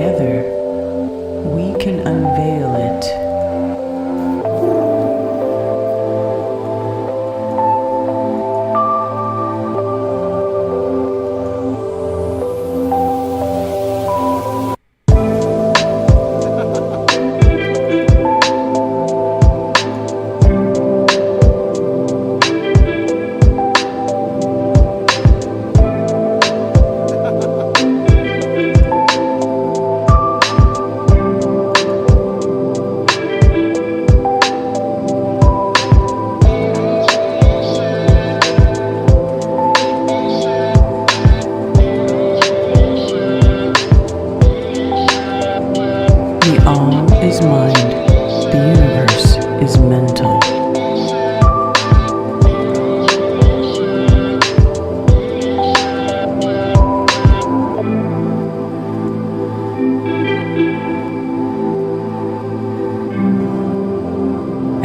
together, we can unveil it.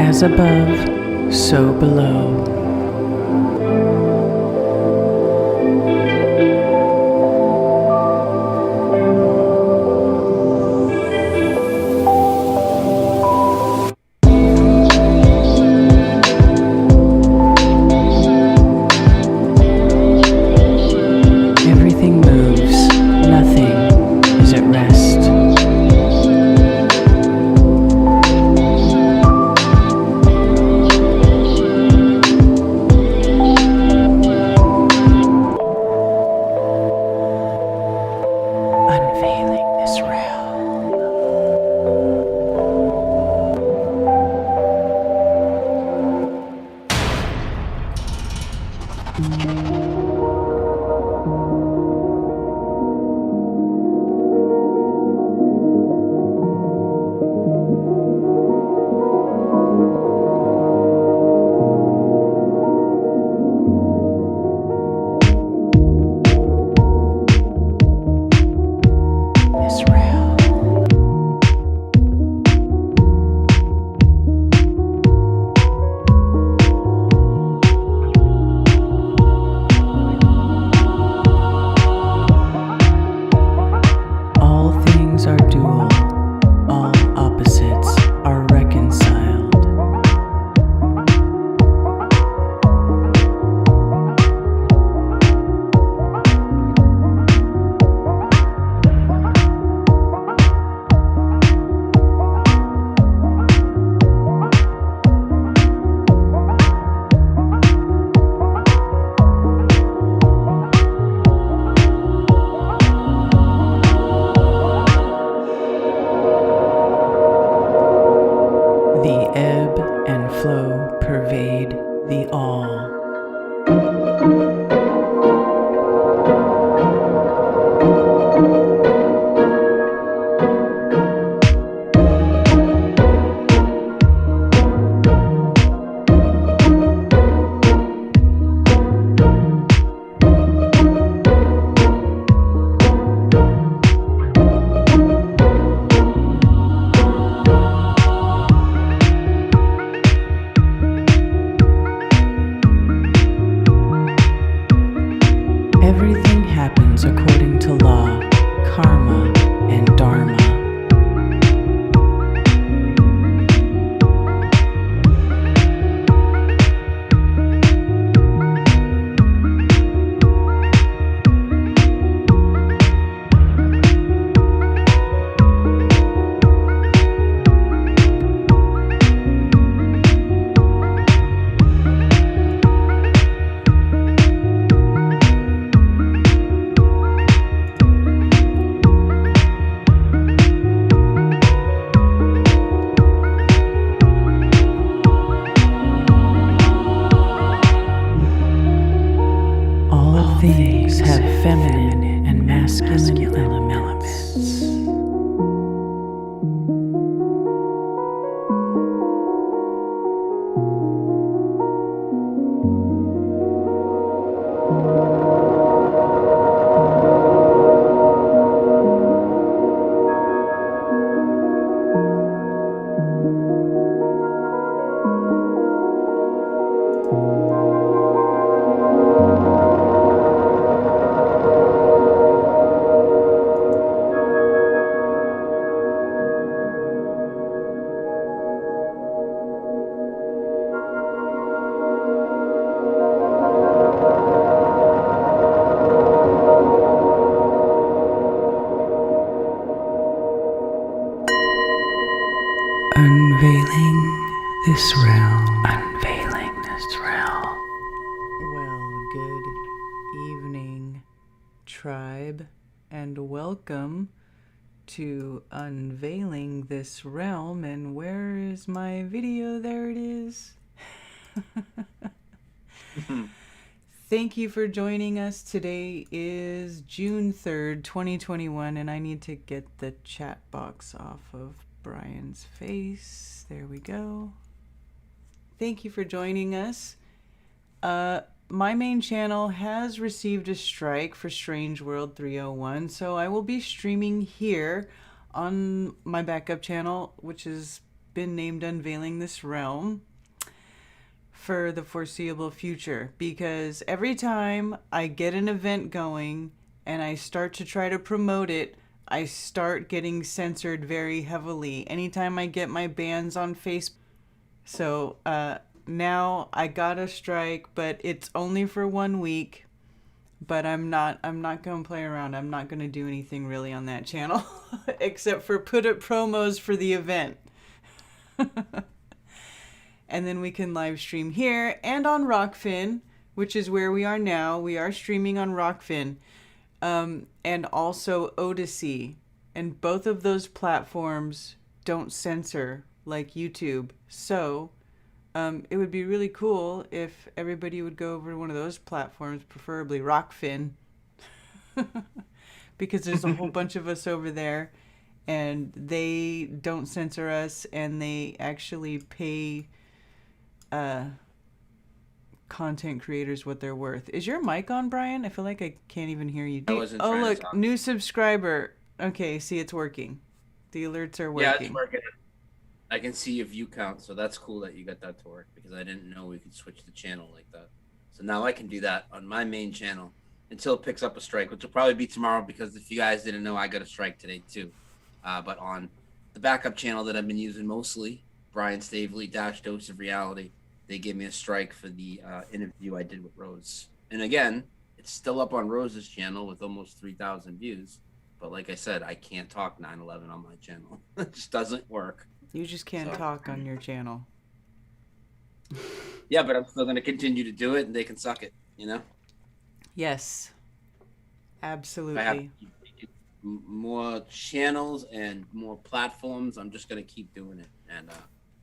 As above, so below. Everything moves, nothing is at rest. Unveiling this realm. Unveiling this realm. Well, good evening, tribe, and welcome to Unveiling This Realm. And where is my video? There it is. Thank you for joining us. Today is June 3rd, 2021, and I need to get the chat box off of Brian's face. There we go. Thank you for joining us. My main channel has received a strike for Strange World 301, so I will be streaming here on my backup channel, which has been named Unveiling This Realm, for the foreseeable future, because every time I get an event going and I start to try to promote it, I start getting censored very heavily anytime I get my bans on Facebook. So now I got a strike, but it's only for 1 week. But I'm not gonna play around. I'm not gonna do anything really on that channel except for put up promos for the event. And then we can live stream here and on Rockfin, which is where we are now. We are streaming on Rockfin, and also Odyssey. And both of those platforms don't censor like YouTube. So it would be really cool if everybody would go over to one of those platforms, preferably Rockfin, because there's a whole bunch of us over there, and they don't censor us, and they actually pay content creators what they're worth. Is your mic on, Brian? I feel like I can't even hear you. Oh, look, new subscriber. Okay, see, it's working. The alerts are working. Yeah, it's working. I can see your view count, so that's cool that you got that to work, because I didn't know we could switch the channel like that. So now I can do that on my main channel until it picks up a strike, which will probably be tomorrow, because if you guys didn't know, I got a strike today too. But on the backup channel that I've been using mostly, Brian Staveley - Dose of Reality, they gave me a strike for the interview I did with Rose. And again, it's still up on Rose's channel with almost 3,000 views. But like I said, I can't talk 9/11 on my channel. It just doesn't work. You just can't talk on your channel. Yeah, but I'm still going to continue to do it, and they can suck it, you know? Yes. Absolutely. If I have more channels and more platforms, I'm just going to keep doing it. And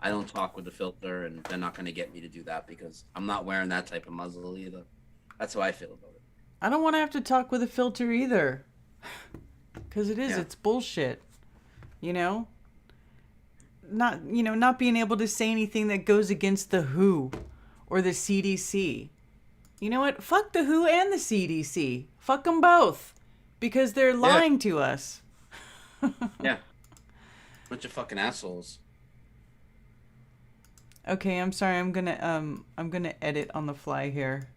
I don't talk with the filter, and they're not going to get me to do that, because I'm not wearing that type of muzzle either. That's how I feel about it. I don't want to have to talk with a filter either, because it's bullshit, you know? Not being able to say anything that goes against the WHO or the CDC. You know what? Fuck the WHO and the CDC. Fuck them both, because they're lying to us. Yeah. Bunch of fucking assholes. Okay, I'm sorry. I'm gonna edit on the fly here.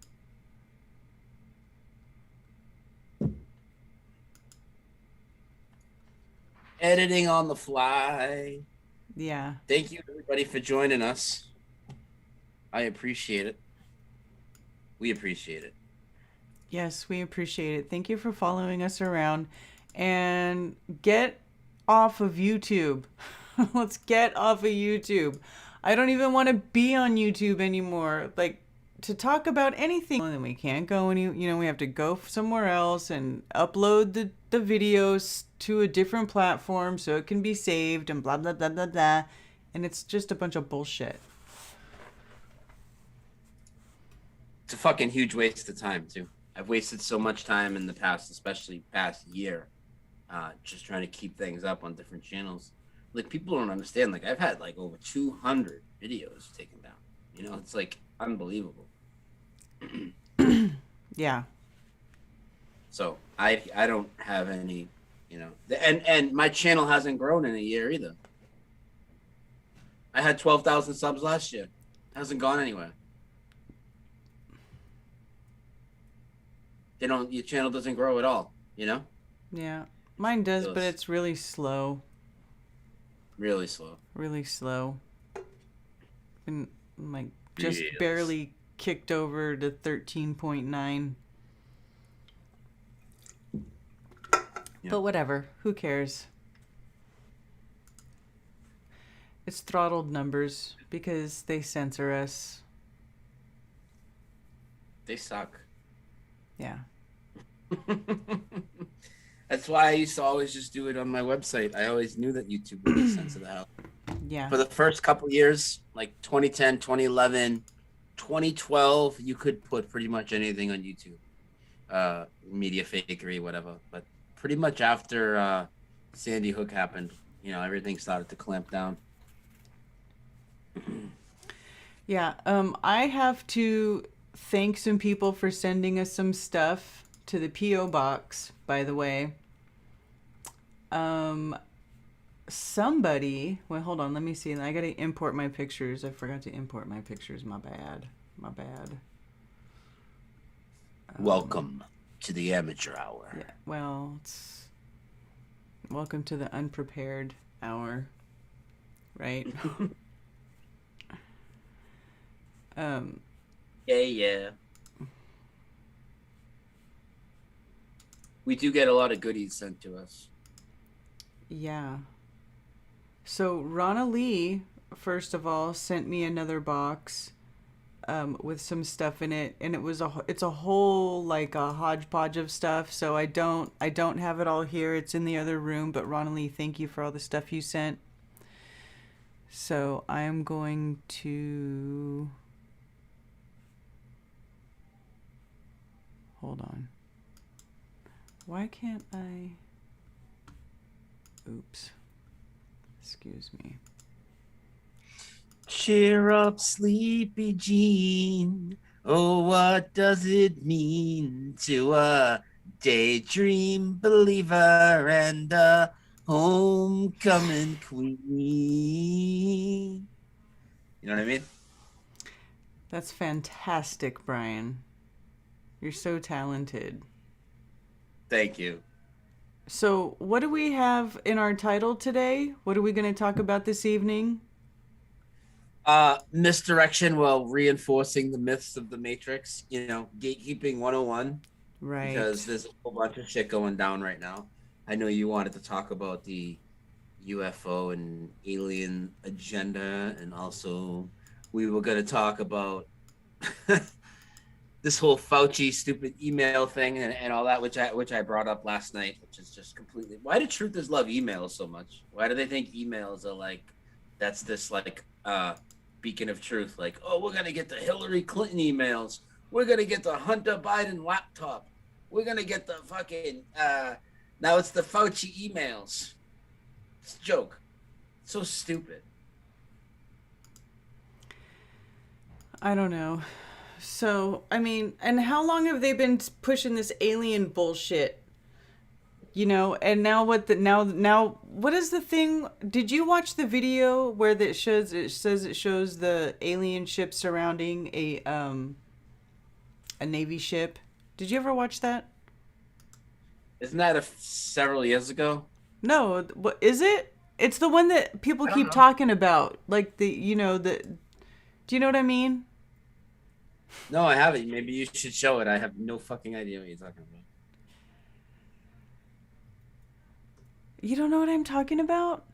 Editing on the fly. Yeah. Thank you, everybody, for joining us. I appreciate it. We appreciate it. Yes, we appreciate it. Thank you for following us around. And get off of YouTube. Let's get off of YouTube. I don't even want to be on YouTube anymore. Like, to talk about anything. And then we can't go we have to go somewhere else and upload the videos to a different platform so it can be saved and blah, blah, blah, blah, blah. And it's just a bunch of bullshit. It's a fucking huge waste of time, too. I've wasted so much time in the past, especially past year, just trying to keep things up on different channels. Like, people don't understand. Like, I've had, like, over 200 videos taken down. You know, it's, like, unbelievable. Yeah. So, I don't have any, and my channel hasn't grown in a year either. I had 12,000 subs last year. It hasn't gone anywhere. Your channel doesn't grow at all, you know? Yeah. Mine does, but it's really slow. Really slow. Really slow. And just barely kicked over to 13.9. Yeah. But whatever. Who cares? It's throttled numbers because they censor us. They suck. Yeah. That's why I used to always just do it on my website. I always knew that YouTube would censor the hell. Yeah. For the first couple years, like 2010, 2011, 2012, you could put pretty much anything on YouTube. Media fakery, whatever. But pretty much after Sandy Hook happened, everything started to clamp down. Yeah. I have to thank some people for sending us some stuff to the P.O. box, by the way. Somebody, well, hold on, let me see. I gotta import my pictures. I forgot to import my pictures. My bad. Welcome to the amateur hour. Yeah, well, it's welcome to the unprepared hour, right? Yeah. We do get a lot of goodies sent to us. Yeah. So Rana Lee, first of all, sent me another box with some stuff in it, and it's a whole like a hodgepodge of stuff. So I don't have it all here. It's in the other room. But Rana Lee, thank you for all the stuff you sent. So I am going to hold on. Why can't I? Oops. Excuse me. Cheer up, sleepy Jean. Oh, what does it mean to a daydream believer and a homecoming queen? You know what I mean? That's fantastic, Brian. You're so talented. Thank you. So, what do we have in our title today? What are we going to talk about this evening? Misdirection while reinforcing the myths of the Matrix. Gatekeeping 101. Right. Because there's a whole bunch of shit going down right now. I know you wanted to talk about the UFO and alien agenda, and also we were going to talk about this whole Fauci stupid email thing and all that, which I brought up last night, which is just completely. Why do truthers love emails so much? Why do they think emails are like that's this like beacon of truth? Like, oh, we're gonna get the Hillary Clinton emails. We're gonna get the Hunter Biden laptop. We're gonna get the fucking now it's the Fauci emails. It's a joke. It's so stupid. I don't know. So, I mean, and how long have they been pushing this alien bullshit? And now what is the thing? Did you watch the video where it shows the alien ship surrounding a Navy ship? Did you ever watch that? Isn't that several years ago? No, what is it? It's the one that people keep talking about, like do you know what I mean? No, I haven't. Maybe you should show it. I have no fucking idea what you're talking about. You don't know what I'm talking about?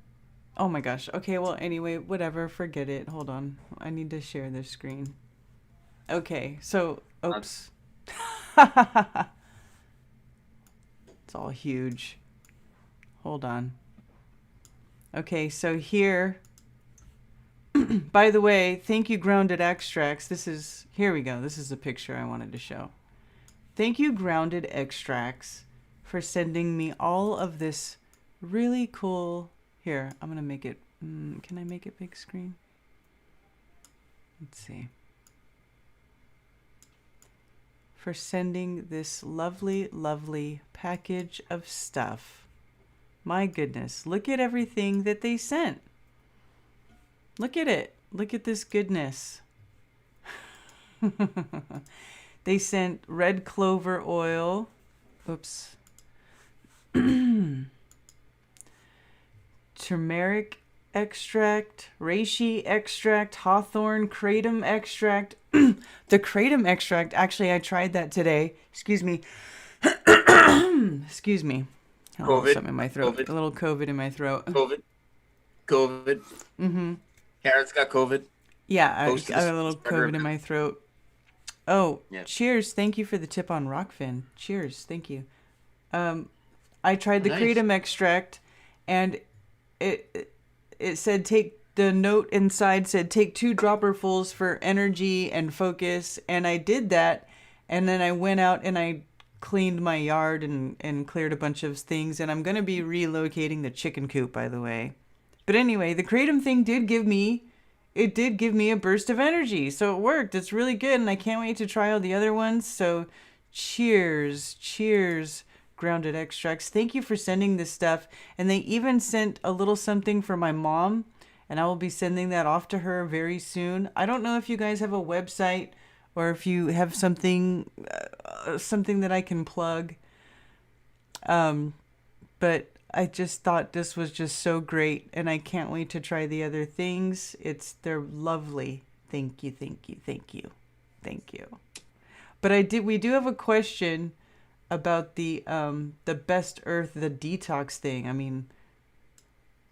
Oh my gosh. Okay, well, anyway, whatever. Forget it. Hold on. I need to share this screen. Okay, so, oops. It's all huge. Hold on. Okay, so here... By the way, thank you, Grounded Extracts. Here we go. This is the picture I wanted to show. Thank you, Grounded Extracts, for sending me all of this really cool... Here, I'm going to make it... can I make it big screen? Let's see. For sending this lovely, lovely package of stuff. My goodness, look at everything that they sent. Look at it. Look at this goodness. They sent red clover oil. Oops. Turmeric extract, reishi extract, hawthorn kratom extract. The kratom extract, actually, I tried that today. Excuse me. Excuse me. COVID. Something in my throat. COVID. A little COVID in my throat. COVID. COVID. Mm-hmm. Karen's got COVID. Yeah, I Host of the got a Super little Spreader COVID in event. my throat. Oh, Yeah. cheers. Thank you for the tip on Rockfin. Cheers. Thank you. I tried Oh, the nice. kratom extract, and it said the note inside said take 2 dropperfuls for energy and focus, and I did that, and then I went out and I cleaned my yard and cleared a bunch of things, and I'm gonna be relocating the chicken coop, by the way. But anyway, the kratom thing did give me a burst of energy, so it worked. It's really good, and I can't wait to try all the other ones. So cheers, grounded extracts. Thank you for sending this stuff. And they even sent a little something for my mom, and I will be sending that off to her very soon. I don't know if you guys have a website or if you have something that I can plug. But I just thought this was just so great, and I can't wait to try the other things. They're lovely. Thank you, thank you, thank you, thank you. But we do have a question about the best earth, the detox thing. I mean,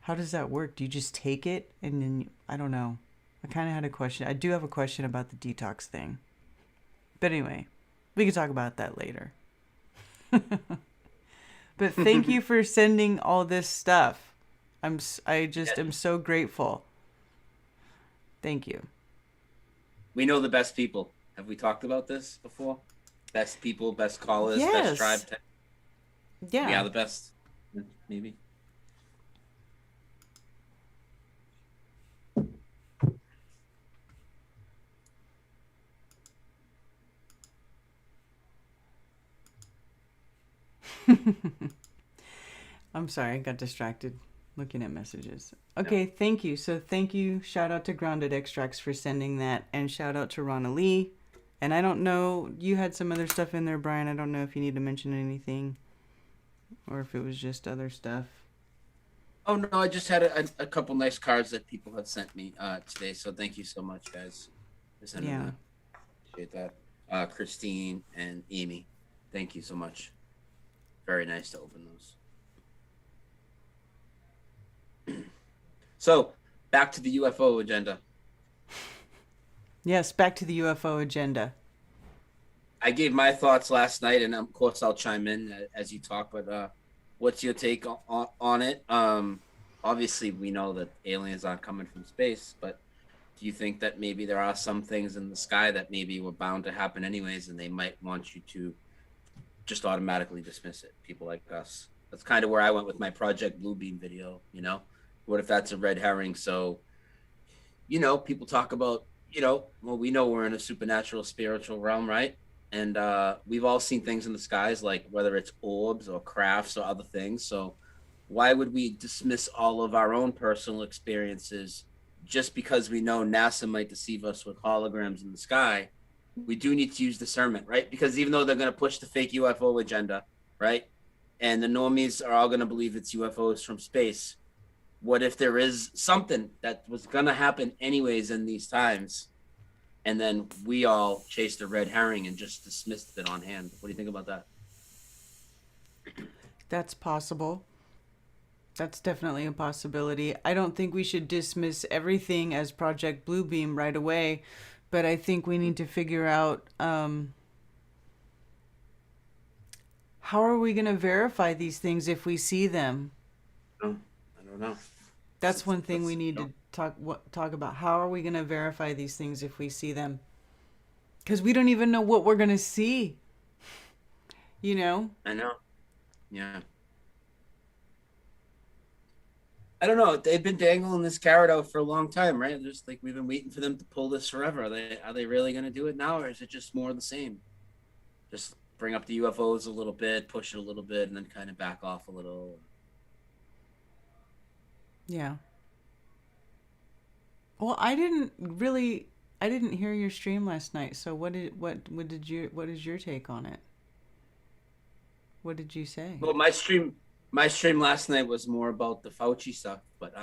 how does that work? Do you just take it and then I don't know. I kind of had a question. I do have a question about the detox thing. But anyway, we can talk about that later. But thank you for sending all this stuff. I just am so grateful. Thank you. We know the best people. Have we talked about this before? Best people, best callers, best tribe. Yes. Yeah. We are the best. Maybe. I'm sorry, I got distracted looking at messages. Okay, thank you. So thank you. Shout out to Grounded Extracts for sending that, and shout out to Rana Lee. And I don't know, you had some other stuff in there, Brian. I don't know if you need to mention anything or if it was just other stuff. Oh no, I just had a couple nice cards that people have sent me today. So thank you so much, guys, for sending that. Appreciate that. Christine and Amy, thank you so much. Very nice to open those. So back to the UFO agenda. Yes, back to the UFO agenda. I gave my thoughts last night, and of course I'll chime in as you talk. But what's your take on it? Obviously, we know that aliens aren't coming from space, but do you think that maybe there are some things in the sky that maybe were bound to happen anyways, and they might want you to just automatically dismiss it? People like us. That's kind of where I went with my Project Bluebeam video. What if that's a red herring? So, people talk about, well, we know we're in a supernatural spiritual realm, right? And we've all seen things in the skies, like whether it's orbs or crafts or other things. So why would we dismiss all of our own personal experiences just because we know NASA might deceive us with holograms in the sky? We do need to use discernment, right? Because even though they're going to push the fake UFO agenda, right? And the normies are all going to believe it's UFOs from space. What if there is something that was going to happen anyways in these times? And then we all chased a red herring and just dismissed it on hand. What do you think about that? That's possible. That's definitely a possibility. I don't think we should dismiss everything as Project Bluebeam right away, but I think we need to figure out how are we going to verify these things if we see them? I don't know. That's one thing we need to talk about. How are we going to verify these things if we see them? Because we don't even know what we're going to see. I know. Yeah. I don't know. They've been dangling this carrot out for a long time, right? Just like we've been waiting for them to pull this forever. Are they really going to do it now, or is it just more of the same? Just bring up the UFOs a little bit, push it a little bit, and then kind of back off a little. Yeah. Well, I didn't hear your stream last night. So what is your take on it? What did you say? Well, my stream last night was more about the Fauci stuff, but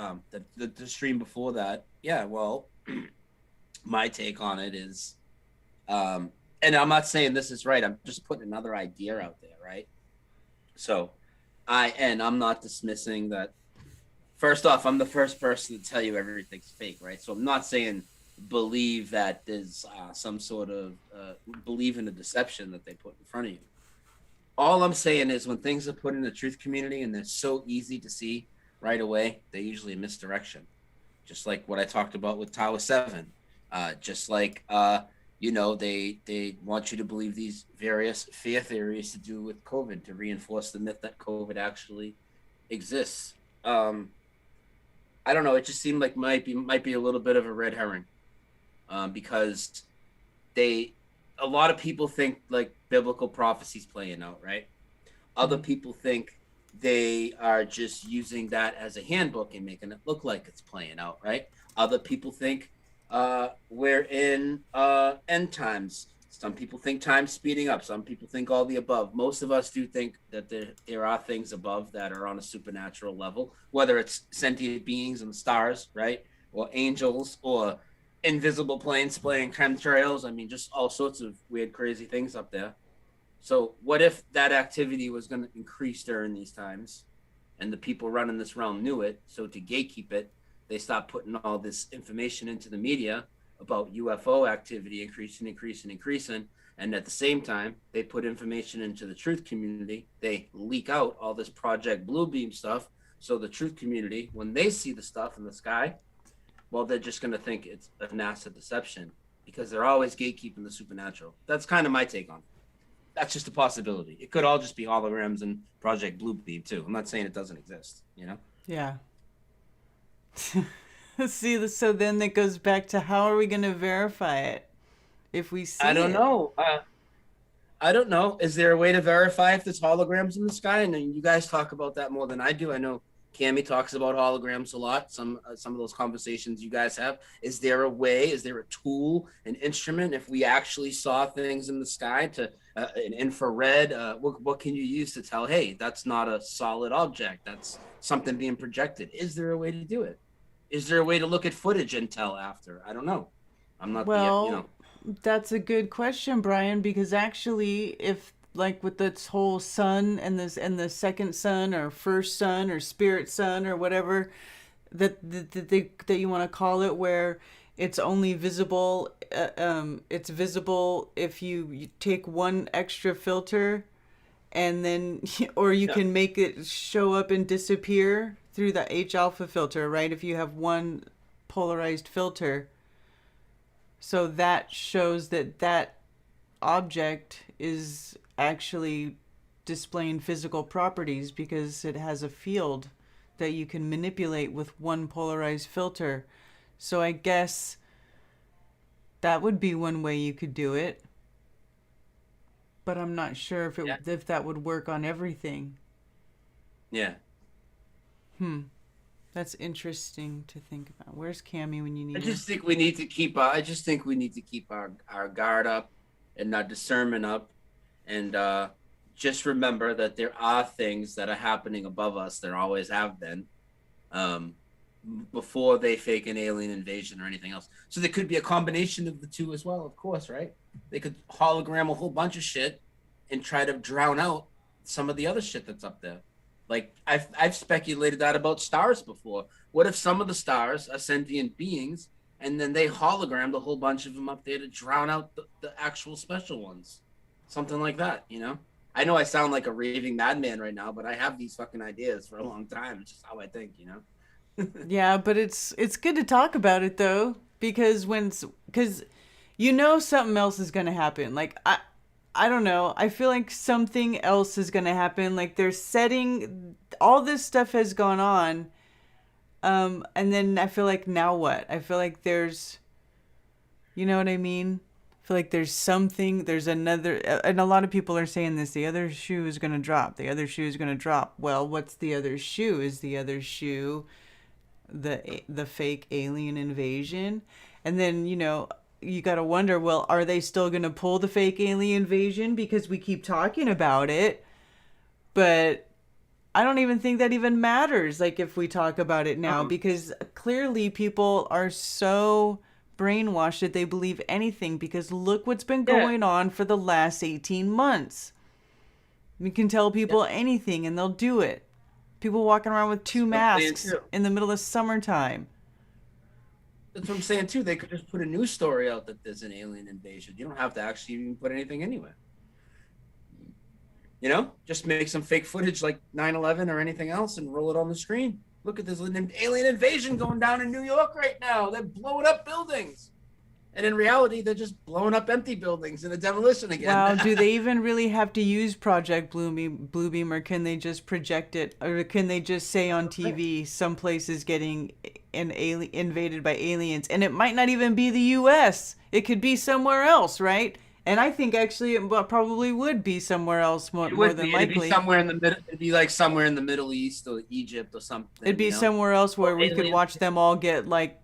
the stream before that, yeah, well, my take on it is, and I'm not saying this is right, I'm just putting another idea out there, right? So I'm not dismissing that First off, I'm the first person to tell you everything's fake, right? So I'm not saying believe that there's some sort of believe in the deception that they put in front of you. All I'm saying is when things are put in the truth community and they're so easy to see right away, they usually misdirection. Just like what I talked about with Tower 7. Just like they want you to believe these various fear theories to do with COVID to reinforce the myth that COVID actually exists. I don't know. It just seemed like might be a little bit of a red herring, because they a lot of people think like biblical prophecies playing out, right? Other Mhm. people think they are just using that as a handbook and making it look like it's playing out, right? Other people think we're in end times. Some people think time's speeding up. Some people think all the above. Most of us do think that there are things above that are on a supernatural level, whether it's sentient beings and stars, right? Or angels or invisible planes playing chemtrails. I mean, just all sorts of weird, crazy things up there. So what if that activity was going to increase during these times and the people running this realm knew it? So to gatekeep it, they stopped putting all this information into the media about UFO activity increasing. And at the same time, they put information into the truth community. They leak out all this Project Bluebeam stuff. So the truth community, when they see the stuff in the sky, well, they're just going to think it's a NASA deception because they're always gatekeeping the supernatural. That's kind of my take on it. That's just a possibility. It could all just be holograms and Project Bluebeam too. I'm not saying it doesn't exist, you know? Yeah. See, so then it goes back to how are we going to verify it if we I see don't it? know. I don't know. Is there a way to verify if there's holograms in the sky? And then you guys talk about that more than I do. I know Cammy talks about holograms a lot. Some of those conversations you guys have. Is there a way? Is there a tool, an instrument? If we actually saw things in the sky, to an infrared, what can you use to tell? Hey, that's not a solid object. That's something being projected. Is there a way to do it? Is there a way to look at footage and tell after? I don't know. I'm not the Well, that's a good question, Brian, because actually, if like with this whole sun and this and the second sun or first sun or spirit sun or whatever that you want to call it, where it's only visible, it's visible if you take one extra filter, and then or you yeah. can make it show up and disappear through the H alpha filter, right? If you have one polarized filter, so that shows that that object is actually displaying physical properties because it has a field that you can manipulate with one polarized filter. So I guess that would be one way you could do it, but I'm not sure Yeah. if that would work on everything. Yeah. Hmm. That's interesting to think about. Where's Cammy when you I need her? just think we need to keep. I just think we need to keep our guard up and our discernment up, and just remember that there are things that are happening above us. There always have been, um, before they fake an alien invasion or anything else. So there could be a combination of the two as well. Of course, right? They could hologram a whole bunch of shit and try to drown out some of the other shit that's up there. Like I've speculated that about stars before. What if some of the stars are sentient beings and then they hologrammed a whole bunch of them up there to drown out the actual special ones? Something like that, you know? I know I sound like a raving madman right now, but I have these fucking ideas for a long time. It's just how I think, you know? Yeah, but it's good to talk about it though, because because you know something else is going to happen. Like I don't know. I feel like something else is going to happen. Like they're setting all this stuff has gone on, and then I feel like now what? I feel like there's, you know what I mean? I feel like there's something, there's another, and a lot of people are saying this, the other shoe is going to drop. The other shoe is going to drop. Well, what's the other shoe? Is the other shoe the fake alien invasion? And then, you got to wonder, well, are they still going to pull the fake alien invasion because we keep talking about it? But I don't even think that even matters, like if we talk about it now, Um, because clearly people are so brainwashed that they believe anything, because look what's been yeah, going on for the last 18 months. We can tell yeah, people anything and they'll do it. People walking around with two That's what I'm saying masks too. in the middle of summertime. That's what I'm saying too. They could just put a news story out that there's an alien invasion. You don't have to actually even put anything anywhere. You know, just make some fake footage like 9/11 or anything else and roll it on the screen. Look at this alien invasion going down in New York right now. They're blowing up buildings. And in reality, they're just blowing up empty buildings in a demolition again. Wow, do they even really have to use Project Bluebeam, or can they just project it, or can they just say on TV some place is getting invaded by aliens, and it might not even be the U.S. It could be somewhere else, right? And I think actually it probably would be somewhere else more than likely. It'd be somewhere in the middle. It'd be like somewhere in the Middle East or Egypt or something. It'd be somewhere else where we could watch them all get like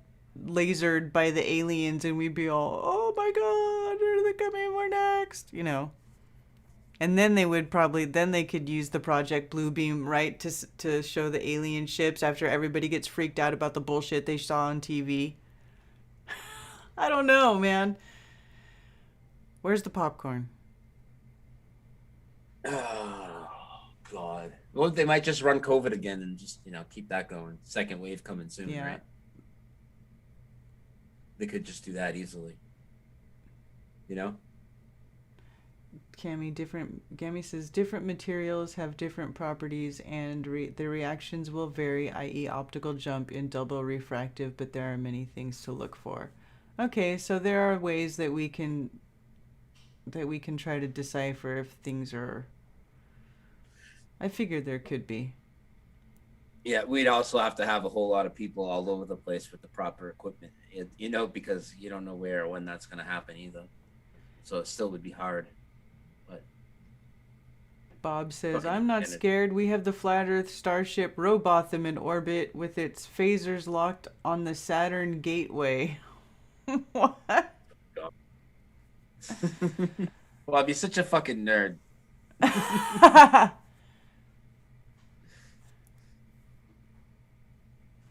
lasered by the aliens, and we'd be all, oh my god, are they coming? We're next, you know. And then they could use the Project Bluebeam, right, to show the alien ships after everybody gets freaked out about the bullshit they saw on TV. I don't know, man. Where's the popcorn? Oh god. Well, they might just run COVID again and just, keep that going. Second wave coming soon, Yeah. right? They could just do that easily. Gammy says different materials have different properties, and the reactions will vary, i.e. optical jump in double refractive, but there are many things to look for. Okay, so there are ways that we can try to decipher if things are... I figured there could be. Yeah, we'd also have to have a whole lot of people all over the place with the proper equipment, because you don't know where or when that's going to happen either. So it still would be hard. But Bob says, I'm not scared. We have the Flat Earth Starship Robotham in orbit with its phasers locked on the Saturn Gateway. What? Well, I'd be such a fucking nerd.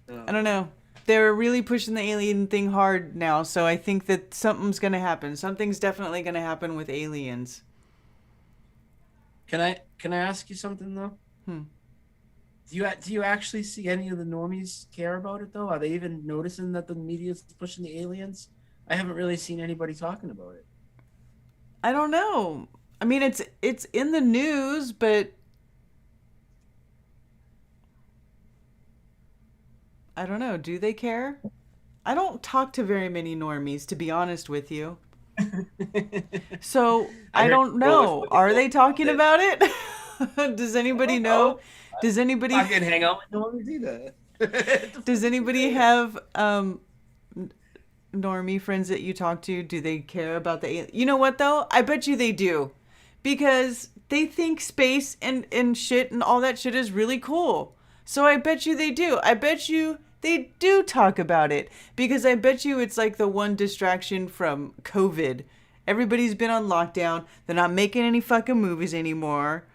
I don't know. They're really pushing the alien thing hard now, so I think that something's going to happen. Something's definitely going to happen with aliens. Can I ask you something though? Do you actually see any of the normies care about it though? Are they even noticing that the media's pushing the aliens? I haven't really seen anybody talking about it. I don't know. I mean, it's in the news, but I don't know. Do they care? I don't talk to very many normies, to be honest with you. So I don't know. Are they talking about it? Does anybody know? Does anybody? I can hang out with normies either. Does anybody have normie friends that you talk to? Do they care about the? You know what though? I bet you they do, because they think space and shit and all that shit is really cool. So I bet you they do. I bet you they do talk about it, because I bet you it's like the one distraction from COVID. Everybody's been on lockdown. They're not making any fucking movies anymore.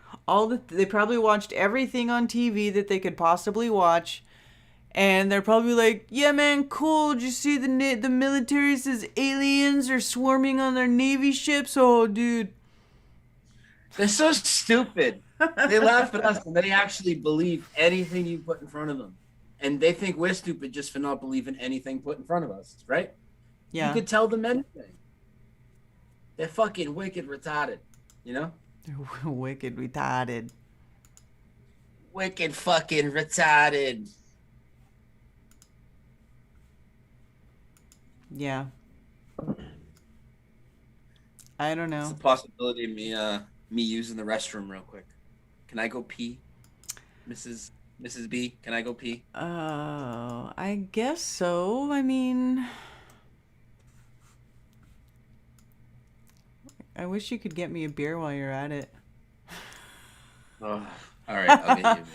They probably watched everything on TV that they could possibly watch. And they're probably like, yeah, man, cool. Did you see the military says aliens are swarming on their Navy ships? Oh, dude. They're so stupid. They laugh at us and they actually believe anything you put in front of them. And they think we're stupid just for not believing anything put in front of us, right? Yeah. You could tell them anything. They're fucking wicked retarded, They're wicked retarded. Wicked fucking retarded. Yeah. I don't know. It's a possibility of me using the restroom real quick. Can I go pee, Mrs. B? Can I go pee? Oh, I guess so. I mean, I wish you could get me a beer while you're at it. Oh, all right, I'll get you a beer.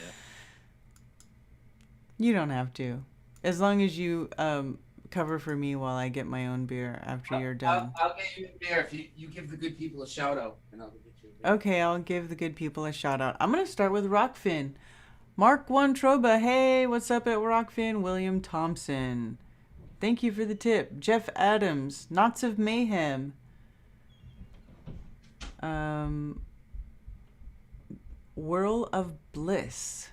You don't have to. As long as you cover for me while I get my own beer after you're done. I'll get you a beer if you give the good people a shout out, and I'll get you a beer. Okay, I'll give the good people a shout out. I'm going to start with Rockfin. Mark One Troba, hey, what's up at Rockfin? William Thompson, thank you for the tip. Jeff Adams, Knots of Mayhem. Whirl of Bliss.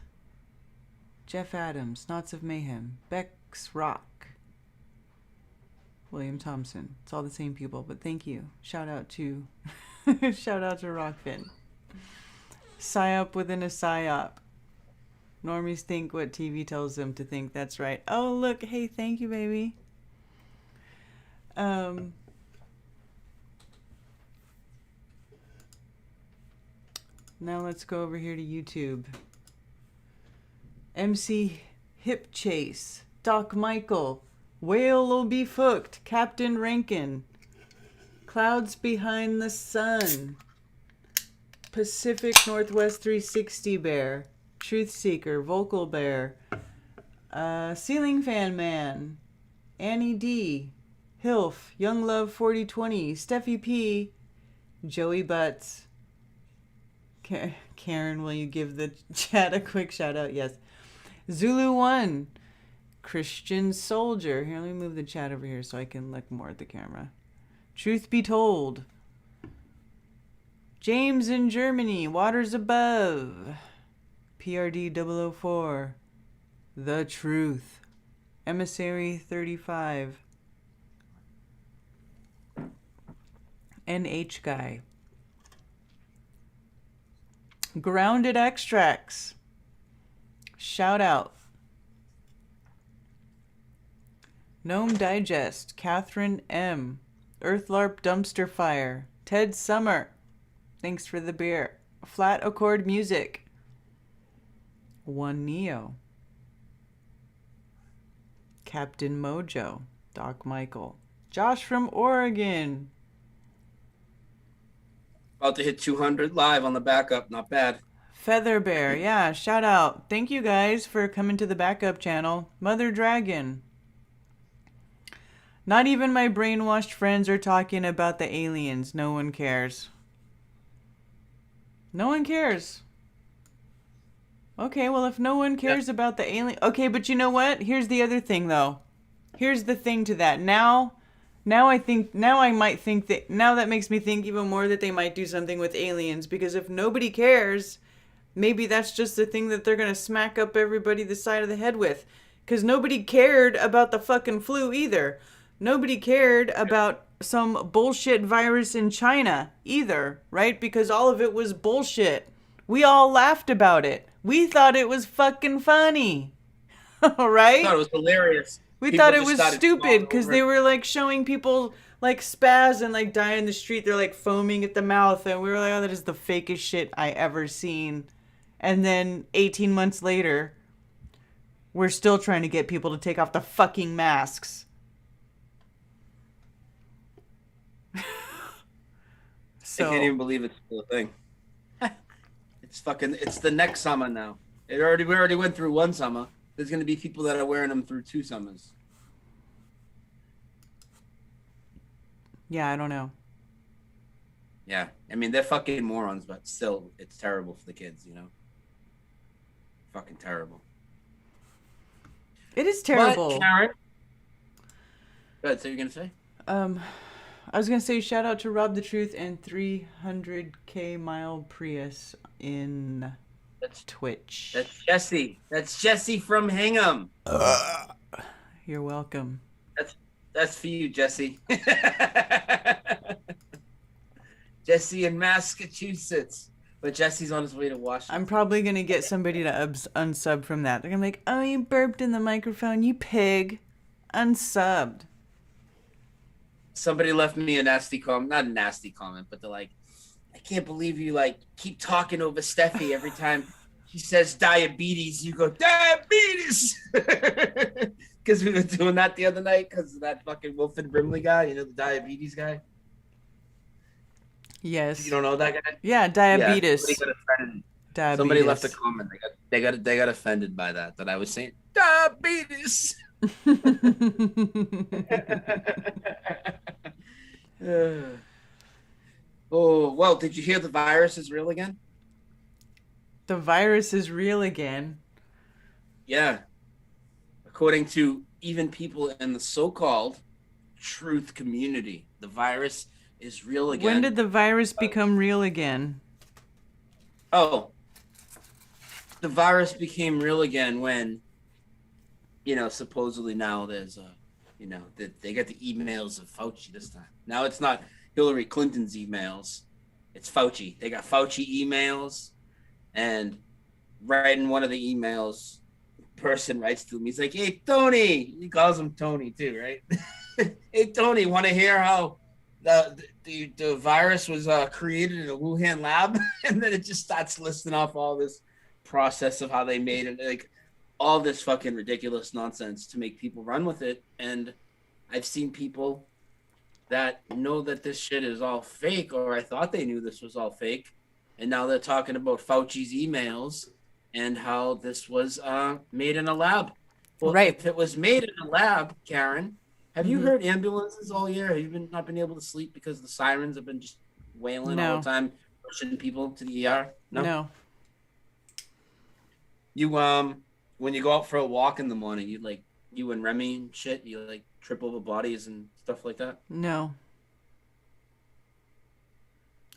Jeff Adams, Knots of Mayhem, Bex Rock, William Thompson. It's all the same people, but thank you. Shout out to Rockfin. Psyop within a psyop. Normies think what TV tells them to think. That's right. Oh, look. Hey, thank you, baby. Now let's go over here to YouTube. MC Hip Chase, Doc Michael, Whale'll be fooked, Captain Rankin, Clouds Behind the Sun, Pacific Northwest 360 Bear, Truth Seeker, Vocal Bear, Ceiling Fan Man, Annie D, Hilf, Young Love 4020, Steffi P, Joey Butts. Karen, will you give the chat a quick shout out? Yes. Zulu 1, Christian Soldier. Here, let me move the chat over here so I can look more at the camera. Truth Be Told. James in Germany, Waters Above. PRD 004. The Truth. Emissary 35. NH Guy. Grounded Extracts. Shout out. Gnome Digest. Catherine M. Earthlarp Dumpster Fire. Ted Summer. Thanks for the beer. Flat Accord Music. One Neo. Captain Mojo. Doc Michael. Josh from Oregon. About to hit 200 live on the backup. Not bad. Feather Bear, yeah, shout out. Thank you guys for coming to the backup channel. Mother Dragon. Not even my brainwashed friends are talking about the aliens. No one cares. No one cares. Okay, well, if no one cares about the alien... Okay, but you know what? Here's the other thing, though. Here's the thing to that. Now I might think that... Now that makes me think even more that they might do something with aliens. Because if nobody cares... Maybe that's just the thing that they're going to smack up everybody the side of the head with. Because nobody cared about the fucking flu either. Nobody cared about some bullshit virus in China either, right? Because all of it was bullshit. We all laughed about it. We thought it was fucking funny. Right? I thought it was hilarious. We thought it was stupid because they were like showing people like spaz and like die in the street. They're like foaming at the mouth. And we were like, oh, that is the fakest shit I ever seen. And then 18 months later, we're still trying to get people to take off the fucking masks. I can't even believe it's still a thing. It's the next summer now. We already went through one summer. There's going to be people that are wearing them through 2 summers. Yeah, I don't know. Yeah, I mean, they're fucking morons, but still, it's terrible for the kids, you know? Fucking terrible. It is terrible. But, Karen... Go ahead, so you're going to say? I was going to say shout out to Rob the Truth and 300K Mile Prius in Twitch. That's Jesse. That's Jesse from Hingham. You're welcome. That's for you, Jesse. Jesse in Massachusetts. But Jesse's on his way to Washington. I'm probably going to get somebody to unsub from that. They're going to be like, oh, you burped in the microphone, you pig. Unsubbed. Somebody left me a nasty comment. Not a nasty comment, but they're like, I can't believe you like keep talking over Steffi every time she says diabetes. You go, diabetes! Because we were doing that the other night because of that fucking Wilfred Brimley guy, you know, the diabetes guy. Yes. You don't know that guy? Yeah, diabetes. Yeah, somebody left a comment. They got offended by that I was saying diabetes. Oh, well, did you hear the virus is real again? The virus is real again. Yeah. According to even people in the so-called truth community, the virus is real again. When did the virus become real again? Oh, the virus became real again when, supposedly now there's that they got the emails of Fauci this time. Now it's not Hillary Clinton's emails, it's Fauci. They got Fauci emails, and right in one of the emails, person writes to him. He's like, "Hey Tony," he calls him Tony too, right? "Hey Tony, want to hear how the virus was created in a Wuhan lab?" And then it just starts listing off all this process of how they made it, like all this fucking ridiculous nonsense to make people run with it. And I've seen people that know that this shit is all fake, or I thought they knew this was all fake, and now they're talking about Fauci's emails and how this was made in a lab. Well, Right. if it was made in a lab, Karen, have you heard ambulances all year? Have you not been able to sleep because the sirens have been just wailing all the time, pushing people to the ER? No. You when you go out for a walk in the morning, you and Remy and shit, you like trip over bodies and stuff like that? No.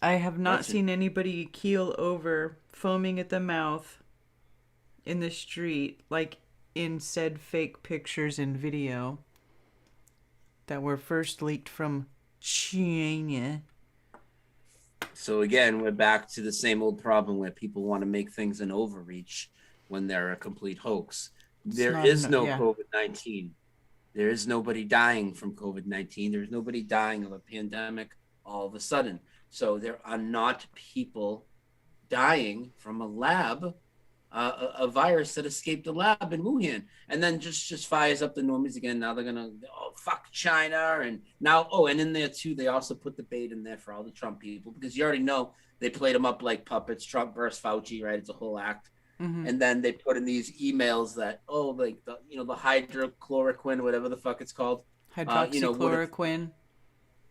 I have not seen anybody keel over, foaming at the mouth in the street, like in said fake pictures and video that were first leaked from China. So again, we're back to the same old problem where people want to make things an overreach when they're a complete hoax. There is no COVID-19. There is nobody dying from COVID-19. There's nobody dying of a pandemic all of a sudden. So there are not people dying from a lab, a virus that escaped a lab in Wuhan, and then just fires up the normies again. Now they're gonna, fuck China, and now, and in there too, they also put the bait in there for all the Trump people, because you already know they played them up like puppets. Trump versus Fauci, right? It's a whole act. Mm-hmm. And then they put in these emails that, like the hydrochloroquine, whatever the fuck it's called, hydroxychloroquine.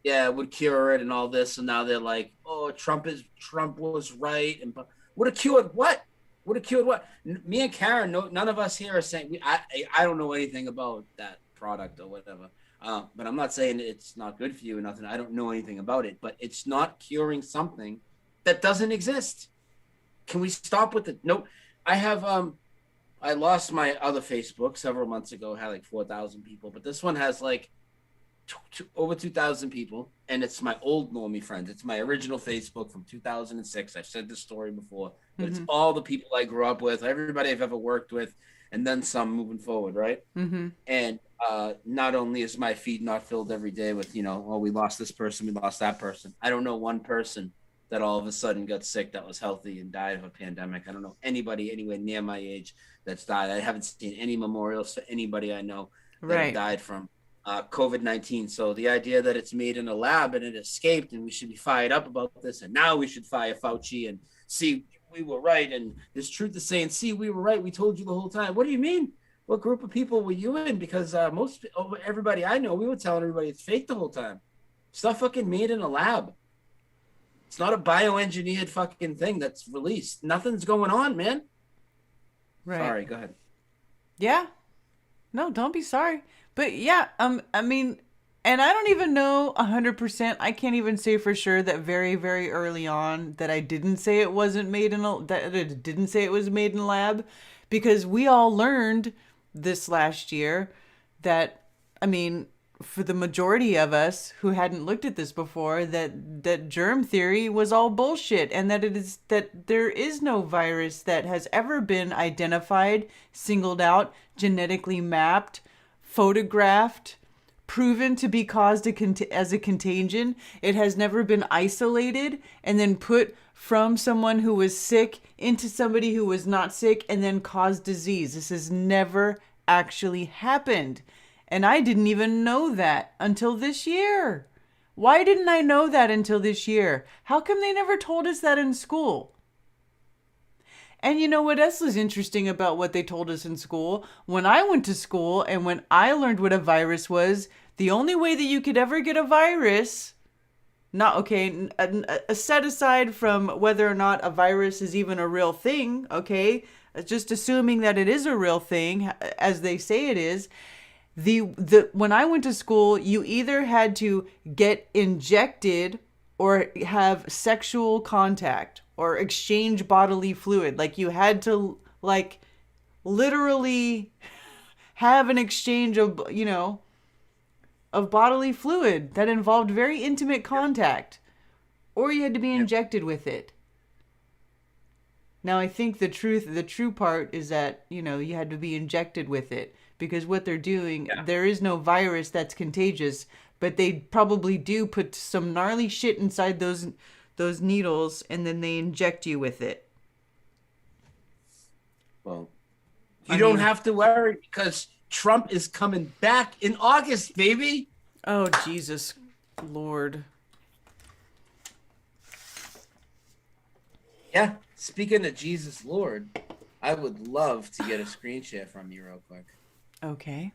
Would cure it and all this. And now they're like, Trump was right. And would have cured what? Would have cured what? Me and Karen, none of us here are saying, I don't know anything about that product or whatever. But I'm not saying it's not good for you or nothing. I don't know anything about it, but it's not curing something that doesn't exist. Can we stop with it? Nope. I have, I lost my other Facebook several months ago. It had like 4,000 people, but this one has like over 2,000 people, and it's my old normie friends. It's my original Facebook from 2006. I've said this story before, but it's all the people I grew up with, everybody I've ever worked with, and then some moving forward, right? Mm-hmm. And not only is my feed not filled every day with, we lost this person, we lost that person. I don't know one person that all of a sudden got sick that was healthy and died of a pandemic. I don't know anybody anywhere near my age that's died. I haven't seen any memorials to anybody I know that died from COVID-19. So the idea that it's made in a lab and it escaped and we should be fired up about this, and now we should fire Fauci and see we were right, and there's truth to saying, see, we were right, we told you the whole time. What do you mean? What group of people were you in? Because everybody I know, we were telling everybody it's fake the whole time. Stuff fucking made in a lab. It's not a bioengineered fucking thing that's released. Nothing's going on, man. Right. Sorry, go ahead. Yeah. No, don't be sorry. But yeah, I mean, and I don't even know 100%. I can't even say for sure that very, very early on that I didn't say it wasn't made that it didn't say it was made in a lab, because we all learned this last year that, I mean, for the majority of us who hadn't looked at this before, that germ theory was all bullshit, and that there is no virus that has ever been identified, singled out, genetically mapped, photographed, proven to be caused as a contagion. It has never been isolated and then put from someone who was sick into somebody who was not sick and then caused disease. This has never actually happened. And I didn't even know that until this year. Why didn't I know that until this year? How come they never told us that in school? And you know what else is interesting about what they told us in school? When I went to school and when I learned what a virus was, the only way that you could ever get a virus, set aside from whether or not a virus is even a real thing, okay, just assuming that it is a real thing, as they say it is, when I went to school, you either had to get injected or have sexual contact or exchange bodily fluid. Like you had to like literally have an exchange of, of bodily fluid that involved very intimate contact, or you had to be injected with it. Now, I think the true part is that, you had to be injected with it, because what they're doing, there is no virus that's contagious, but they probably do put some gnarly shit inside those needles, and then they inject you with it. Well, you don't have to worry, because Trump is coming back in August, baby. Oh, Jesus Lord. Yeah. Speaking of Jesus Lord, I would love to get a screen share from you real quick. Okay.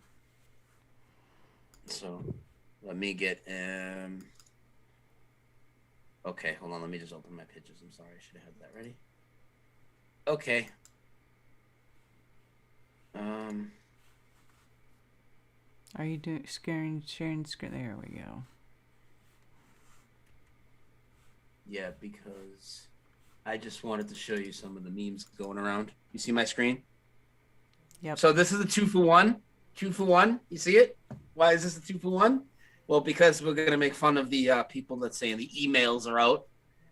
So let me get okay, hold on, let me just open my pictures. I'm sorry, I should have had that ready. Okay. Are you doing sharing screen? There we go. Yeah, because I just wanted to show you some of the memes going around. You see my screen? Yep. So this is a 2-for-1. 2-for-1. You see it? Why is this a 2-for-1? Well, because we're going to make fun of the people that saying the emails are out.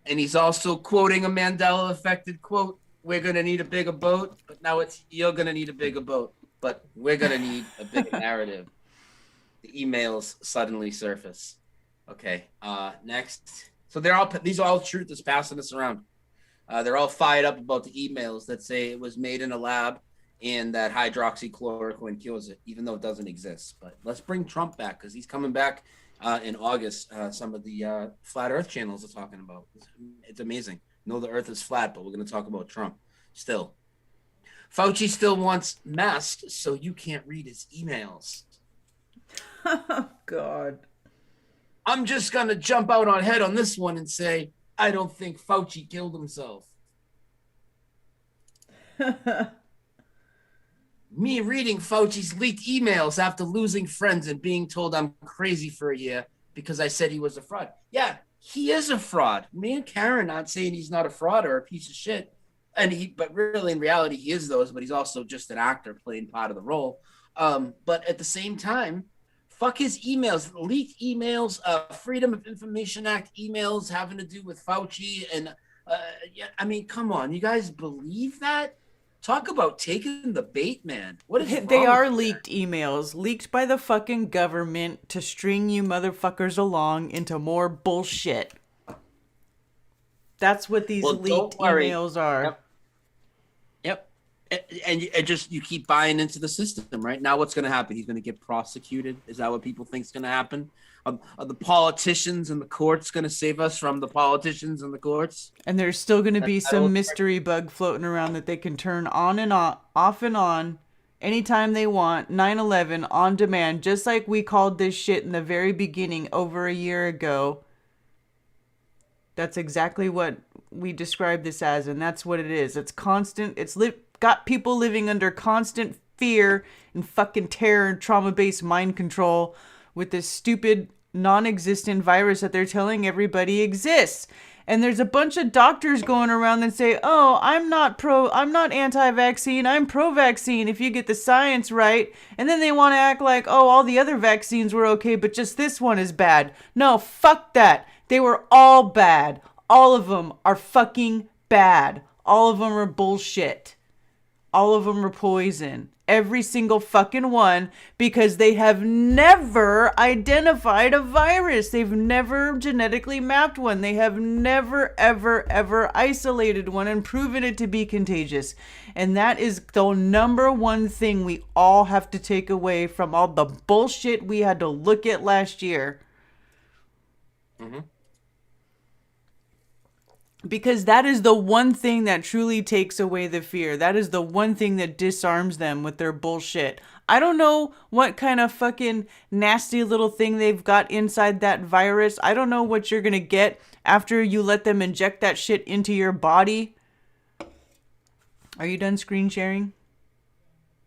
And he's also quoting a Mandela affected quote. We're going to need a bigger boat, but now it's you're going to need a bigger boat, but we're going to need a bigger narrative. The emails suddenly surface. Okay. Next. So these are all truth that's passing us around. They're all fired up about the emails that say it was made in a lab and that hydroxychloroquine cures it, even though it doesn't exist. But let's bring Trump back, because he's coming back in August. Some of the flat Earth channels are talking about. It's amazing. No, the Earth is flat, but we're going to talk about Trump still. Fauci still wants masks, so you can't read his emails. Oh, God. I'm just going to jump out on head on this one and say, I don't think Fauci killed himself. Me reading Fauci's leaked emails after losing friends and being told I'm crazy for a year because I said he was a fraud. Yeah, he is a fraud. Me and Karen aren't saying he's not a fraud or a piece of shit. But really, in reality, he is those, but he's also just an actor playing part of the role. But at the same time, fuck his emails, leaked emails, Freedom of Information Act emails having to do with Fauci. And I mean, come on, you guys believe that? Talk about taking the bait, man. What is They wrong are with leaked emails, leaked by the fucking government to string you motherfuckers along into more bullshit. That's what these leaked emails are. Yep. And you keep buying into the system, right? Now what's going to happen? He's going to get prosecuted. Is that what people think is going to happen? Are the politicians and the courts going to save us from the politicians and the courts? And there's still going to be some mystery bug floating around that they can turn on and off and on anytime they want. 9/11 on demand, just like we called this shit in the very beginning over a year ago. That's exactly what we described this as, and that's what it is. It's constant. It's got people living under constant fear and fucking terror and trauma-based mind control with this stupid, non-existent virus that they're telling everybody exists. And there's a bunch of doctors going around that say, "Oh, I'm not anti-vaccine. I'm pro-vaccine if you get the science right." And then they want to act like, "Oh, all the other vaccines were okay, but just this one is bad." No, fuck that. They were all bad. All of them are fucking bad. All of them are bullshit. All of them are poison. Every single fucking one, because they have never identified a virus. They've never genetically mapped one. They have never, ever, ever isolated one and proven it to be contagious. And that is the number one thing we all have to take away from all the bullshit we had to look at last year. Mm-hmm. Because that is the one thing that truly takes away the fear. That is the one thing that disarms them with their bullshit. I don't know what kind of fucking nasty little thing they've got inside that virus. I don't know what you're going to get after you let them inject that shit into your body. Are you done screen sharing?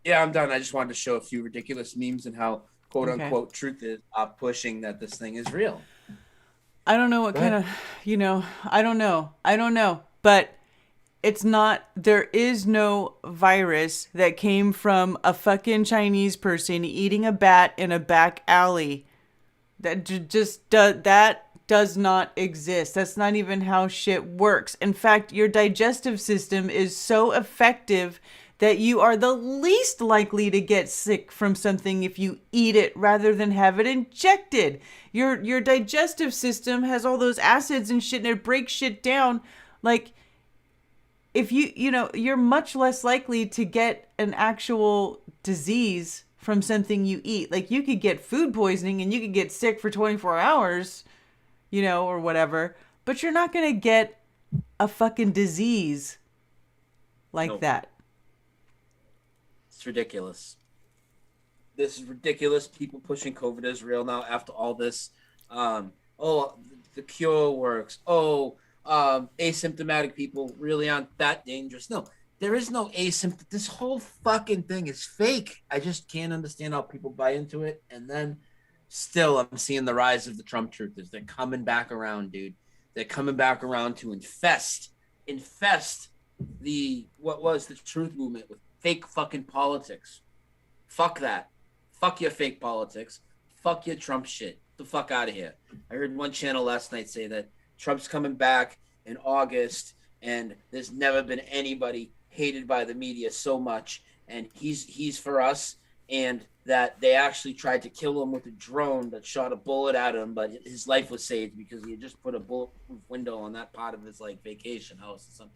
Yeah, I'm done. I just wanted to show a few ridiculous memes and how quote unquote truth is pushing that this thing is real. I don't know what kind of, I don't know. But It's not, there is no virus that came from a fucking Chinese person eating a bat in a back alley. That does not exist. That's not even how shit works. In fact, your digestive system is so effective that you are the least likely to get sick from something if you eat it rather than have it injected. Your digestive system has all those acids and shit, and it breaks shit down. Like, if you're much less likely to get an actual disease from something you eat. Like, you could get food poisoning and you could get sick for 24 hours, or whatever, but you're not going to get a fucking disease like that. It's ridiculous. This is ridiculous. People pushing COVID is real now after all this. The cure works. Asymptomatic people really aren't that dangerous. No, there is no asymptomatic. This whole fucking thing is fake. I just can't understand how people buy into it. And then still, I'm seeing the rise of the Trump truthers. They're coming back around, dude. They're coming back around to infest what was the truth movement with fake fucking politics. Fuck that. Fuck your fake politics. Fuck your Trump shit. Get the fuck out of here. I heard one channel last night say that Trump's coming back in August, and there's never been anybody hated by the media so much, and he's for us, and that they actually tried to kill him with a drone that shot a bullet at him, but his life was saved because he had just put a bulletproof window on that part of his vacation house or something.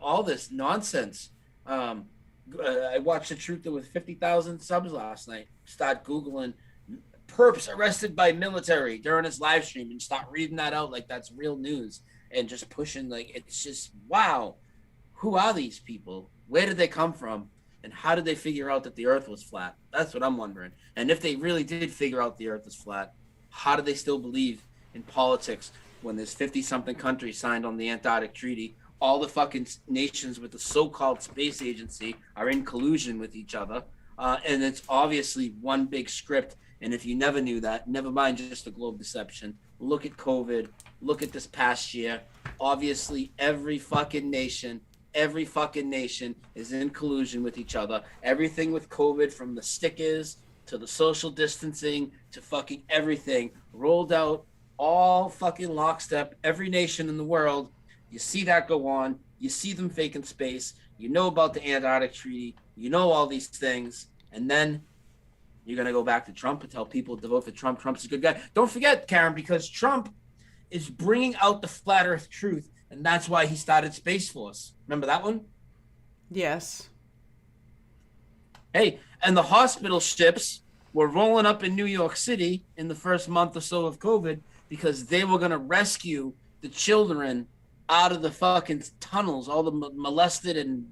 All this nonsense. I watched The Truth with 50,000 subs last night. Start Googling perps arrested by military during his live stream and start reading that out like that's real news and just pushing it's just, wow. Who are these people? Where did they come from? And how did they figure out that the earth was flat? That's what I'm wondering. And if they really did figure out the earth is flat, how do they still believe in politics when there's 50-something countries signed on the Antarctic Treaty? All the fucking nations with the so-called space agency are in collusion with each other. And it's obviously one big script. And if you never knew that, never mind just the globe deception. Look at COVID. Look at this past year. Obviously, every fucking nation is in collusion with each other. Everything with COVID, from the stickers to the social distancing to fucking everything, rolled out all fucking lockstep. Every nation in the world, you see that go on. You see them faking space. You know about the Antarctic Treaty. You know all these things. And then you're going to go back to Trump and tell people to vote for Trump. Trump's a good guy. Don't forget, Karen, because Trump is bringing out the flat earth truth. And that's why he started Space Force. Remember that one? Yes. Hey, and the hospital ships were rolling up in New York City in the first month or so of COVID because they were going to rescue the children out of the fucking tunnels, all the molested and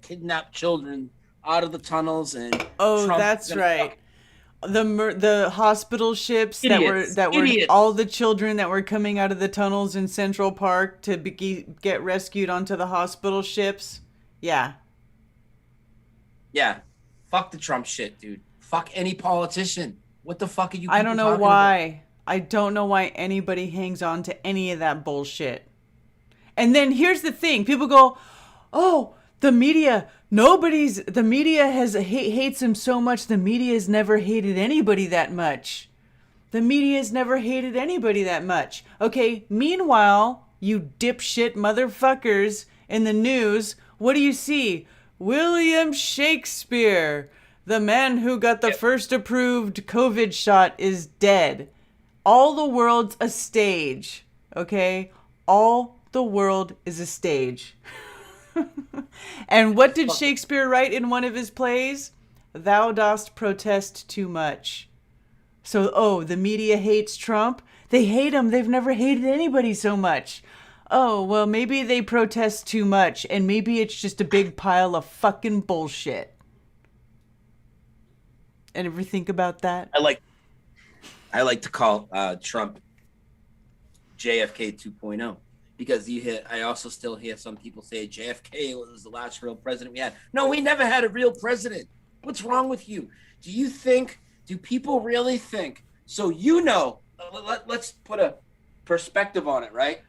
kidnapped children out of the tunnels. And that's right. The hospital ships that were all the children that were coming out of the tunnels in Central Park to get rescued onto the hospital ships. Yeah. Fuck the Trump shit, dude. Fuck any politician. What the fuck are you? I don't know why. I don't know why anybody hangs on to any of that bullshit. And then here's the thing: people go, "Oh, the media." The media hates him so much. The media has never hated anybody that much. The media has never hated anybody that much. Okay, meanwhile, you dipshit motherfuckers in the news, what do you see? William Shakespeare, the man who got the first approved COVID shot, is dead. All the world's a stage, okay? All the world is a stage. And what did Shakespeare write in one of his plays? Thou dost protest too much. So, the media hates Trump. They hate him. They've never hated anybody so much. Oh, well, maybe they protest too much, and maybe it's just a big pile of fucking bullshit. And ever think about that? I like to call Trump JFK 2.0. Because I also still hear some people say JFK was the last real president we had. No, we never had a real president. What's wrong with you? Do people really think? So let's put a perspective on it, right?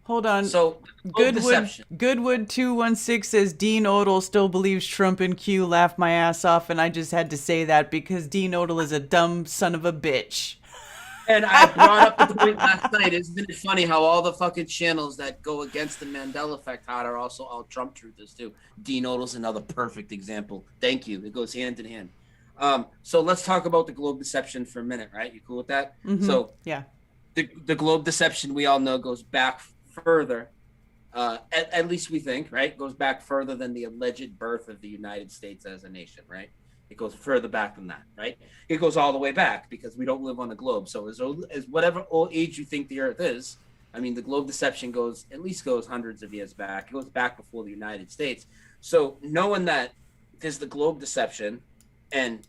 Hold on. So globe deception. Goodwood 216 says Dean Odell still believes Trump and Q. Laugh my ass off, and I just had to say that because Dean Odell is a dumb son of a bitch. And I brought up the point last night. Isn't it funny how all the fucking channels that go against the Mandela effect are also all Trump truthers too? Dean Odell's another perfect example. Thank you. It goes hand in hand. So let's talk about the globe deception for a minute, right? You cool with that? Mm-hmm. So yeah, the globe deception we all know goes back further. At least we think, right? Goes back further than the alleged birth of the United States as a nation, right? It goes further back than that, right? It goes all the way back because we don't live on a globe. So as whatever old age you think the Earth is, I mean, the globe deception goes hundreds of years back. It goes back before the United States. So knowing that there's the globe deception and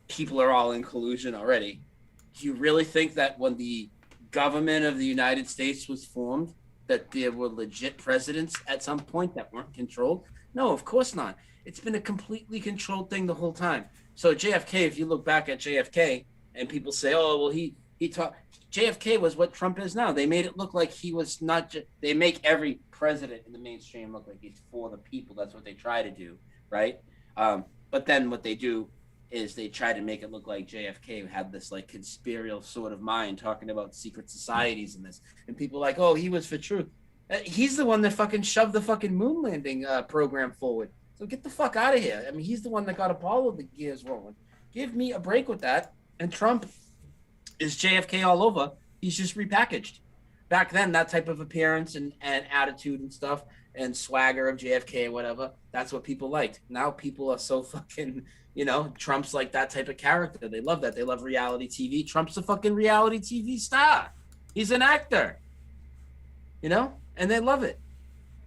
people are all in collusion already, do you really think that when the government of the United States was formed, that there were legit presidents at some point that weren't controlled? No, of course not. It's been a completely controlled thing the whole time. So JFK, if you look back at JFK and people say, oh, well, he taught, JFK was what Trump is now. They made it look like he was not, they make every president in the mainstream look like he's for the people. That's what they try to do, right? But then what they do is they try to make it look like JFK had this like conspiratorial sort of mind talking about secret societies and this. And people are like, oh, he was for truth. He's the one that fucking shoved the fucking moon landing program forward. So get the fuck out of here. I mean, he's the one that got Apollo the gears rolling. Give me a break with that. And Trump is JFK all over. He's just repackaged. Back then, that type of appearance and attitude and stuff and swagger of JFK and whatever, that's what people liked. Now people are so fucking, Trump's like that type of character. They love that. They love reality TV. Trump's a fucking reality TV star. He's an actor, and they love it.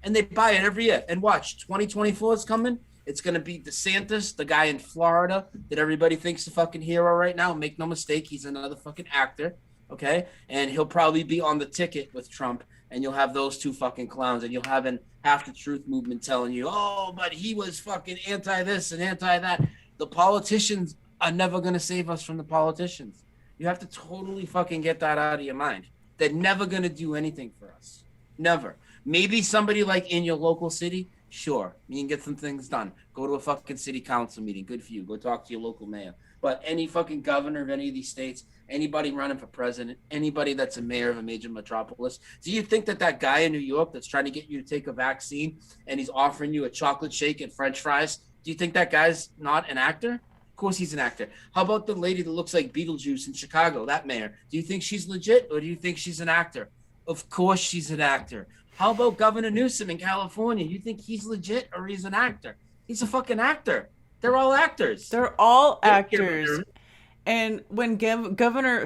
And they buy it every year. And watch, 2024 is coming. It's going to be DeSantis, the guy in Florida that everybody thinks is a fucking hero right now. Make no mistake, he's another fucking actor, okay? And he'll probably be on the ticket with Trump. And you'll have those two fucking clowns. And you'll have an half the truth movement telling you, oh, but he was fucking anti this and anti that. The politicians are never going to save us from the politicians. You have to totally fucking get that out of your mind. They're never going to do anything for us. Never. Maybe somebody like in your local city, sure, you can get some things done. Go to a fucking city council meeting. Good for you. Go talk to your local mayor. But any fucking governor of any of these states, anybody running for president, anybody that's a mayor of a major metropolis, do you think that guy in New York that's trying to get you to take a vaccine and he's offering you a chocolate shake and french fries, do you think that guy's not an actor? Of course he's an actor. How about the lady that looks like Beetlejuice in Chicago, that mayor? Do you think she's legit or do you think she's an actor? Of course she's an actor. How about Governor Newsom in California? You think he's legit or he's an actor? He's a fucking actor. They're all actors. They're all actors. And when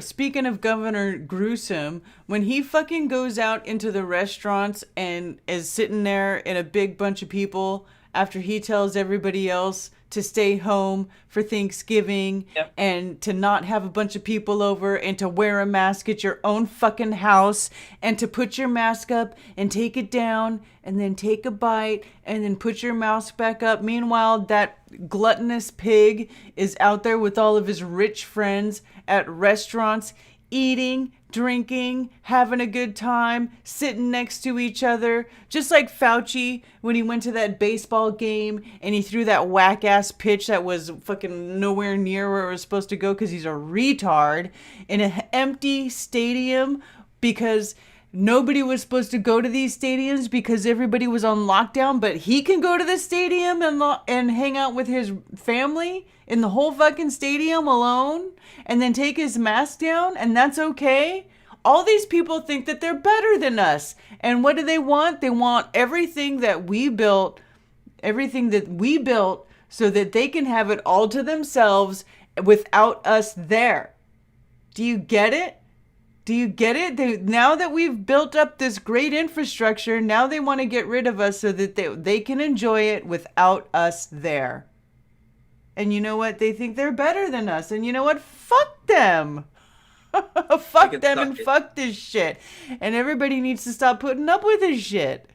speaking of Governor Gruesome, when he fucking goes out into the restaurants and is sitting there in a big bunch of people after he tells everybody else to stay home for Thanksgiving and to not have a bunch of people over and to wear a mask at your own fucking house and to put your mask up and take it down and then take a bite and then put your mask back up. Meanwhile, that gluttonous pig is out there with all of his rich friends at restaurants eating, drinking, having a good time, sitting next to each other. Just like Fauci when he went to that baseball game and he threw that whack-ass pitch that was fucking nowhere near where it was supposed to go because he's a retard in an empty stadium because nobody was supposed to go to these stadiums because everybody was on lockdown, but he can go to the stadium and hang out with his family in the whole fucking stadium alone and then take his mask down, and that's okay? All these people think that they're better than us. And what do they want? They want everything that we built so that they can have it all to themselves without us there. Do you get it? Do you get it? Now that we've built up this great infrastructure, now they want to get rid of us so that they can enjoy it without us there. And you know what? They think they're better than us. And you know what? Fuck them. Fuck them and fuck this shit. And everybody needs to stop putting up with this shit.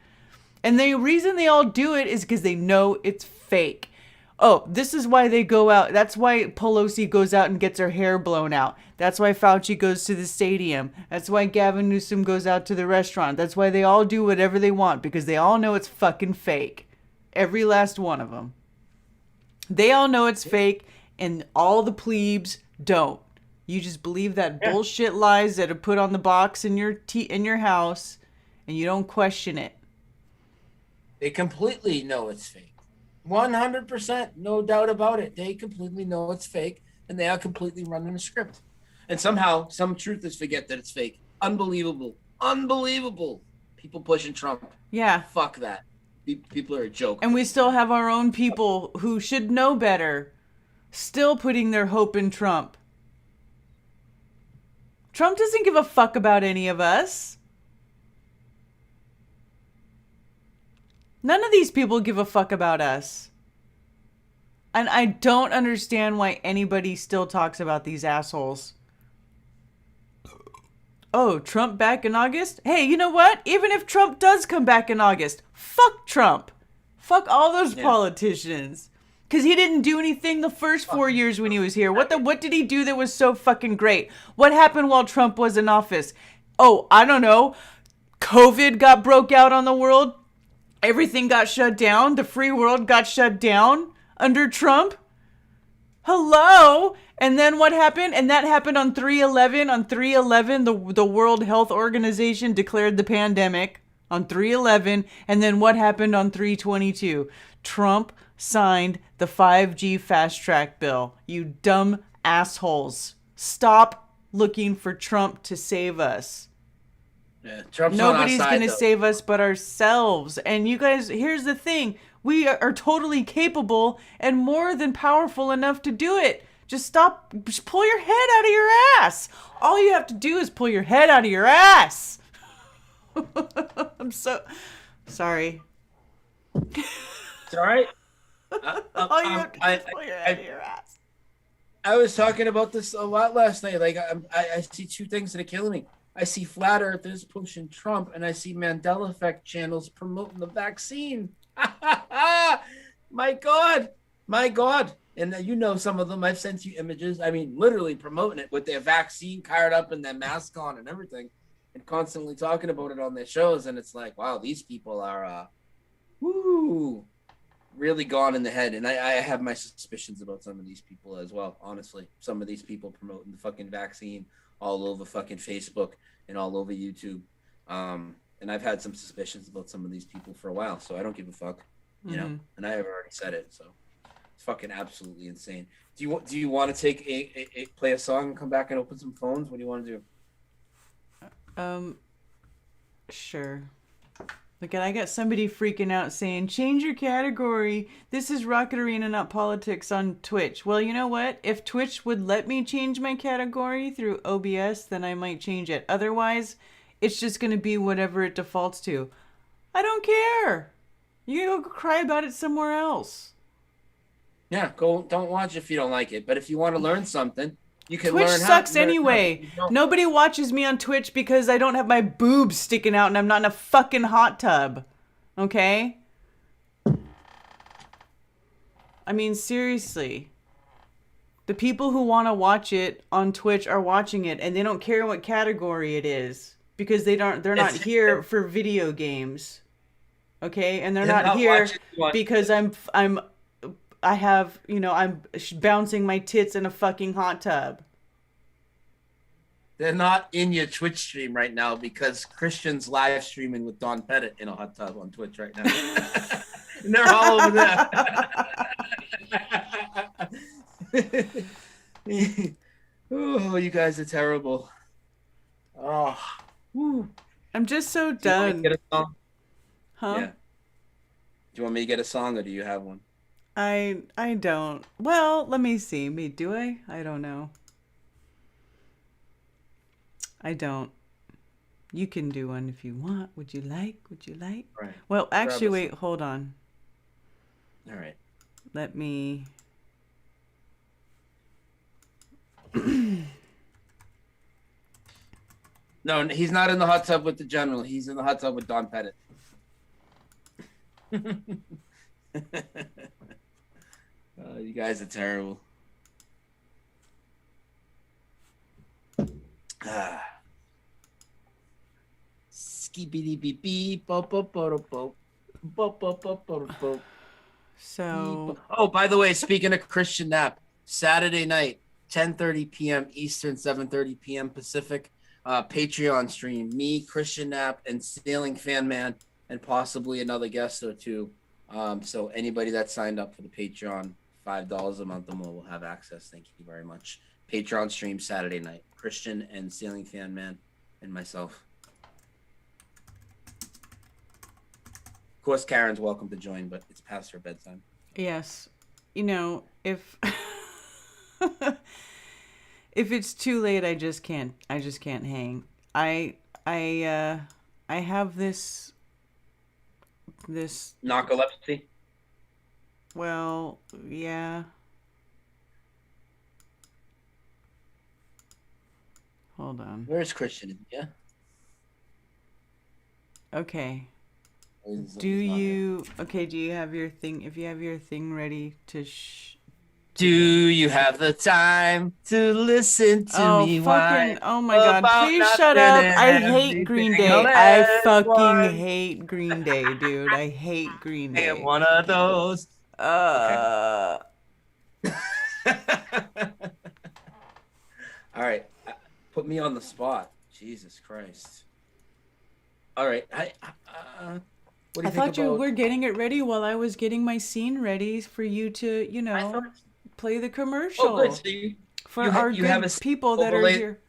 And the reason they all do it is because they know it's fake. Oh, this is why they go out. That's why Pelosi goes out and gets her hair blown out. That's why Fauci goes to the stadium. That's why Gavin Newsom goes out to the restaurant. That's why they all do whatever they want, because they all know it's fucking fake. Every last one of them. They all know it's fake, and all the plebes don't. You just believe that bullshit lies that are put on the box in your house, and you don't question it. They completely know it's fake. 100%, no doubt about it. They completely know it's fake, and they are completely running a script. And somehow, some truthers forget that it's fake. Unbelievable. Unbelievable. People pushing Trump. Yeah. Fuck that. People are a joke. And we still have our own people who should know better, still putting their hope in Trump. Trump doesn't give a fuck about any of us. None of these people give a fuck about us. And I don't understand why anybody still talks about these assholes. Oh, Trump back in August? Hey, you know what? Even if Trump does come back in August, fuck Trump. Fuck all those politicians. Because he didn't do anything the first 4 years when he was here. What did he do that was so fucking great? What happened while Trump was in office? Oh, I don't know. COVID broke out on the world. Everything got shut down. The free world got shut down under Trump. Hello? And then what happened? And that happened on 3/11. On 3/11, the World Health Organization declared the pandemic on 3/11. And then what happened on 3/22? Trump signed the 5G fast track bill. You dumb assholes. Stop looking for Trump to save us. Yeah, Trump's Nobody's going to save us but ourselves. And you guys, here's the thing. We are totally capable and more than powerful enough to do it. Just pull your head out of your ass. All you have to do is pull your head out of your ass. I'm so sorry. It's all right. All you have to do is pull your head out of your ass. I was talking about this a lot last night. Like, I see two things that are killing me. I see flat earthers pushing Trump, and I see Mandela effect channels promoting the vaccine. My God. And you know some of them. I've sent you images. I mean, literally promoting it with their vaccine card up and their mask on and everything, and constantly talking about it on their shows. And it's like, wow, these people are, really gone in the head. And I have my suspicions about some of these people as well, honestly. Some of these people promoting the fucking vaccine all over fucking Facebook and all over YouTube. And I've had some suspicions about some of these people for a while, so I don't give a fuck, you know, and I have already said it. So it's fucking absolutely insane. Do you want to take play a song and come back and open some phones? What do you want to do? Sure. Look, I got somebody freaking out saying, change your category. This is Rocket Arena, not politics on Twitch. Well, you know what? If Twitch would let me change my category through OBS, then I might change it. Otherwise, it's just going to be whatever it defaults to. I don't care. You can go cry about it somewhere else. Yeah, don't watch if you don't like it. But if you want to learn something, you can Twitch learn sucks anyway. Nobody watches me on Twitch because I don't have my boobs sticking out and I'm not in a fucking hot tub. Okay? I mean, seriously. The people who want to watch it on Twitch are watching it and they don't care what category it is because they're not here for video games. Okay? And they're not here because I'm bouncing my tits in a fucking hot tub. They're not in your Twitch stream right now because Christian's live streaming with Don Pettit in a hot tub on Twitch right now. And they're all over there. Oh, you guys are terrible. Oh, whew. I'm just so done. Get a song? Huh? Yeah. Do you want me to get a song or do you have one? I don't. Well, let me see. Do I? I don't know. I don't. You can do one if you want. Would you like? Right. Well, actually, wait. Hold on. All right. Let me... No, he's not in the hot tub with the general. He's in the hot tub with Don Pettit. You guys are terrible. Skibidi beep beep bo bo bo bo bo bo bo bo bo. So, Oh, by the way, speaking of Christian Nap, Saturday night, 10:30 p.m. Eastern, 7:30 p.m. Pacific, Patreon stream. Me, Christian Nap, and Sailing Fan Man, and possibly another guest or two. So anybody that signed up for the Patreon, $5 a month or more will have access. Thank you very much. Patreon stream Saturday night. Christian and Sailing Fan Man and myself. Of course, Karen's welcome to join, but it's past her bedtime. yes. You know, if if it's too late, I just can't hang. I have this Narcolepsy. well, yeah. Hold on. Where's Christian? Yeah. Okay. Do He's not here. you have your thing? If you have your thing ready to Do you have the time to listen to me? fucking, Whine oh my god, about please nothing shut up. and I hate Green Day. everything I else. fucking One. hate Green Day, dude. I hate Green I am Day. one of those. Uh All right. Put me on the spot. Jesus Christ. All right. What do you I think thought you about... were getting it ready while I was getting my scene ready for you to, you know, thought... play the commercial. Oh, good. So for our good people that are here.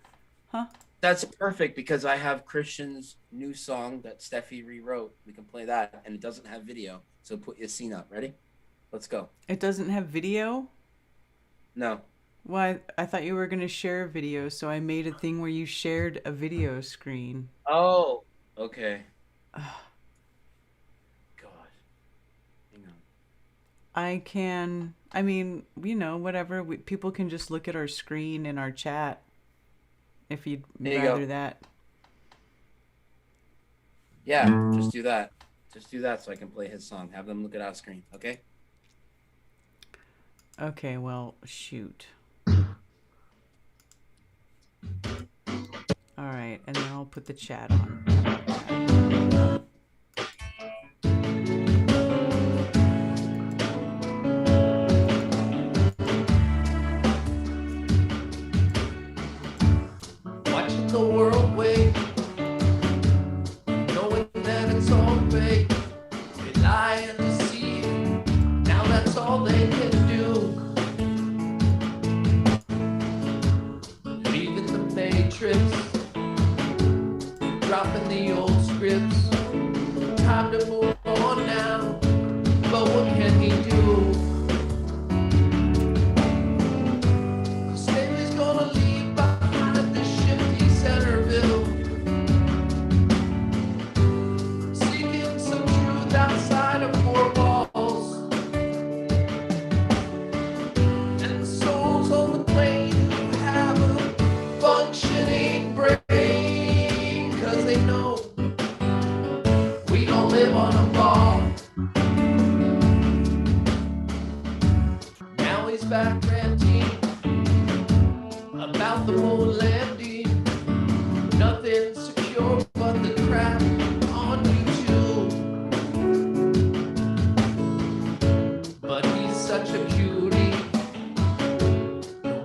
Huh? That's perfect because I have Christian's new song that Steffi rewrote. We can play that, and it doesn't have video. So put your scene up. Ready? Let's go. It doesn't have video? No. Why? I thought you were going to share a video, so I made a thing where you shared a video screen. Oh, okay. God. Hang on. I mean, you know, whatever. People can just look at our screen in our chat if you'd rather that. Yeah, just do that. Just do that so I can play his song. Have them look at our screen, okay? Okay, well, shoot. All right, and then I'll put the chat on. Watching the world wait, knowing that it's all fake. They lie and deceive, now that's all they can do. Leaving the matrix, dropping the old scripts. Time to move on now, but what can he do? Staveley's gonna leave behind this shifty Centerville, seeking some truth outside of four walls. And the souls on the plane who have a functioning brain, 'cause they know we don't live on a ball. Now he's back ranting about the moon landing. Nothing secure but the crap on YouTube. But he's such a cutie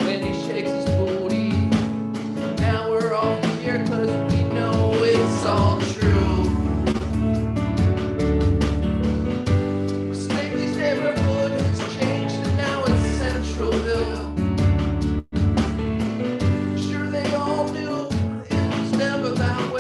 when he shakes his booty. Now we're all here 'cause we know it's all true. Staveley's neighborhood has changed and now it's Centralville. Sure they all knew it was never about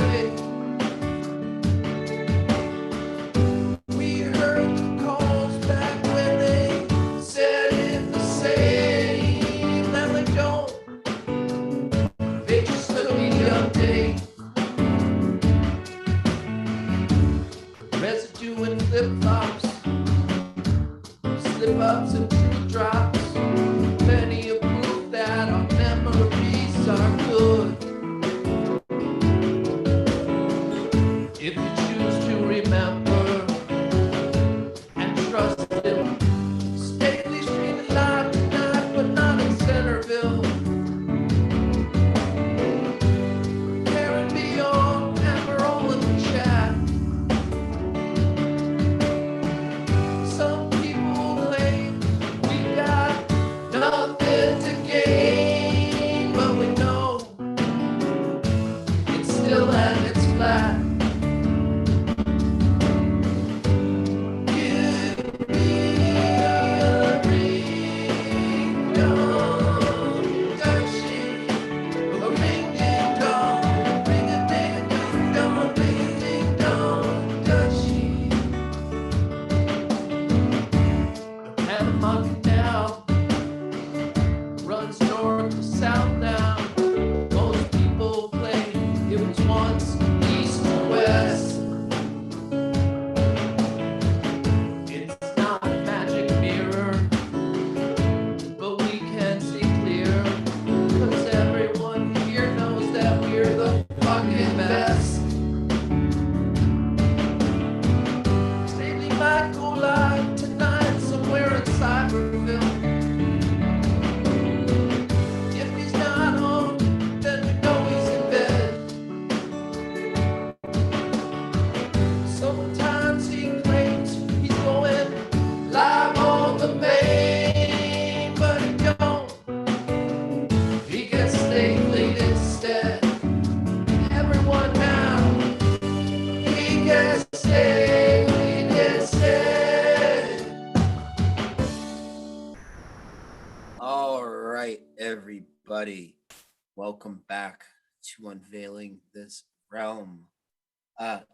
Welcome back to Unveiling This Realm.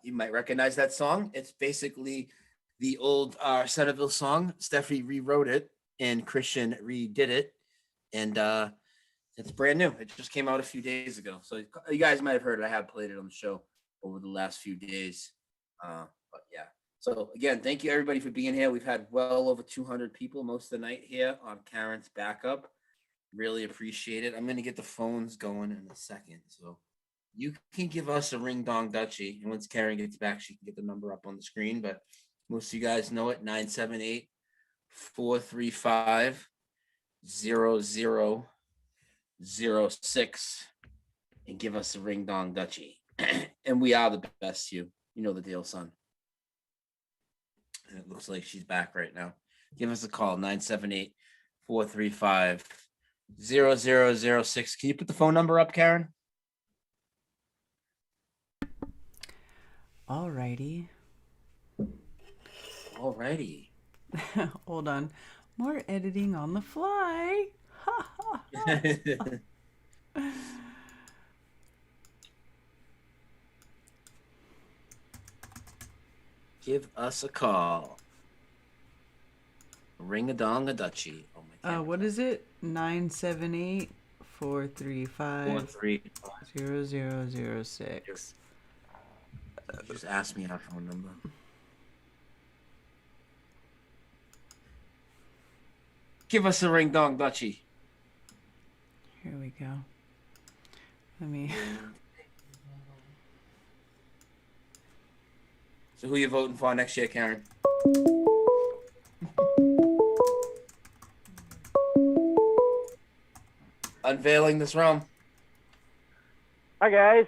You might recognize that song. It's basically the old Centerville song. Steffi rewrote it and Christian redid it. And it's brand new. It just came out a few days ago. So you guys might have heard it. I have played it on the show over the last few days. But yeah. So again, thank you everybody for being here. We've had well over 200 people most of the night here on Karen's backup. Really appreciate it. I'm going to get the phones going in a second. So you can give us a ring dong dutchie. And once Karen gets back, she can get the number up on the screen. But most of you guys know it, 978-435-0006. And give us a ring dong dutchie. And we are the best, you know the deal, son. And it looks like she's back right now. Give us a call, 978-435-0006. Can you put the phone number up, Karen? Alrighty. Hold on. More editing on the fly. Give us a call. Ring a dong a dutchie. Oh my what is it? 978-435-0006. Just ask me our phone number. Give us a ring dong dutchie. Here we go. Let me. So who you voting for next year, Karen? Unveiling This Realm. Hi guys.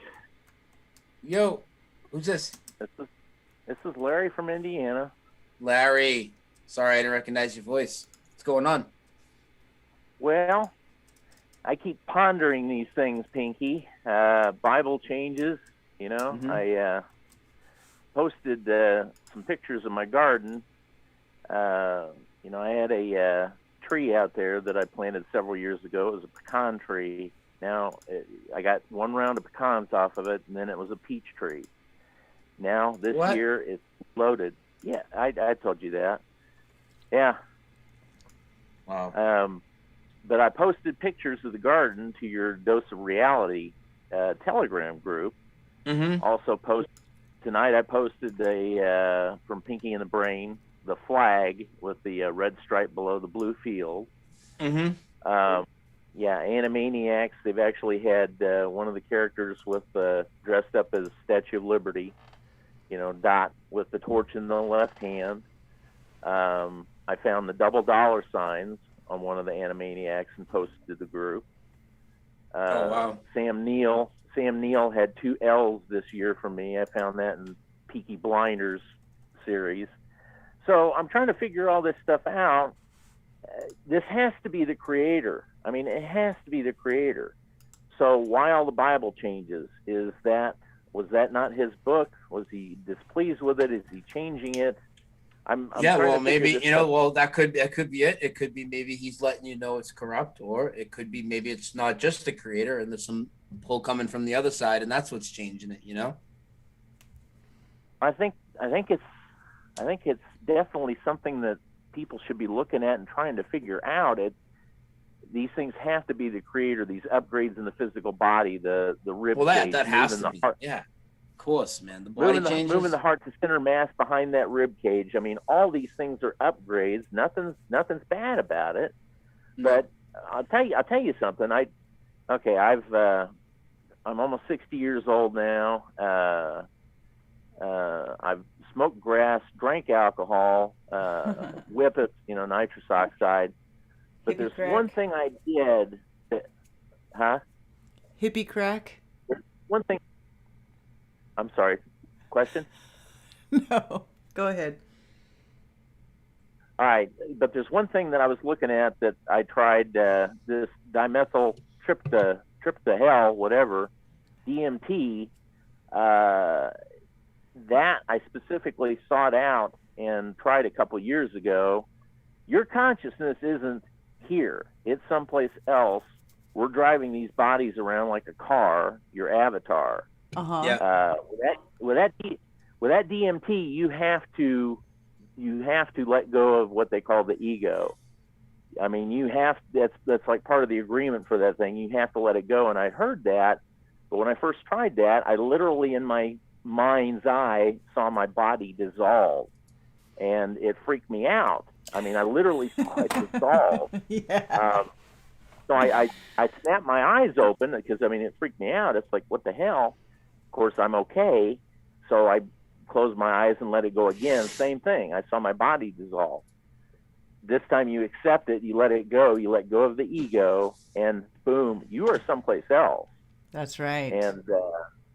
Yo, who's this? This is Larry from Indiana. Larry. Sorry, I didn't recognize your voice. What's going on? Well, I keep pondering these things, Pinky. Bible changes, you know. Mhm. I posted some pictures of my garden. You know, I had a tree out there that I planted several years ago. It was a pecan tree. Now, I got one round of pecans off of it, and then it was a peach tree. Now, this year, it's loaded. Yeah, I told you that. Yeah. Wow. But I posted pictures of the garden to your Dose of Reality Telegram group. Mm-hmm. Also tonight I posted from Pinky and the Brain, the flag with the red stripe below the blue field. Mm-hmm. Yeah, Animaniacs, they've actually had one of the characters with dressed up as Statue of Liberty, you know, Dot with the torch in the left hand. I found the double dollar signs on one of the Animaniacs and posted to the group. Oh, wow. Sam Neill had 2 L's this year for me. I found that in Peaky Blinders series. So I'm trying to figure all this stuff out. This has to be the creator. I mean, it has to be the creator. So why all the Bible changes? Was that not his book? Was he displeased with it? Is he changing it? I'm well, maybe, that could be it. It could be maybe he's letting you know it's corrupt, or it could be maybe it's not just the creator and there's some pull coming from the other side, and that's what's changing it, you know? I think it's definitely something that people should be looking at and trying to figure out. These things have to be the creator, these upgrades in the physical body, the rib cage, that has to be. Heart. Yeah. Of course, man. The body changes. Moving the heart to center mass behind that rib cage. I mean, all these things are upgrades. Nothing's bad about it. No. But I'll tell you something. I'm almost 60 years old now. I've smoked grass, drank alcohol, whip it, nitrous oxide. But Hippie crack. One thing I did. Hippie crack? One thing. I'm sorry. Question? No. Go ahead. All right. But there's one thing that I was looking at that I tried, this dimethyl trip to hell, whatever, DMT, that I specifically sought out and tried a couple years ago. Your consciousness isn't here. It's someplace else we're driving these bodies around like a car, your avatar. Yeah. With that DMT, you have to let go of what they call the ego. I mean, that's like part of the agreement for that thing. You have to let it go. And I heard that, but when I first tried that, I literally in my mind's eye saw my body dissolve, and it freaked me out. I mean, I literally saw it dissolve. Yeah. So I snapped my eyes open because, I mean, it freaked me out. It's like, what the hell? Of course, I'm okay. So I closed my eyes and let it go again. Same thing. I saw my body dissolve. This time you accept it, you let it go, you let go of the ego, and boom, you are someplace else. That's right. And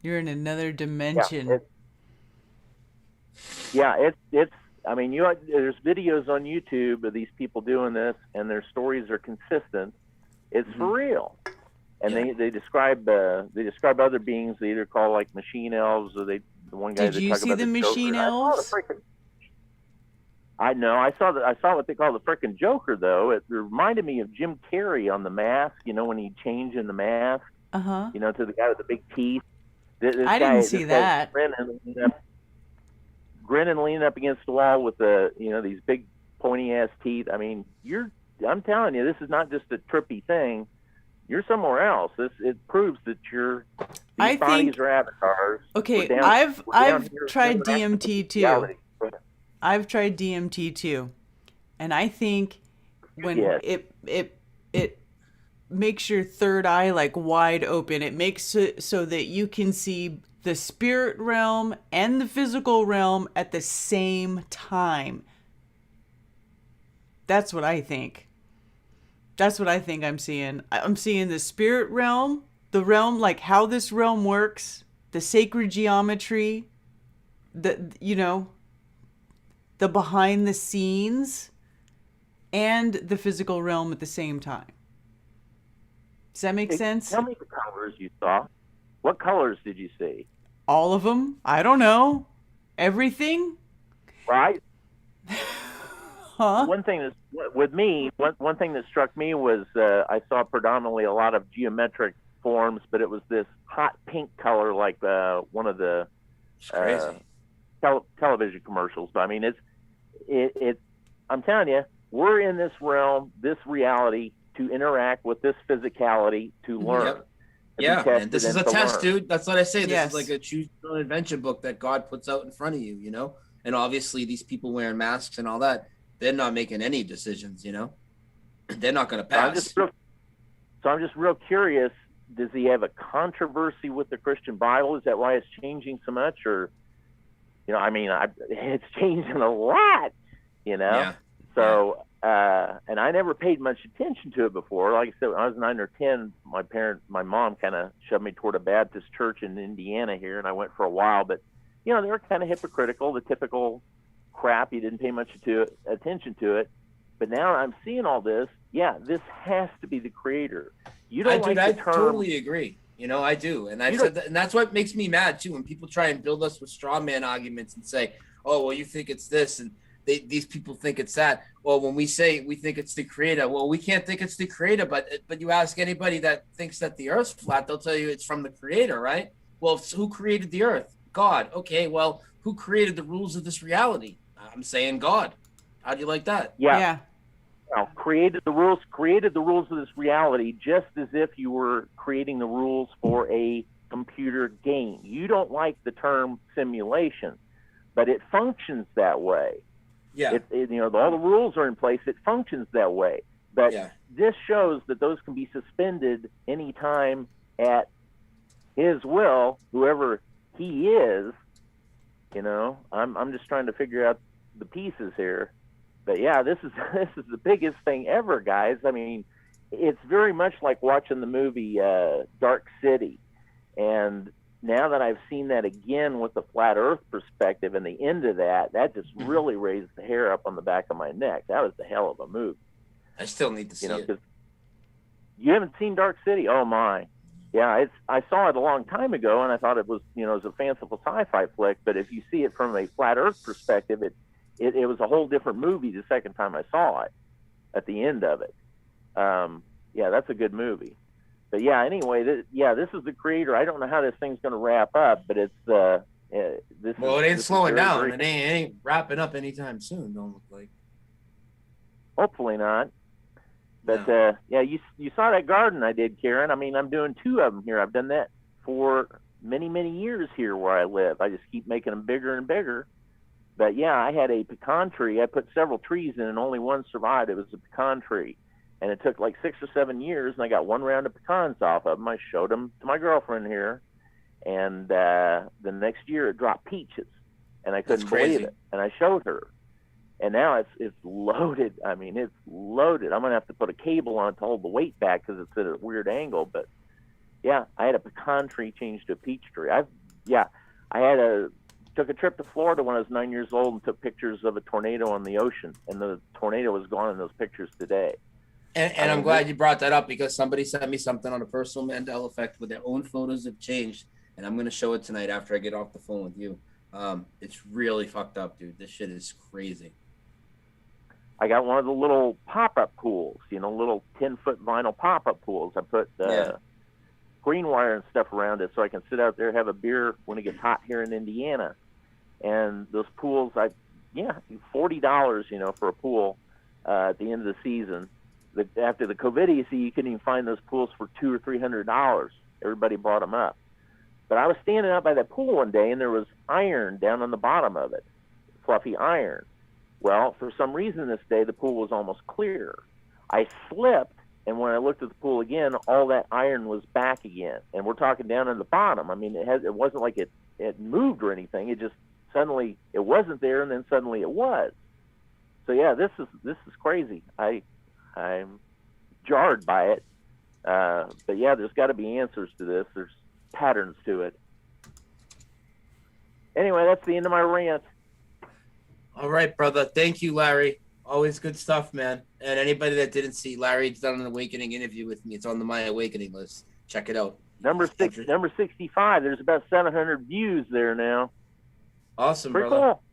you're in another dimension. It's I mean, there's videos on YouTube of these people doing this, and their stories are consistent. It's for real. And they describe other beings they either call like machine elves, or the one guy. Did you see the machine elves? I know. I saw what they call the frickin' Joker, though. It reminded me of Jim Carrey on The Mask. You know, when he changed in The Mask. You know, to the guy with the big teeth. I didn't see that. Grinning, leaning up against the wall with these big pointy ass teeth. I mean, I'm telling you, this is not just a trippy thing. You're somewhere else. It proves that these bodies are avatars. Okay, I've tried DMT too. I've tried DMT too, and I think when it makes your third eye like wide open, it makes it so that you can see the spirit realm and the physical realm at the same time. That's what I think. That's what I think I'm seeing. I'm seeing the spirit realm, the realm, like how this realm works, the sacred geometry, the behind the scenes, and the physical realm at the same time. Does that make sense? Tell me the colors you saw. What colors did you see? All of them? I don't know. Everything? Right. Huh? One thing that struck me was I saw predominantly a lot of geometric forms, but it was this hot pink color, like one of the television commercials. But I mean, it's I'm telling you, we're in this realm, this reality, to interact with this physicality, to learn. Yep. Yeah, man, this is a test, dude. That's what I say. This is like a choose your own adventure book that God puts out in front of you, you know? And obviously these people wearing masks and all that, they're not making any decisions, you know? They're not going to pass. I'm just real curious, does he have a controversy with the Christian Bible? Is that why it's changing so much? Or, I mean, it's changing a lot, Yeah. So, and I never paid much attention to it before. Like I said, when I was 9 or 10, my mom kind of shoved me toward a Baptist church in Indiana here, and I went for a while. But, they were kind of hypocritical, the typical crap. You didn't pay much attention to it. But now I'm seeing all this. Yeah, this has to be the creator. You don't like the term. I totally agree. I do. And I said that, and that's what makes me mad, too, when people try and build us with straw man arguments and say, oh, well, you think it's this, and these people think it's that. Well, when we say we think it's the creator, well, we can't think it's the creator, but you ask anybody that thinks that the earth's flat, they'll tell you it's from the creator, right? Well, who created the earth? God. Okay, well, who created the rules of this reality? I'm saying God. How do you like that? Yeah. Well, created the rules of this reality, just as if you were creating the rules for a computer game. You don't like the term simulation, but it functions that way. Yeah. All the rules are in place. It functions that way. But this shows that those can be suspended anytime at his will, whoever he is. I'm just trying to figure out the pieces here. But yeah, this is the biggest thing ever, guys. I mean, it's very much like watching the movie Dark City. And now that I've seen that again with the flat earth perspective and the end of that just really raised the hair up on the back of my neck. That was the hell of a movie. I still need to see it. You haven't seen Dark City? Oh my. Yeah, I saw it a long time ago, and I thought it was, it was a fanciful sci-fi flick. But if you see it from a flat earth perspective, it was a whole different movie the second time I saw it at the end of it. Yeah, that's a good movie. But yeah, anyway, this is the creator. I don't know how this thing's going to wrap up, but it's this. Well, it ain't this slowing very, down. very, It ain't wrapping up anytime soon. Don't look like. hopefully not. But No. yeah, you saw that garden I did, Karen. I mean, I'm doing 2 of them here. I've done that for many, many years here where I live. I just keep making them bigger and bigger. But yeah, I had a pecan tree. I put several trees in, and only one survived. It was a pecan tree, and it took like 6 or 7 years. And I got 1 round of pecans off of them. I showed them to my girlfriend here, and the next year it dropped peaches, and I couldn't believe it. And I showed her. And now it's loaded. I mean, it's loaded. I'm gonna have to put a cable on it to hold the weight back because it's at a weird angle. But yeah, I had a pecan tree changed to a peach tree. Took a trip to Florida when I was 9 years old and took pictures of a tornado on the ocean, and the tornado was gone in those pictures today. And I'm glad you brought that up because somebody sent me something on a personal Mandela effect where their own photos have changed, and I'm gonna show it tonight after I get off the phone with you. It's really fucked up, dude. This shit is crazy. I got one of the little pop-up pools, little 10-foot vinyl pop-up pools. I put green wire and stuff around it so I can sit out there, have a beer when it gets hot here in Indiana. And those pools, $40, for a pool at the end of the season. After the COVID, you couldn't even find those pools for $200 or $300. Everybody bought them up. But I was standing out by that pool one day, and there was iron down on the bottom of it, fluffy iron. Well, for some reason this day, the pool was almost clear. I slipped, and when I looked at the pool again, all that iron was back again. And we're talking down in the bottom. I mean, it wasn't like it moved or anything. It just suddenly it wasn't there, and then suddenly it was. So yeah, this is crazy. I'm jarred by it. But yeah, there's got to be answers to this. There's patterns to it. Anyway, that's the end of my rant. All right, brother. Thank you, Larry. Always good stuff, man. And anybody that didn't see, Larry's done an awakening interview with me. It's on the My Awakening list. Check it out. Number 65. There's about 700 views there now. Awesome, Pretty brother. cool.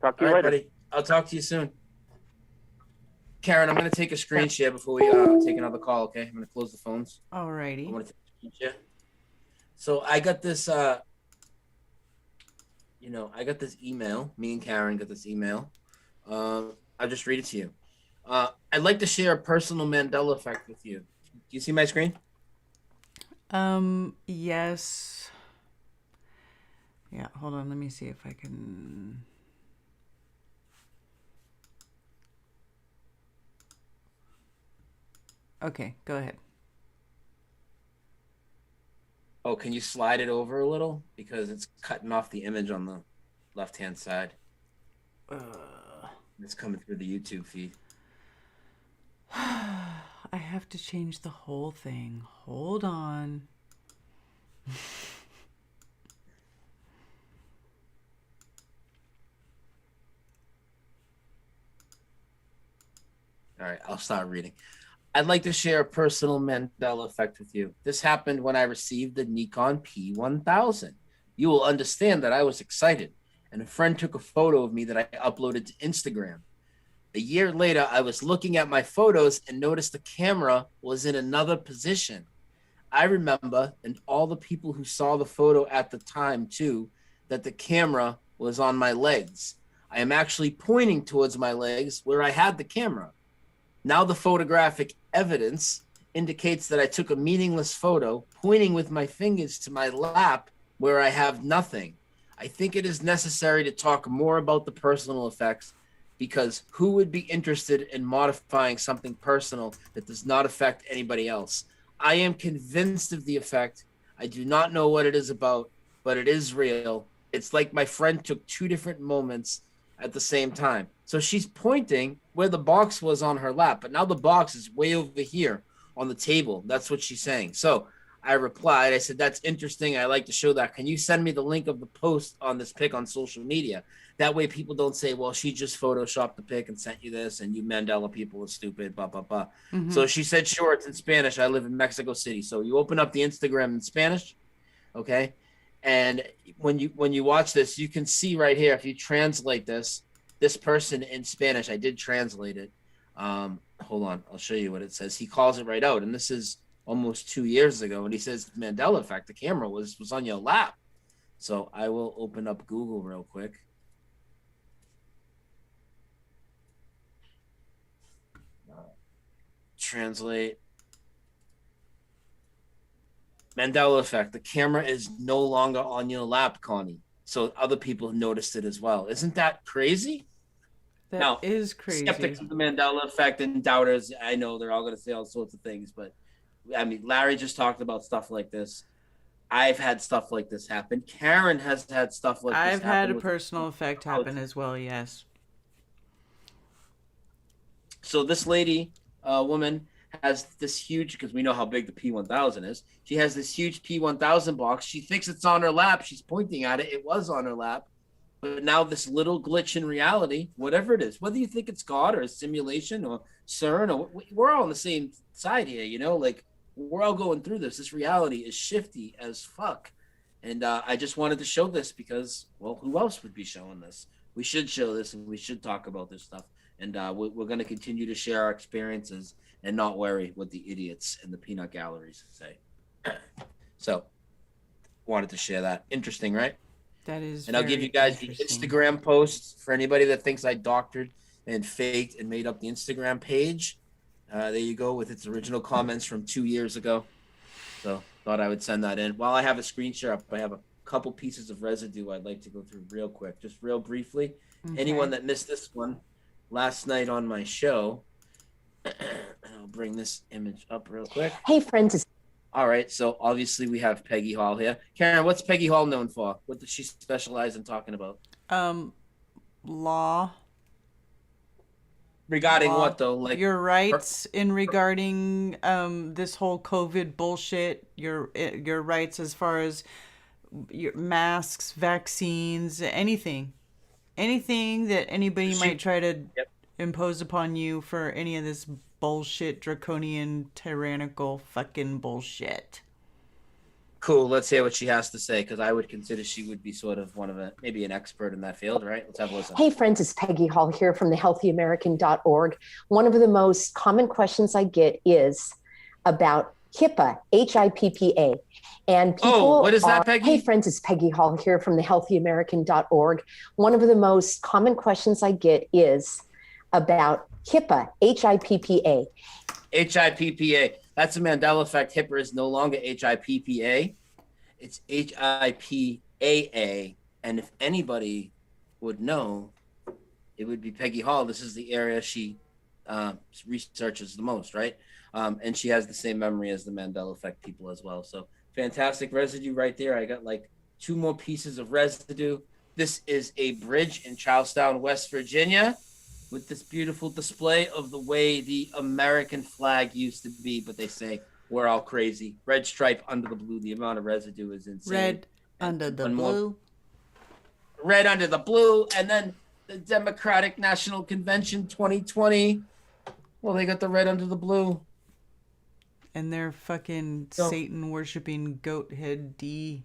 Talk to you later. Buddy. I'll talk to you soon. Karen, I'm going to take a screen share before we take another call, okay? I'm going to close the phones. Alrighty. I'm going to take a screen share. So I got this, I got this email. Me and Karen got this email. I'll just read it to you. I'd like to share a personal Mandela effect with you. Do you see my screen? Yes. Yeah, hold on. Let me see if I can. Okay, go ahead. Oh, can you slide it over a little? Because it's cutting off the image on the left-hand side. It's coming through the YouTube feed. I have to change the whole thing. Hold on. All right, I'll start reading. I'd like to share a personal Mandela effect with you. This happened when I received the Nikon P1000. You will understand that I was excited, and a friend took a photo of me that I uploaded to Instagram. A year later, I was looking at my photos and noticed the camera was in another position. I remember, and all the people who saw the photo at the time too, that the camera was on my legs. I am actually pointing towards my legs where I had the camera. Now the photographic evidence indicates that I took a meaningless photo, pointing with my fingers to my lap where I have nothing. I think it is necessary to talk more about the personal effects, because who would be interested in modifying something personal that does not affect anybody else? I am convinced of the effect. I do not know what it is about, but it is real. It's like my friend took 2 different moments at the same time. So she's pointing where the box was on her lap, but now the box is way over here on the table. That's what she's saying. So I replied, I said, that's interesting. I like to show that. Can you send me the link of the post on this pic on social media? That way people don't say, well, she just photoshopped the pic and sent you this, and you Mandela people are stupid, blah, blah, blah. Mm-hmm. So she said, sure, it's in Spanish. I live in Mexico City. So you open up the Instagram in Spanish, okay? And when you watch this, you can see right here, if you translate this person in Spanish, I did translate it. Hold on, I'll show you what it says. He calls it right out. And this is almost 2 years ago, and he says Mandela effect. The camera was on your lap. So I will open up Google real quick. Translate. Mandela effect. The camera is no longer on your lap, Connie. So other people noticed it as well. Isn't that crazy? That is crazy. Skeptics of the Mandela effect and doubters, I know they're all going to say all sorts of things, but I mean, Larry just talked about stuff like this. I've had stuff like this happen. Karen has had stuff like this happen. I've had a personal effect happen as well, yes. So this lady, woman, has this huge, because we know how big the P1000 is. She has this huge P1000 box. She thinks it's on her lap. She's pointing at it. It was on her lap. But now this little glitch in reality, whatever it is, whether you think it's God or a simulation or CERN, or we're all on the same side here, you know, like we're all going through this. This reality is shifty as fuck. And I just wanted to show this because, well, who else would be showing this? We should show this and we should talk about this stuff. And we're going to continue to share our experiences and not worry what the idiots and the peanut galleries say. So wanted to share that. Interesting, right? That is. And I'll give you guys the Instagram posts for anybody that thinks I doctored and faked and made up the Instagram page. There you go with its original comments from 2 years ago. So thought I would send that in. While I have a screen share up, I have a couple pieces of residue I'd like to go through real quick, just real briefly. Okay. Anyone that missed this one last night on my show, I'll bring this image up real quick. Hey, friends. All right, so obviously we have Peggy Hall here. Karen, what's Peggy Hall known for? What does she specialize in talking about? Law. Regarding what though? Like your rights in regarding this whole COVID bullshit. Your rights as far as your masks, vaccines, anything that anybody might try to impose upon you for any of this bullshit, draconian, tyrannical fucking bullshit. Cool. Let's hear what she has to say, because I would consider she would be sort of maybe an expert in that field, right? Let's have a listen. Hey, friends, it's Peggy Hall here from thehealthyamerican.org. One of the most common questions I get is about HIPAA, H-I-P-P-A. And people what is that, Peggy? Hey, friends, it's Peggy Hall here from thehealthyamerican.org. One of the most common questions I get is about HIPAA, H-I-P-P-A. H-I-P-P-A. That's a Mandela effect. HIPAA is no longer H-I-P-P-A. It's H-I-P-A-A. And if anybody would know, it would be Peggy Hall. This is the area she researches the most, right? And she has the same memory as the Mandela effect people as well. So fantastic residue right there. I got like 2 more pieces of residue. This is a bridge in Charlestown, West Virginia, with this beautiful display of the way the American flag used to be, but they say we're all crazy. Red stripe under the blue. The amount of residue is insane. Red under the blue. Red under the blue. And then the Democratic National Convention 2020. Well, they got the red under the blue. And they're fucking Satan worshipping goat head D.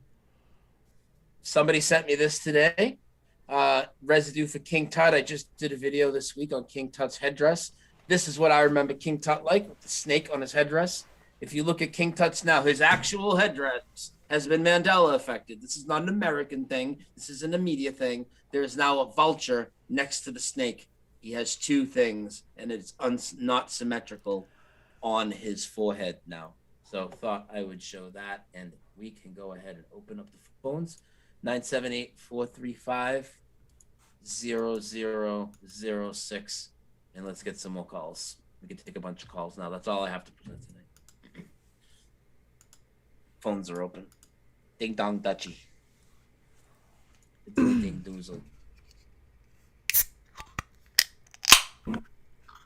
Somebody sent me this today. Residue for King Tut. I just did a video this week on King Tut's headdress. This is what I remember King Tut like, with the snake on his headdress. If you look at King Tut's now, his actual headdress has been Mandela affected. This is not an American thing. This isn't a media thing. There is now a vulture next to the snake. He has 2 things, and it's not symmetrical on his forehead now. So thought I would show that, and we can go ahead and open up the phones. 978-435-0006. And let's get some more calls. We can take a bunch of calls now. That's all I have to present tonight. Phones are open. Ding dong dutchy. Ding doozle.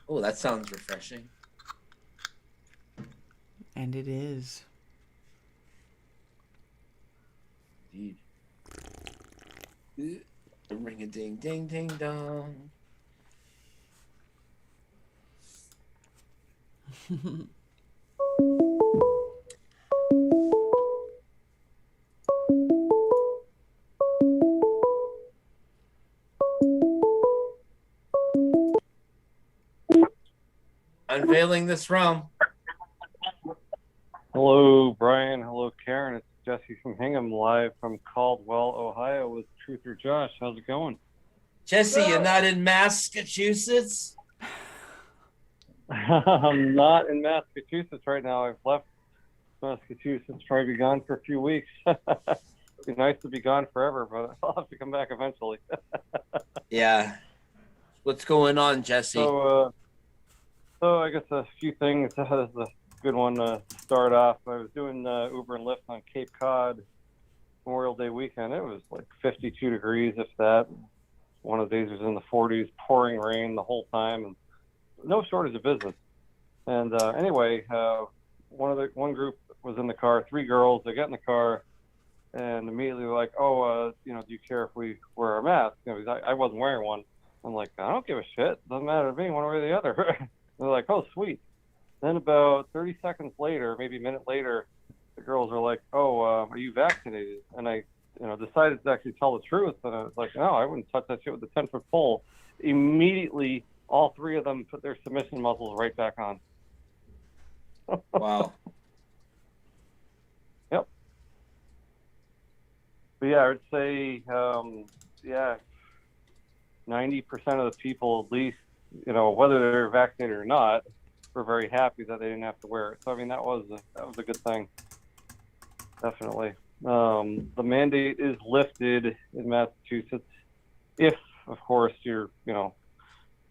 Oh, that sounds refreshing. And it is. Indeed. Ring a ding ding ding dong. Unveiling this realm. Hello, Brian. Hello, Karen. It's Jesse from Hingham, live from Caldwell, Ohio, with Truth or Josh. How's it going? Jesse, you're not in Massachusetts? I'm not in Massachusetts right now. I've left Massachusetts. Probably be gone for a few weeks. It'd be nice to be gone forever, but I'll have to come back eventually. Yeah. What's going on, Jesse? So I guess a few things. This is a good one to start off. I was doing Uber and Lyft on Cape Cod Memorial Day weekend. It was like 52 degrees, if that. One of the days was in the 40s, pouring rain the whole time, and no shortage of business. And anyway, one group was in the car, 3 girls. They get in the car and immediately were like, "Oh, do you care if we wear our masks?" I wasn't wearing one. I'm like, "I don't give a shit. Doesn't matter to me one way or the other." They're like, "Oh, sweet." Then about 30 seconds later, maybe a minute later, the girls are like, "Oh, are you vaccinated?" And I, decided to actually tell the truth. And I was like, "No, I wouldn't touch that shit with a 10-foot pole." Immediately, all 3 of them put their submission muscles right back on. Wow. Yep. But yeah, I would say, 90% of the people, at least, whether they're vaccinated or not, were very happy that they didn't have to wear it. So I mean, that was a good thing, definitely. The mandate is lifted in Massachusetts, if of course you're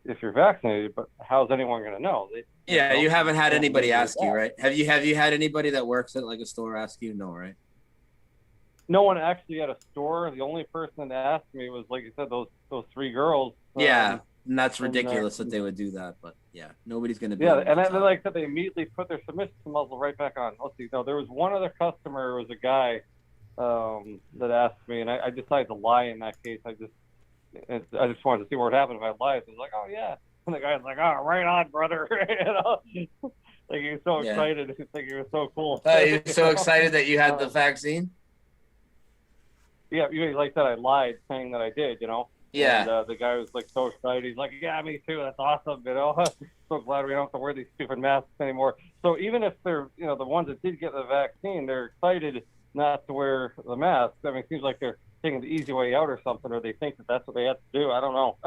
vaccinated. But how's anyone going to know? You haven't had anybody ask you, right? Have you had anybody that works at like a store ask you? No, right? No one actually at a store. The only person that asked me was, like you said, those 3 girls. Yeah. And that's ridiculous that they would do that, but yeah, nobody's going to be. Yeah, and then like I said, they immediately put their submission muzzle right back on. Let's see. No, there was one other customer, was a guy that asked me, and I decided to lie in that case. I just wanted to see what happened if I lied. So I was like, "Oh yeah," and the guy's like, "Oh, right on, brother." Like he was so excited. Like he was so cool. He was so excited that you had the vaccine. Yeah, like that. I lied, saying that I did. Yeah. And the guy was like so excited. He's like, "Yeah, me too. That's awesome. So glad we don't have to wear these stupid masks anymore." So even if they're, the ones that did get the vaccine, they're excited not to wear the mask. I mean, it seems like they're taking the easy way out or something, or they think that that's what they have to do. I don't know.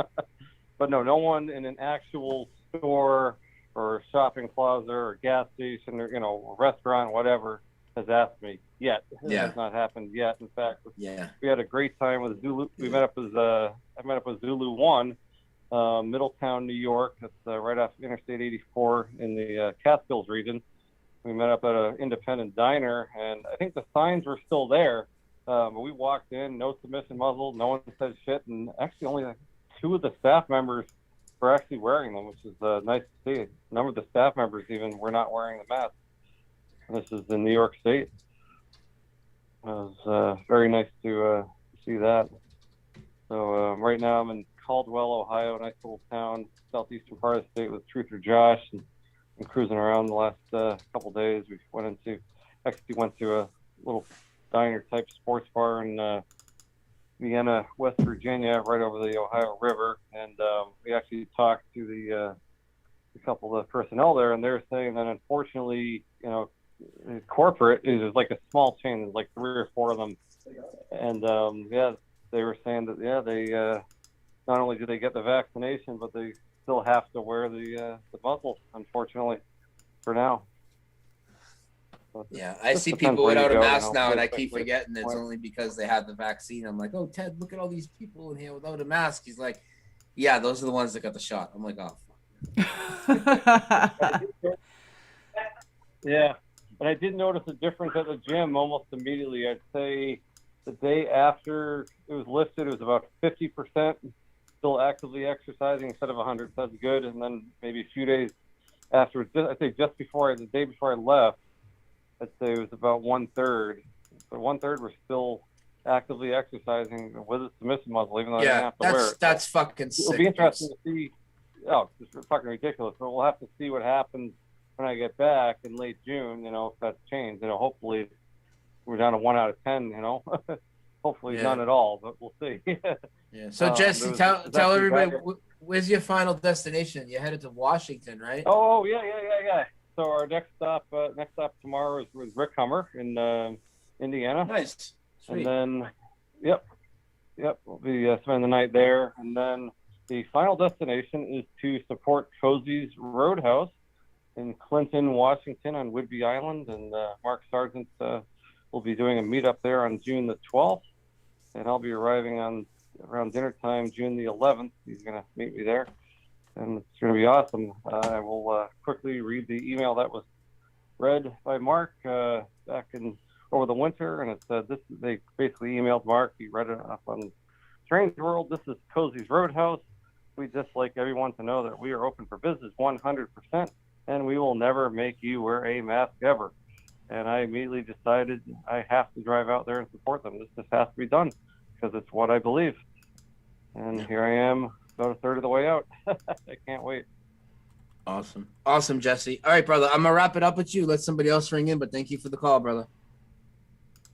But no one in an actual store or shopping plaza or gas station or restaurant, whatever, has asked me yet. It has not happened yet. In fact, we had a great time with Zulu. We met up with I met up with Zulu 1, Middletown, New York. That's right off Interstate 84 in the Catskills region. We met up at an independent diner, and I think the signs were still there. But we walked in, no submission muzzle, no one said shit, and actually only 2 of the staff members were actually wearing them, which is nice to see. A number of the staff members even were not wearing the mask. This is in New York State. It was very nice to see that. So right now I'm in Caldwell, Ohio, a nice little town, southeastern part of the state, with Truth or Josh. And I'm cruising around the last couple of days. We went to a little diner type sports bar in Vienna, West Virginia, right over the Ohio River. And we actually talked to a couple of the personnel there, and they're saying that unfortunately, corporate is like a small chain. There's like 3 or 4 of them, and they were saying that they not only do they get the vaccination, but they still have to wear the muzzle, unfortunately, for now. So I see people without a mask now, and I keep forgetting it's only because they have the vaccine. I'm like, "Oh, Ted, look at all these people in here without a mask." He's like, "Yeah, those are the ones that got the shot." I'm like, "Oh, fuck." Yeah. And I did notice a difference at the gym almost immediately. I'd say the day after it was lifted, it was about 50% still actively exercising instead of 100. So that's good. And then maybe a few days afterwards, I'd say the day before I left, I'd say it was about 1/3. So 1/3 were still actively exercising with a submission muzzle, even though I didn't have to wear it. That's fucking sick. It'll be interesting to see. Oh, it's fucking ridiculous. But we'll have to see what happens when I get back in late June, if that's changed. Hopefully we're down to 1 out of 10, hopefully none at all, but we'll see. So Jesse, tell everybody, where's your final destination? You're headed to Washington, right? Oh, yeah. So our next stop tomorrow is with Rick Hummer in Indiana. Nice. Sweet. And then, yep, we'll be spending the night there. And then the final destination is to support Cozy's Roadhouse in Clinton, Washington on Whidbey Island. And Mark Sargent will be doing a meetup there on June the 12th. And I'll be arriving around dinner time, June the 11th. He's going to meet me there. And it's going to be awesome. I will quickly read the email that was read by Mark back over the winter. And it said, they basically emailed Mark. He read it up on Strange World. This is Cozy's Roadhouse. We just like everyone to know that we are open for business 100%, and we will never make you wear a mask ever. And I immediately decided I have to drive out there and support them. This just has to be done because it's what I believe. And here I am, about a third of the way out. I can't wait. Awesome, Jesse. All right, brother. I'm going to wrap it up with you. Let somebody else ring in, but thank you for the call, brother.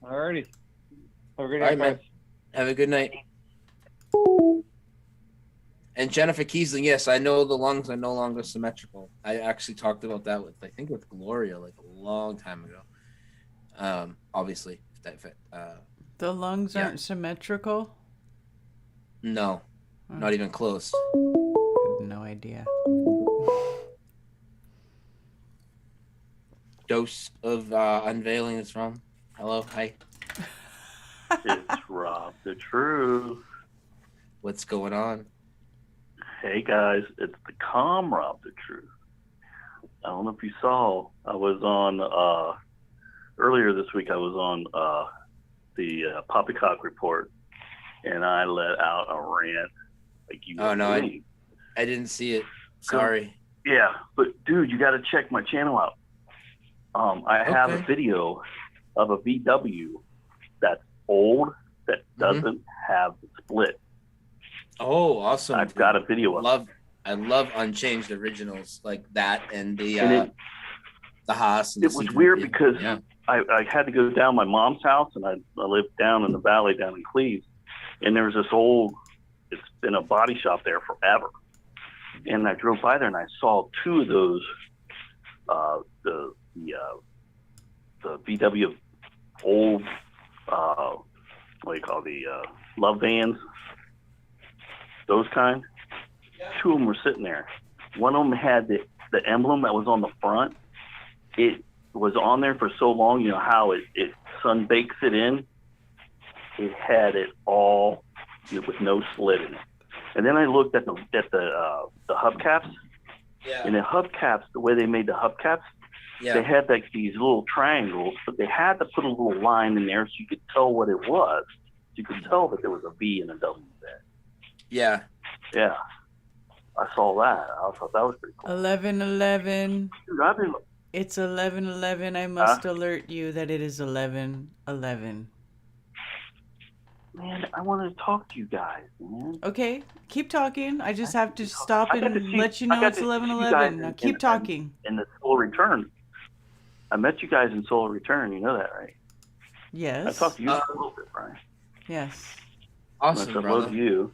All righty. Have a great night, man. Have a good night. And Jennifer Kiesling, yes, I know the lungs are no longer symmetrical. I actually talked about that with Gloria like a long time ago. Obviously, the lungs aren't symmetrical? No, not even close. I had no idea. Dose of Unveiling is from. Hello, hi. It's Rob the Truth. What's going on? Hey guys, it's the calm Rob the Truth. I don't know if you saw, I was on earlier this week. I was on the Poppycock Report, and I let out a rant like you. Oh no, I didn't see it. Sorry. Yeah, but dude, you got to check my channel out. I have a video of a VW that's old that doesn't have the split. Oh, awesome! I've got a video of it. I love Unchanged originals like that and the Haas. And it was weird because I had to go down my mom's house, and I lived down in the valley down in Cleves, and there was this old. It's been a body shop there forever, and I drove by there and I saw two of those, the VW old, what do you call love vans. Those kind. Two of them were sitting there. One of them had the emblem that was on the front. It was on there for so long, you know how it sun bakes it in. It had it all with no slit in it. And then I looked at the hubcaps. Yeah. And the hubcaps, the way they made the hubcaps, they had like these little triangles, but they had to put a little line in there so you could tell what it was. You could tell that there was a V and a W there. Yeah. Yeah. I saw that. I thought that was pretty cool. 11:11. Dude, It's 11:11. I must alert you that it is 11:11. Man, I wanted to talk to you guys, man. Okay, keep talking. I just have to stop and let you know it's 11:11. Now keep talking. In the Solar Return. I met you guys in Solar Return. You know that, right? Yes. I talked to you a little bit, Brian. Yes. Awesome, I brother. love you.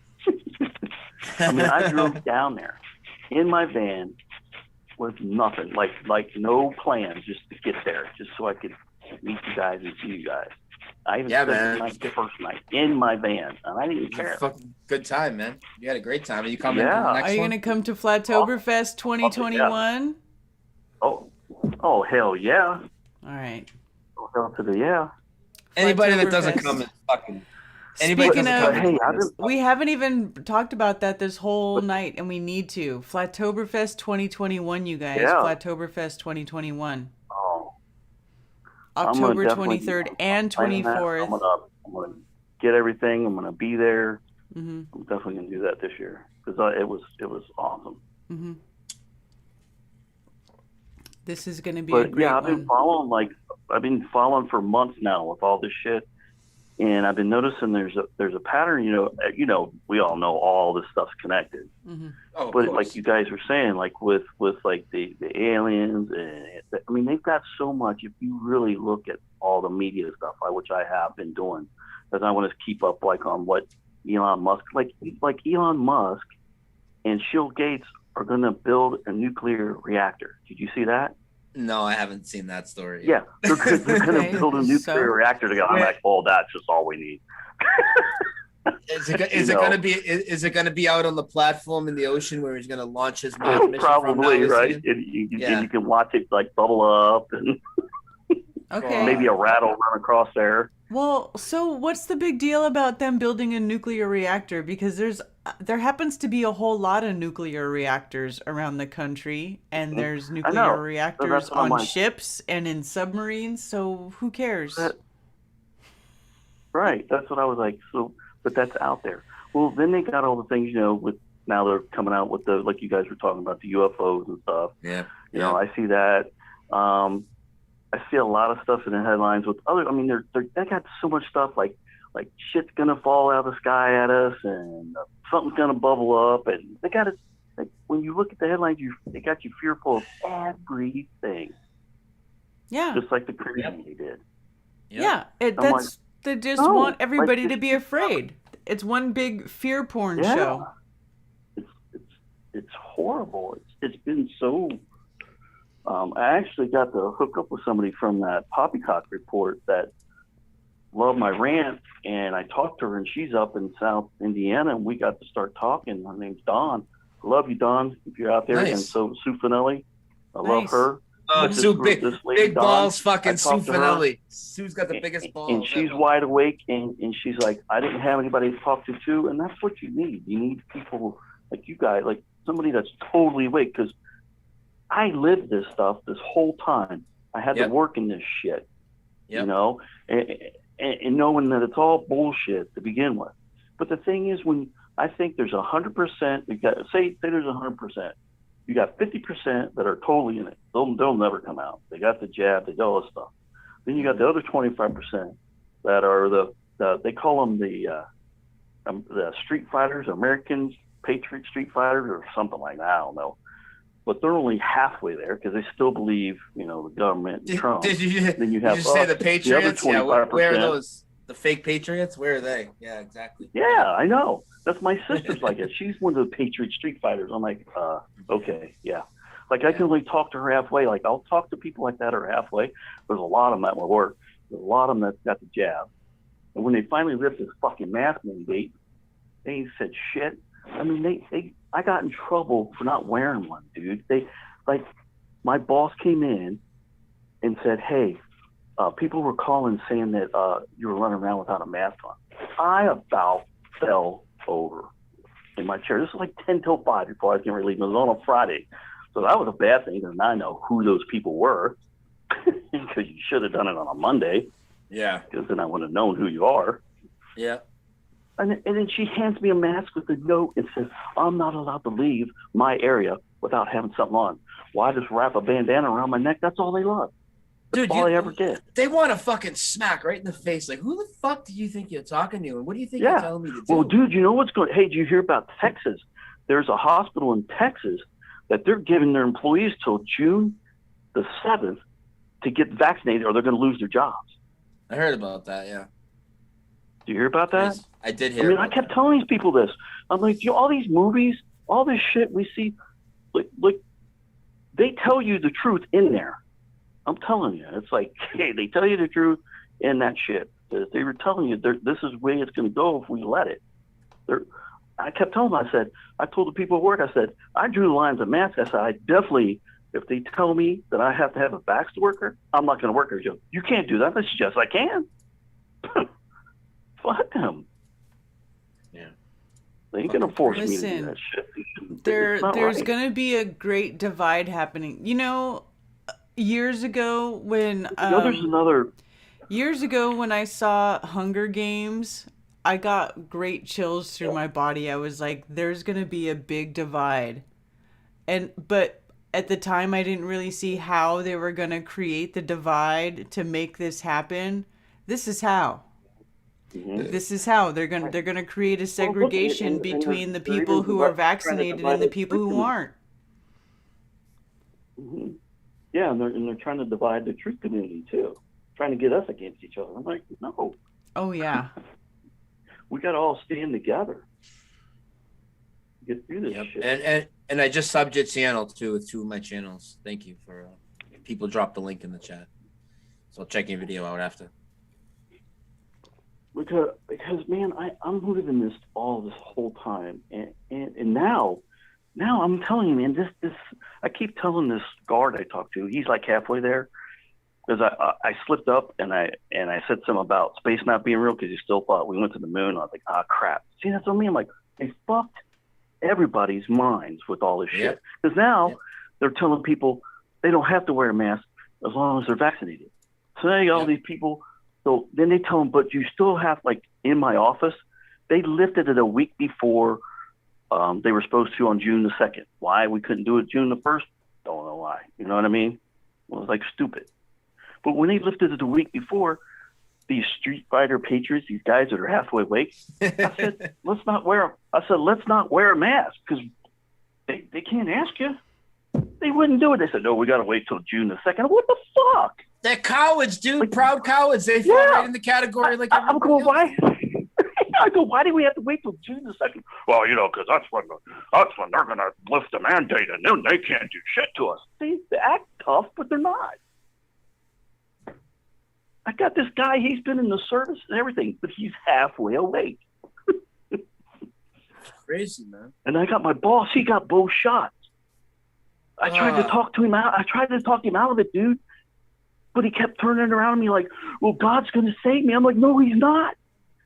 I mean, I drove down there in my van with nothing, like no plans, just to get there, just so I could meet you guys and see you guys. I even spent the night, the first night in my van, and I didn't even care. Fucking good time, man. You had a great time. Are you coming? Yeah. Next Are you going to come to Flattoberfest 2021? Oh, hell yeah. All right. Oh, hell to the yeah. Anybody that doesn't come is fucking. Speaking of, hey, we haven't even talked about that this whole night, and we need to. Flattoberfest 2021, you guys. Yeah. Flattoberfest 2021. Oh. October 23rd and 24th. I'm gonna get everything. I'm gonna be there. Mm-hmm. I'm definitely gonna do that this year because it was awesome. Mm-hmm. This is gonna be a great I've been following for months now with all this shit. And I've been noticing there's a pattern, you know, we all know all this stuff's connected. Mm-hmm. Oh, but like you guys were saying, like with like the aliens, and I mean, they've got so much. If you really look at all the media stuff, which I have been doing, because I want to keep up like on what Elon Musk, like Elon Musk and Bill Gates are going to build a nuclear reactor. Did you see that? No, I haven't seen that story. Yeah, they're going Okay, to build a nuclear so? reactor together. I'm like, oh, that's just all we need. Is it going to be out on the platform in the ocean where he's going to launch his mission from Probably, now, right? And you can watch it like bubble up, and Okay. maybe a rattle run across there. Well, so what's the big deal about them building a nuclear reactor? Because there happens to be a whole lot of nuclear reactors around the country, and there's nuclear reactors on like, ships and in submarines, so who cares? Right, that's what I was like. So, but that's out there. Well, then they got all the things, with now they're coming out with the, like you guys were talking about, the UFOs and stuff. Yeah. You know, I see that. I see a lot of stuff in the headlines with other. I mean, they got so much stuff like shit's gonna fall out of the sky at us, and something's gonna bubble up, and they got it. Like, when you look at the headlines, they got you fearful of everything. Yeah. Just like the Koreans did. Yeah. They just want everybody to be afraid. It's one big fear porn show. It's horrible. It's been so. I actually got to hook up with somebody from that Poppycock report that loved my rant, and I talked to her, and she's up in South Indiana, and we got to start talking. Her name's Dawn. I love you, Dawn, if you're out there. Nice. And so Sue Finelli, I love her. Sue, big balls, Dawn, fucking Sue Finelli. Sue's got the biggest balls. And she's wide awake, and she's like, I didn't have anybody to talk to, too, and that's what you need. You need people like you guys, like somebody that's totally awake, because I lived this stuff this whole time. I had to work in this shit, and knowing that it's all bullshit to begin with. But the thing is, when I think there's 100%, you got say there's 100%, you got 50% that are totally in it. They'll never come out. They got the jab, they got all this stuff. Then you got the other 25% that are the they call them the street fighters, Americans, Patriot street fighters, or something like that. I don't know. But they're only halfway there because they still believe, the government and Trump. Then you have say the Patriots? The other 25%. Where are those? The fake Patriots? Where are they? Yeah, exactly. Yeah, I know. That's my sister's like it. She's one of the Patriot street fighters. I'm like, okay, yeah. Like, I can only talk to her halfway. Like, I'll talk to people like that are halfway. There's a lot of them that will work. There's a lot of them that got the jab. And when they finally lift this fucking mask mandate, they ain't said shit. I mean, I got in trouble for not wearing one, dude. My boss came in and said, hey, people were calling saying that you were running around without a mask on. I about fell over in my chair. This was like 10 till 5 before I was going to leave. It was on a Friday. So that was a bad thing, because now I know who those people were, because you should have done it on a Monday. Yeah. Because then I would have known who you are. Yeah. And then she hands me a mask with a note and says, I'm not allowed to leave my area without having something on. Well, I just wrap a bandana around my neck. That's all they love. That's all I ever did. They want to fucking smack right in the face. Like, who the fuck do you think you're talking to? And what do you think you're telling me to do? Well, dude, you know what's going on? Hey, did you hear about Texas? There's a hospital in Texas that they're giving their employees till June the 7th to get vaccinated, or they're going to lose their jobs. I heard about that, yeah. Do you hear about that? Yes, I did hear. I kept telling these people this. I'm like, all these movies, all this shit we see, like they tell you the truth in there. I'm telling you, it's like, hey, they tell you the truth in that shit. They were telling you this is the way it's going to go if we let it. I kept telling them, I told the people at work, I said, I drew the lines of masks. I said, I definitely, if they tell me that I have to have a vax worker, I'm not going to work there. You can't do that. That's just, I can. Fuck them. Yeah. They ain't going to force me to Listen, do that shit. There's right. going to be a great divide happening. Years ago when there's another. Years ago when I saw Hunger Games, I got great chills through my body. I was like, there's going to be a big divide. But at the time I didn't really see how they were going to create the divide to make this happen. This is how. Mm-hmm. This is how they're gonna create a segregation between the people who are vaccinated and the people who aren't. Mm-hmm. Yeah, and they're trying to divide the truth community too, trying to get us against each other. I'm like, no. Oh yeah. We got to all stand together. Get through this shit. And I just subbed your channel too with 2 of my channels. Thank you for. people dropped the link in the chat. So I'll check your video out after. Because man, I'm living this whole time, and now I'm telling you, man, this I keep telling this guard I talked to, he's like halfway there, because I slipped up and I said something about space not being real because he still thought we went to the moon. I was like, crap. See, that's what I mean. I'm like, they fucked everybody's minds with all this shit. Because now they're telling people they don't have to wear a mask as long as they're vaccinated. So now you got all these people. So then they tell them, but you still have, like, in my office, they lifted it a week before they were supposed to on June the 2nd. Why we couldn't do it June the 1st? Don't know why. You know what I mean? Well, it's like stupid. But when they lifted it a week before, these Street Fighter patriots, these guys that are halfway awake, I said, let's not wear a mask because they can't ask you. They wouldn't do it. They said, no, we got to wait till June the 2nd. What the fuck? They're cowards, dude. Like, proud cowards. They fall right in the category. Like I'm going, why? I go, why do we have to wait till June the 2nd? Well, because that's when they're going to lift the mandate, and then they can't do shit to us. See, they act tough, but they're not. I got this guy. He's been in the service and everything, but he's halfway awake. Crazy, man. And I got my boss. He got both shots. I tried to talk to him out. I tried to talk him out of it, dude. But he kept turning around me like, well, God's going to save me. I'm like, no, he's not.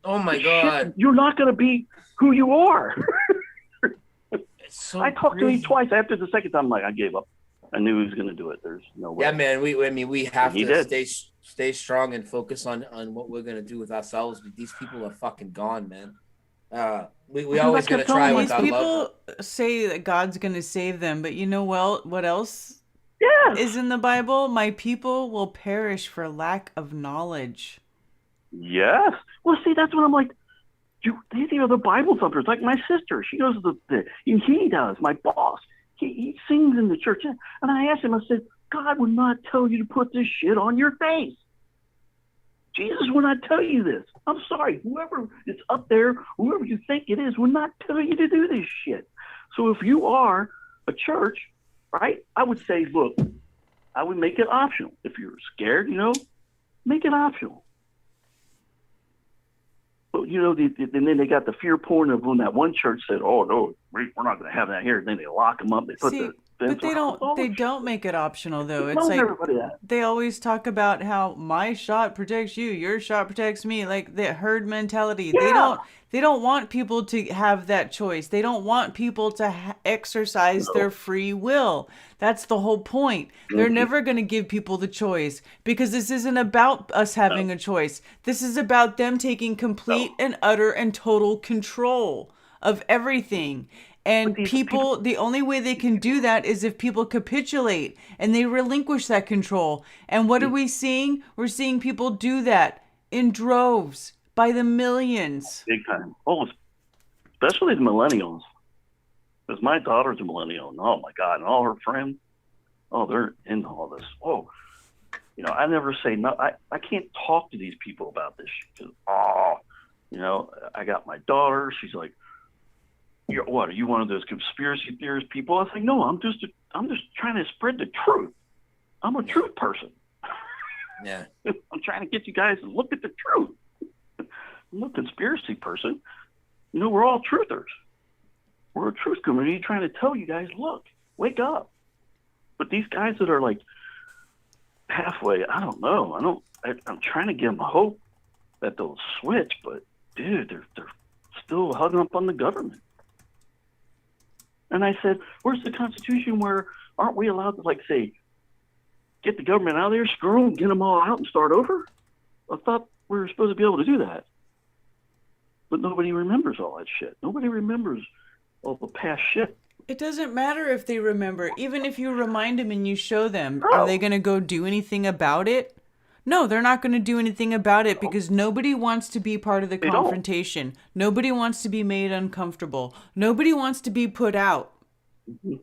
Oh, my God. Shit, you're not going to be who you are. So I talked to him twice. After the second time, I'm like, I gave up. I knew he was going to do it. There's no way. Yeah, man. We have to stay strong and focus on what we're going to do with ourselves. But these people are fucking gone, man. We always going to try with our love. People say that God's going to save them, but you know what else is in the Bible? My people will perish for lack of knowledge. Yes. Well, see, that's what I'm like. These are the Bible thumpers. Like my sister, she goes to and he does. My boss, he sings in the church. And I asked him, I said, God would not tell you to put this shit on your face. Jesus will not tell you this. I'm sorry. Whoever is up there, whoever you think it is, will not tell you to do this shit. So if you are a church, right, I would say, look, I would make it optional. If you're scared, make it optional. But, and then they got the fear porn of when that one church said, oh, no, we're not going to have that here. And then they lock them up. They put but they don't make it optional, though. It's like they always talk about how my shot protects you, your shot protects me, like the herd mentality. Yeah. They don't want people to have that choice. They don't want people to exercise their free will. That's the whole point. They're never going to give people the choice because this isn't about us having a choice. This is about them taking complete and utter and total control of everything. And people, the only way they can do that is if people capitulate and they relinquish that control. And what are we seeing? We're seeing people do that in droves by the millions. Big time. Oh, especially the millennials. Because my daughter's a millennial. And oh, my God. And all her friends, they're into all this. Oh, I never say no. I can't talk to these people about this shit. I got my daughter. She's like, what, are you one of those conspiracy theorist people? I was like, no, I'm just trying to spread the truth. I'm a truth person. Yeah. I'm trying to get you guys to look at the truth. I'm a conspiracy person. We're all truthers. We're a truth community trying to tell you guys, look, wake up. But these guys that are like halfway, I don't know. I'm trying to give them hope that they'll switch, but dude, they're still hugging up on the government. And I said, where's the Constitution where aren't we allowed to, like, say, get the government out of there, screw them, get them all out and start over? I thought we were supposed to be able to do that. But nobody remembers all that shit. Nobody remembers all the past shit. It doesn't matter if they remember. Even if you remind them and you show them, are they going to go do anything about it? No, they're not going to do anything about it because nobody wants to be part of the confrontation. Nobody wants to be made uncomfortable. Nobody wants to be put out. Mm-hmm.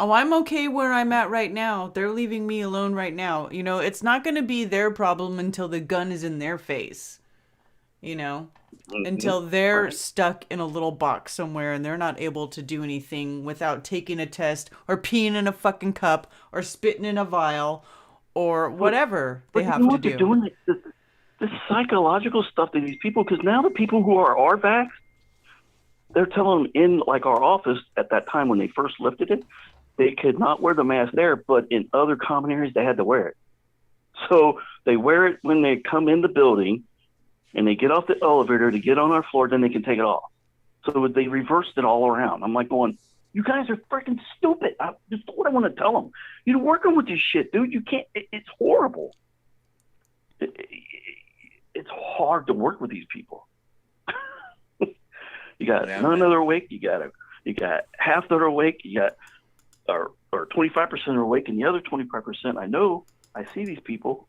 Oh, I'm okay where I'm at right now. They're leaving me alone right now. It's not going to be their problem until the gun is in their face. Until they're stuck in a little box somewhere and they're not able to do anything without taking a test or peeing in a fucking cup or spitting in a vial or whatever they have you know to what they're do. doing? This psychological stuff to these people, because now the people who are vaxxed, they're telling them in like our office at that time when they first lifted it, they could not wear the mask there, but in other common areas they had to wear it. So they wear it when they come in the building and they get off the elevator to get on our floor, then they can take it off. So they reversed it all around. I'm like going, you guys are freaking stupid. That's what I want to tell them. You're working with this shit, dude. You can't, it's horrible. It's hard to work with these people. You got none that are awake. You got half that are awake. You got or 25% are awake, and the other 25%. I see these people,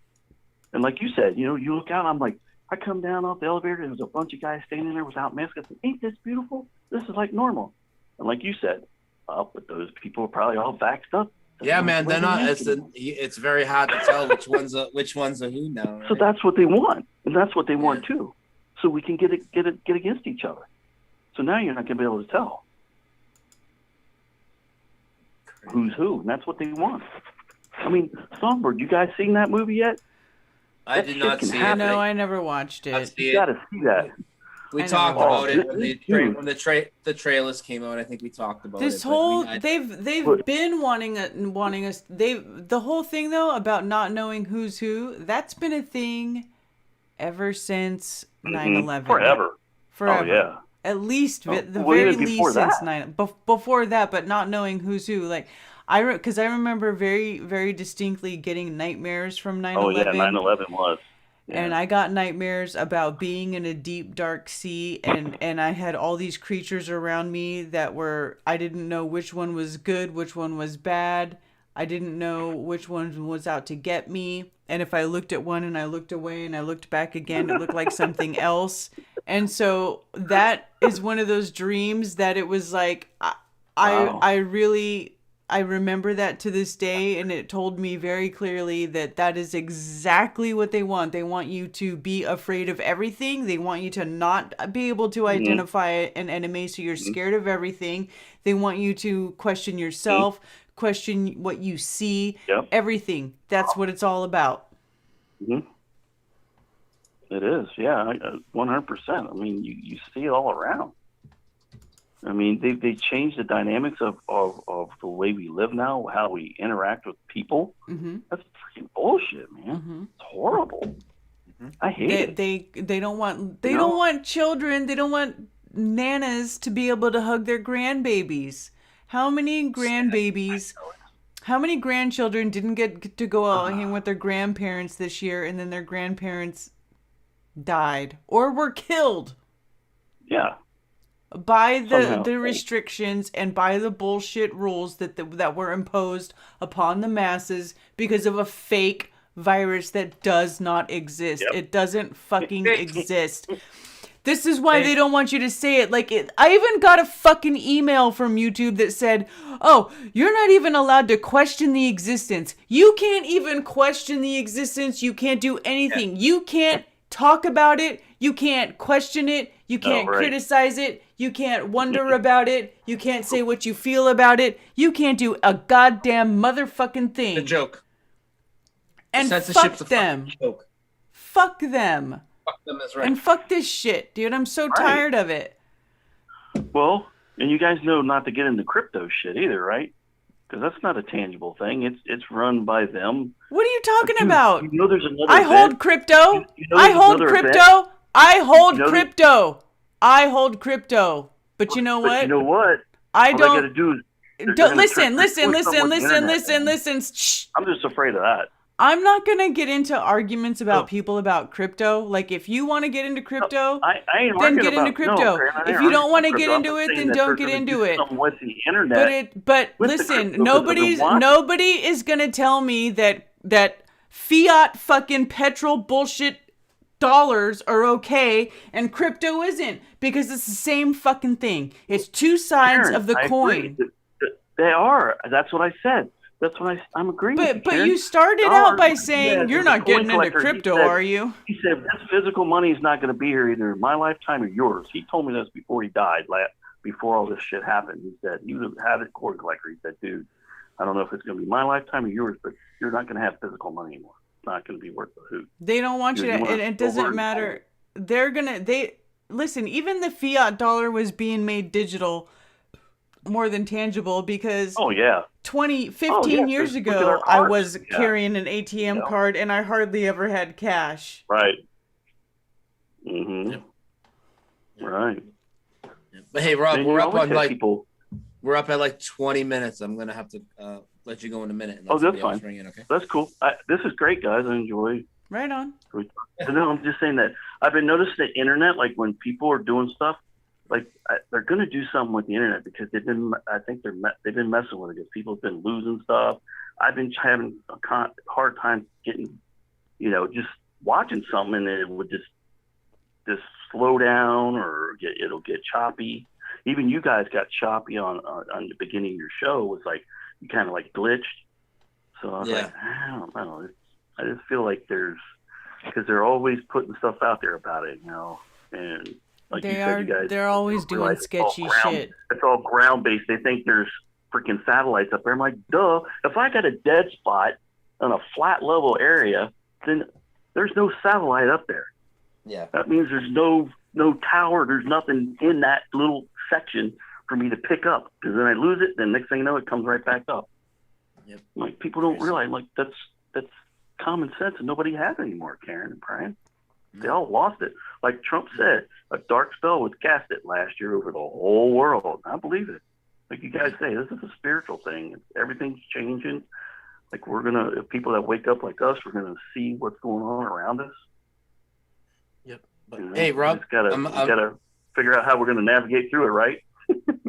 and like you said, you look out. I'm like, I come down off the elevator, and there's a bunch of guys standing there without masks. I said, ain't this beautiful? This is like normal. And like you said, but those people are probably all vaxxed up. Yeah, man, they're not. It's very hard to tell which ones are who now. Right? So that's what they want, and that's what they want too. So we can get against each other. So now you're not going to be able to tell who's who, and that's what they want. I mean, Songbird, you guys seen that movie yet? I did not see it. No, I never watched it. You got to see that. We talked about it when the trailers came out. I think we talked about this it. Whole they've been wanting us. The whole thing though about not knowing who's who. That's been a thing ever since 9/11. Forever. Oh yeah. At least the very least since 9. Before that, but not knowing who's who. Like because I remember very very distinctly getting nightmares from 9/11. Oh yeah, 9/11 was. Yeah. And I got nightmares about being in a deep, dark sea, and I had all these creatures around me that I didn't know which one was good, which one was bad. I didn't know which one was out to get me. And if I looked at one and I looked away and I looked back again, it looked like something else. And so that is one of those dreams that it was like, I remember that to this day, and it told me very clearly that is exactly what they want. They want you to be afraid of everything. They want you to not be able to identify an enemy, so you're scared of everything. They want you to question yourself, question what you see, everything. That's what it's all about. Mm-hmm. It is, yeah, 100%. I mean, you see it all around. I mean, they changed the dynamics of the way we live now, how we interact with people. Mm-hmm. That's freaking bullshit, man. Mm-hmm. It's horrible. Mm-hmm. I hate it. They don't want children. They don't want nanas to be able to hug their grandbabies. How many grandchildren didn't get to go out and hang with their grandparents this year, and then their grandparents died or were killed? Yeah. By the restrictions and by the bullshit rules that were imposed upon the masses because of a fake virus that does not exist. Yep. It doesn't fucking exist. This is why they don't want you to say it. I even got a fucking email from YouTube that said, oh, you're not even allowed to question the existence. You can't even question the existence. You can't do anything. Yeah. You can't talk about it. You can't question it. You can't criticize it. You can't wonder about it. You can't say what you feel about it. You can't do a goddamn motherfucking thing. The joke. And fuck them. Fuck them. Fuck them is right. And fuck this shit, dude. I'm so tired of it. Well, and you guys know not to get into crypto shit either, right? Because that's not a tangible thing. It's run by them. What are you talking about? You know there's another I hold crypto. I hold crypto. I hold crypto. I hold crypto. But you know what? But you know what? I All don't. I gotta do is listen. Shh. I'm just afraid of that. I'm not gonna get into arguments about people about crypto. Like, if you want to get into crypto, then get into crypto. If you don't want to get into it, then don't get into it. With the internet, but listen, nobody is gonna tell me that fiat fucking petrol bullshit dollars are okay and crypto isn't, because it's the same fucking thing. It's two sides of the coin. They are. That's what I said. That's what I'm agreeing with. But you started out by saying you're not getting into crypto, are you? He said this physical money is not going to be here either in my lifetime or yours. He told me this before he died, before all this shit happened. He said he was an avid coin collector. He said, dude, I don't know if it's going to be my lifetime or yours, but you're not going to have physical money anymore. It's not going to be worth the hoot. They don't want you to, and it doesn't matter. Listen, even the fiat dollar was being made digital more than tangible because 15 years ago, I was carrying an ATM card and I hardly ever had cash. Right. Mm-hmm. Right. But hey, Rob, we're up at like 20 minutes. I'm going to have to let you go in a minute. And that's fine. In, okay? That's cool. This is great, guys. I enjoy. Right on. No, I'm just saying that I've been noticing the internet, like when people are doing stuff, like they're going to do something with the internet because they've been messing with it because people have been losing stuff. I've been having a hard time getting, just watching something and it would just slow down or it'll get choppy. Even you guys got choppy on the beginning of your show. It was like you kind of like glitched. So I was like, I don't know. I just feel like because they're always putting stuff out there about it, and like they're always doing sketchy shit. It's all ground based. They think there's freaking satellites up there. I'm like, duh. If I got a dead spot on a flat level area, then there's no satellite up there. Yeah. That means there's no tower. There's nothing in that little section for me to pick up. Because then I lose it. Then next thing you know, it comes right back up. Yep. Like people don't realize that's common sense, and nobody has it anymore. Karen and Brian, they all lost it. Like Trump said, a dark spell was casted last year over the whole world. I believe it. Like you guys say, this is a spiritual thing. Everything's changing. Like if people that wake up like us, we're gonna see what's going on around us. Yep. But hey, Rob, we gotta figure out how we're gonna navigate through it, right?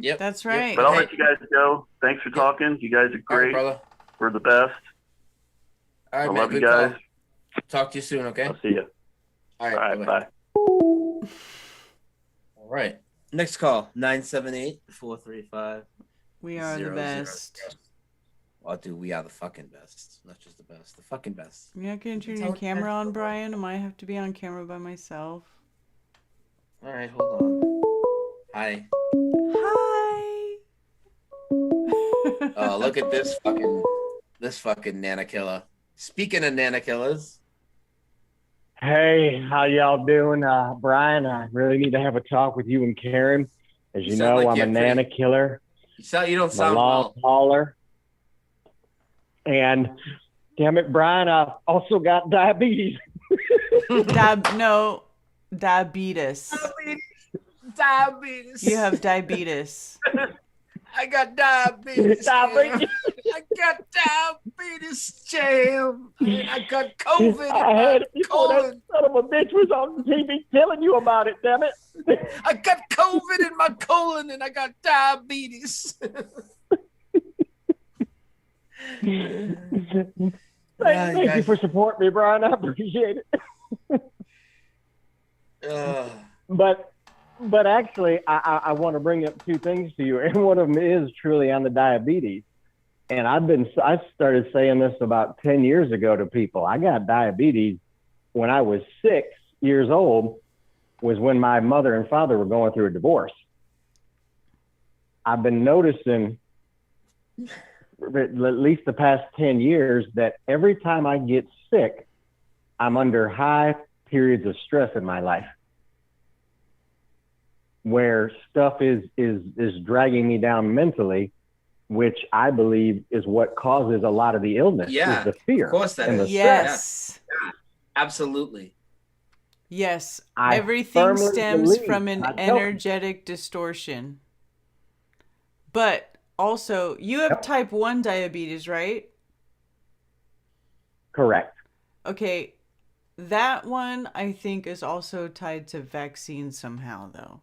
Yep. That's right. Yep. But I'll let you guys go. Thanks for talking. You guys are great. All right, brother. We're the best. All right, I man. love you Good guys. call. Talk to you soon, okay? I'll see you. All right, bye. All right. Next call, 978-435. We are the best. Well, dude, we are the fucking best. Not just the best, the fucking best. You're not going to turn your camera on, Brian? I might have to be on camera by myself. All right, hold on. Hi. Hi. Oh, look at this fucking Nana killer. Speaking of Nana killers. Hey, how y'all doing? Brian, I really need to have a talk with you and Karen. As you know, I'm a Nana killer. You don't sound long hauler. And damn it, Brian, I've also got diabetes. Diabetes. Diabetes. You have diabetes. I got diabetes. I got diabetes, jam. I got COVID. I had people, that son of a bitch was on TV telling you about it, damn it. I got COVID in my colon and I got diabetes. Thank you for supporting me, Brian. I appreciate it. But actually, I want to bring up two things to you, and one of them is truly on the diabetes. And I started saying this about 10 years ago to people. I got diabetes when I was 6 years old, was when my mother and father were going through a divorce. I've been noticing, at least the past 10 years, that every time I get sick, I'm under high periods of stress in my life, where stuff is dragging me down mentally, which I believe is what causes a lot of the illness. Yeah, is the fear. Of course that is. Yes. Yeah. Absolutely. Yes. Everything stems from an energetic distortion. But also, you have type 1 diabetes, right? Correct. Okay. That one, I think, is also tied to vaccines somehow, though.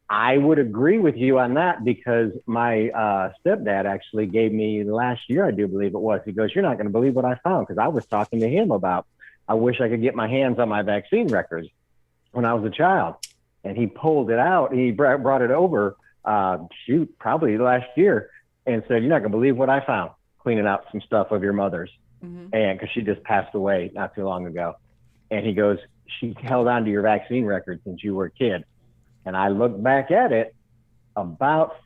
I would agree with you on that, because my stepdad actually gave me last year, I do believe it was. He goes, "You're not going to believe what I found," because I was talking to him about, I wish I could get my hands on my vaccine records when I was a child. And he pulled it out. He brought it over, probably last year, and said, "You're not going to believe what I found cleaning out some stuff of your mother's." Mm-hmm. And because she just passed away not too long ago. And he goes, "She held on to your vaccine record since you were a kid." And I looked back at it about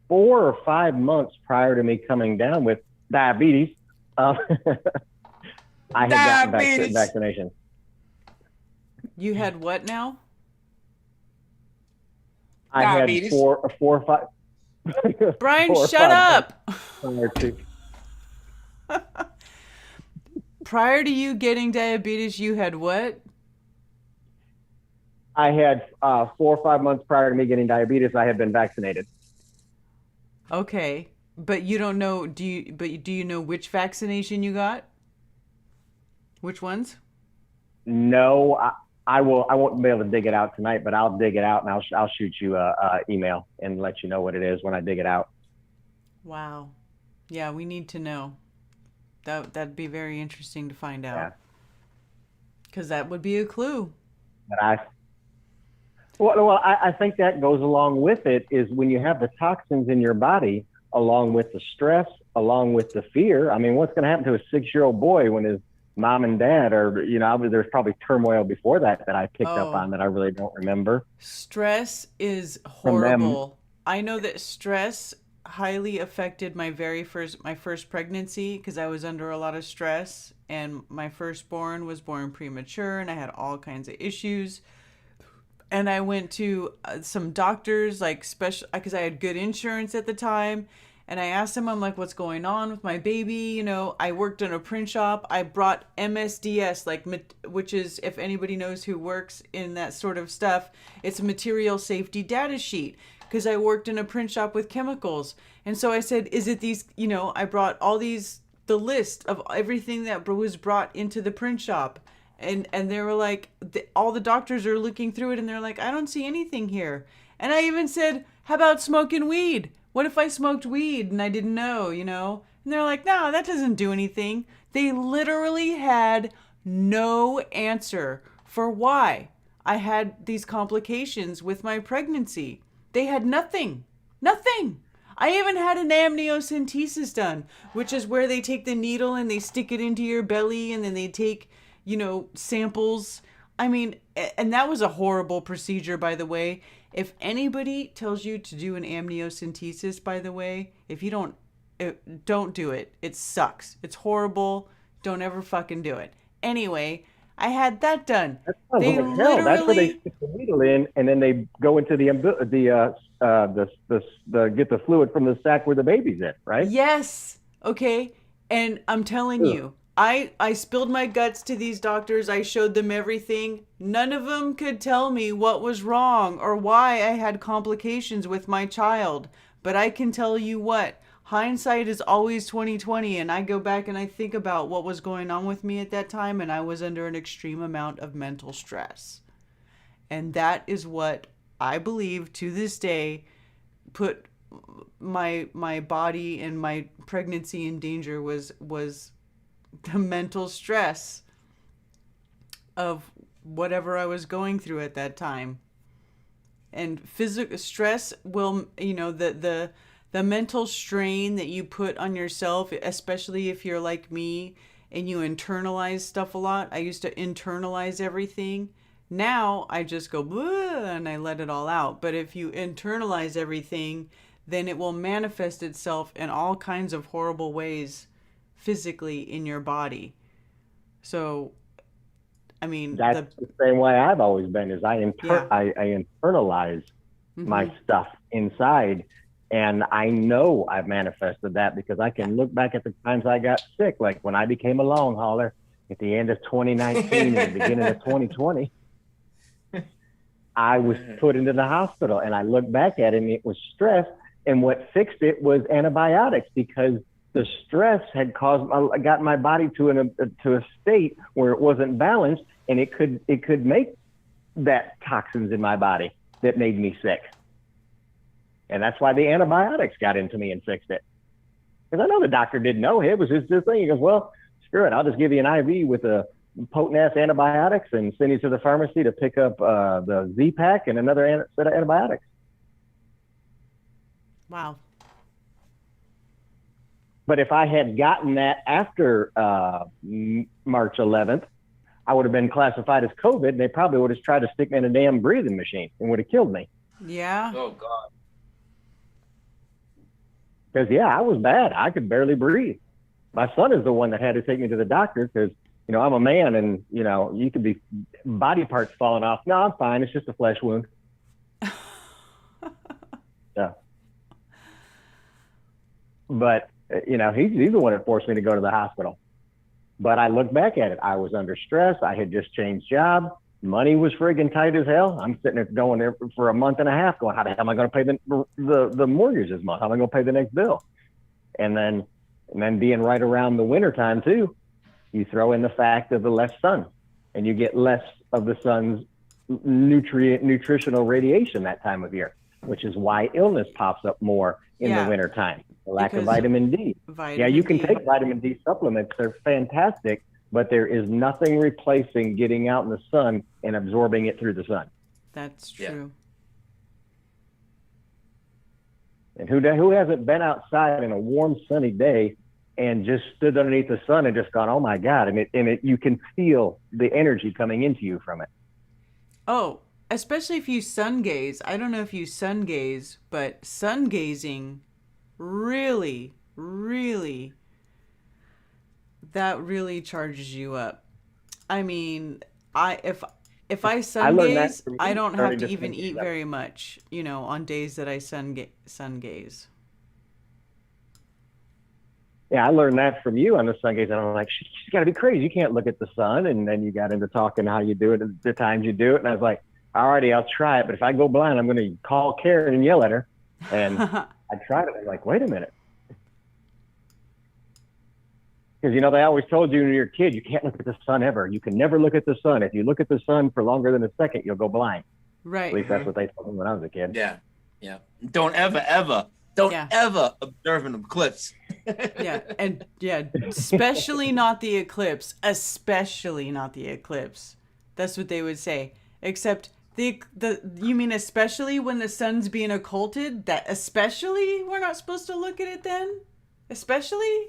4 or 5 months prior to me coming down with diabetes, I had gotten vaccination. You had what now? I had 4 or 5. Brian, shut up. Prior to you getting diabetes, you had what? I had 4 or 5 months prior to me getting diabetes, I had been vaccinated. Okay, but you don't know. Do you know which vaccination you got? Which ones? No, I will. I won't be able to dig it out tonight, but I'll dig it out and I'll shoot you a email and let you know what it is when I dig it out. Wow, yeah, we need to know. That'd be very interesting to find out. Because that would be a clue. But I think that goes along with it is when you have the toxins in your body, along with the stress, along with the fear. I mean, what's going to happen to a 6-year-old boy when his mom and dad are, there's probably turmoil before that I picked up on that I really don't remember. Stress is horrible. I know that stress highly affected my first pregnancy because I was under a lot of stress, and my firstborn was born premature and I had all kinds of issues. And I went to some doctors, like special, because I had good insurance at the time. And I asked them, I'm like, what's going on with my baby? I worked in a print shop. I brought MSDS, which is, if anybody knows who works in that sort of stuff, it's a material safety data sheet. Because I worked in a print shop with chemicals. And so I said, is it these, I brought the list of everything that was brought into the print shop. And they were like, all the doctors are looking through it and they're like, I don't see anything here. And I even said, how about smoking weed? What if I smoked weed and I didn't know, And they're like, no, that doesn't do anything. They literally had no answer for why I had these complications with my pregnancy. They had nothing. I even had an amniocentesis done, which is where they take the needle and they stick it into your belly and then they take samples. I mean, and that was a horrible procedure, by the way. If anybody tells you to do an amniocentesis, by the way, if you don't do it. It sucks. It's horrible. Don't ever fucking do it. Anyway, I had that done. They literally... That's where they stick the needle in, and then they go into the get the fluid from the sac where the baby's in, right? Yes. Okay. And I'm telling you, I spilled my guts to these doctors. I showed them everything. None of them could tell me what was wrong or why I had complications with my child. But I can tell you what, hindsight is always 20/20, and I go back and I think about what was going on with me at that time, and I was under an extreme amount of mental stress. And that is what I believe to this day put my body and my pregnancy in danger was the mental stress of whatever I was going through at that time. And physical stress will, the mental strain that you put on yourself, especially if you're like me and you internalize stuff a lot. I used to internalize everything. Now I just go and I let it all out. But if you internalize everything, then it will manifest itself in all kinds of horrible ways physically in your body. So, I mean, that's the same way I've always been. Is I internalize my stuff inside, and I know I've manifested that because I can look back at the times I got sick, like when I became a long hauler at the end of 2019 and the beginning of 2020. I was put into the hospital, and I look back at it, and it was stress, and what fixed it was antibiotics because the stress had got my body to a state where it wasn't balanced, and it could make that toxins in my body that made me sick. And that's why the antibiotics got into me and fixed it. Because I know the doctor didn't know. It was just this thing. He goes, well, screw it. I'll just give you an IV with a potent ass antibiotics and send you to the pharmacy to pick up the Z-Pack and another set of antibiotics. Wow. But if I had gotten that after March 11th, I would have been classified as COVID, and they probably would have tried to stick me in a damn breathing machine and would have killed me. Yeah. Oh, God. Because, yeah, I was bad. I could barely breathe. My son is the one that had to take me to the doctor because, you know, I'm a man and, you know, you could be body parts falling off. No, I'm fine. It's just a flesh wound. Yeah. But, you know, he's the one that forced me to go to the hospital. But I look back at it. I was under stress. I had just changed job. Money was friggin' tight as hell. I'm sitting there going there for a month and a half going, how the hell am I going to pay the mortgage this month? How am I going to pay the next bill? And then being right around the winter time too, you throw in the fact of the less sun and you get less of the sun's nutritional radiation that time of year, which is why illness pops up more in the winter time. The lack of vitamin D. You can take vitamin D supplements. They're fantastic, but there is nothing replacing getting out in the sun and absorbing it through the sun. That's true. And who hasn't been outside in a warm, sunny day and just stood underneath the sun and just gone, oh my God, and you can feel the energy coming into you from it. Oh, especially if you sun gaze. I don't know if you sun gaze, but sun gazing really, really, that really charges you up. I mean, if I sun gaze, I don't have to even eat very much, you know, on days that I sun gaze. Yeah, I learned that from you on the sun gaze, and I'm like, she's got to be crazy. You can't look at the sun. And then you got into talking how you do it, the times you do it, and I was like, alrighty, I'll try it. But if I go blind, I'm going to call Karen and yell at her. And I tried it. I'm like, wait a minute. Because, you know, they always told you when you're a kid, you can't look at the sun ever. You can never look at the sun. If you look at the sun for longer than a second, you'll go blind. Right. At least that's what they told me when I was a kid. Yeah. Yeah. Don't ever observe an eclipse. Especially not the eclipse. Especially not the eclipse. That's what they would say. Except you mean especially when the sun's being occulted? That especially we're not supposed to look at it then? Especially?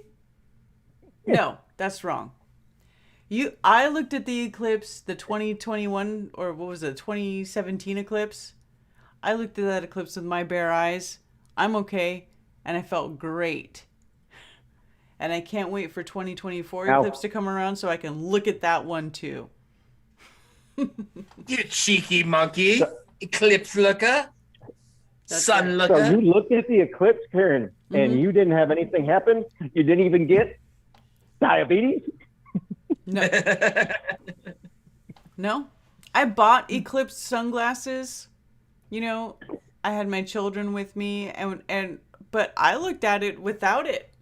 No, that's wrong. I looked at the eclipse, the 2021 or what was it, 2017 eclipse. I looked at that eclipse with my bare eyes. I'm okay, and I felt great. And I can't wait for 2024 eclipse to come around so I can look at that one too. You cheeky monkey. Eclipse looker. Sun looker. So you looked at the eclipse, Karen, and you didn't have anything happen? You didn't even get diabetes? No. No. I bought eclipse sunglasses. You know, I had my children with me but I looked at it without it.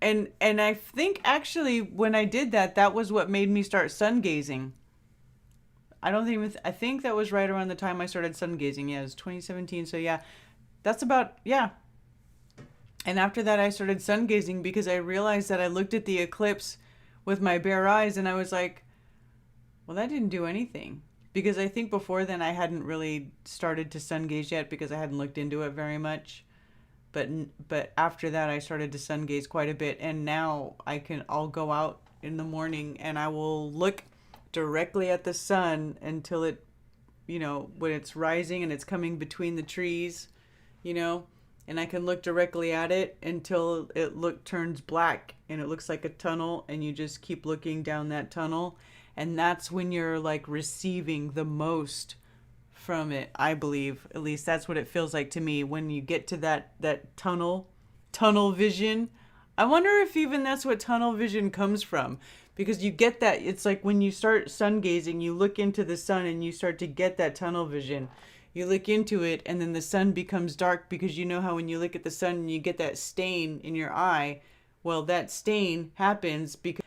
And I think actually when I did that, that was what made me start sun gazing. I think that was right around the time I started sun gazing. Yeah, it was 2017. So yeah, that's about, yeah. And after that, I started sun gazing because I realized that I looked at the eclipse with my bare eyes and I was like, well, that didn't do anything. Because I think before then I hadn't really started to sun gaze yet because I hadn't looked into it very much. But after that, I started to sun gaze quite a bit. And now I'll go out in the morning and I will look directly at the sun until it, you know, when it's rising and it's coming between the trees, you know, and I can look directly at it until it turns black and it looks like a tunnel, and you just keep looking down that tunnel, and that's when you're like receiving the most from it. I believe, at least that's what it feels like to me when you get to that tunnel vision. I wonder if even that's what tunnel vision comes from. Because you get that, it's like when you start sun gazing, you look into the sun and you start to get that tunnel vision. You look into it and then the sun becomes dark, because you know how when you look at the sun and you get that stain in your eye, well, that stain happens because,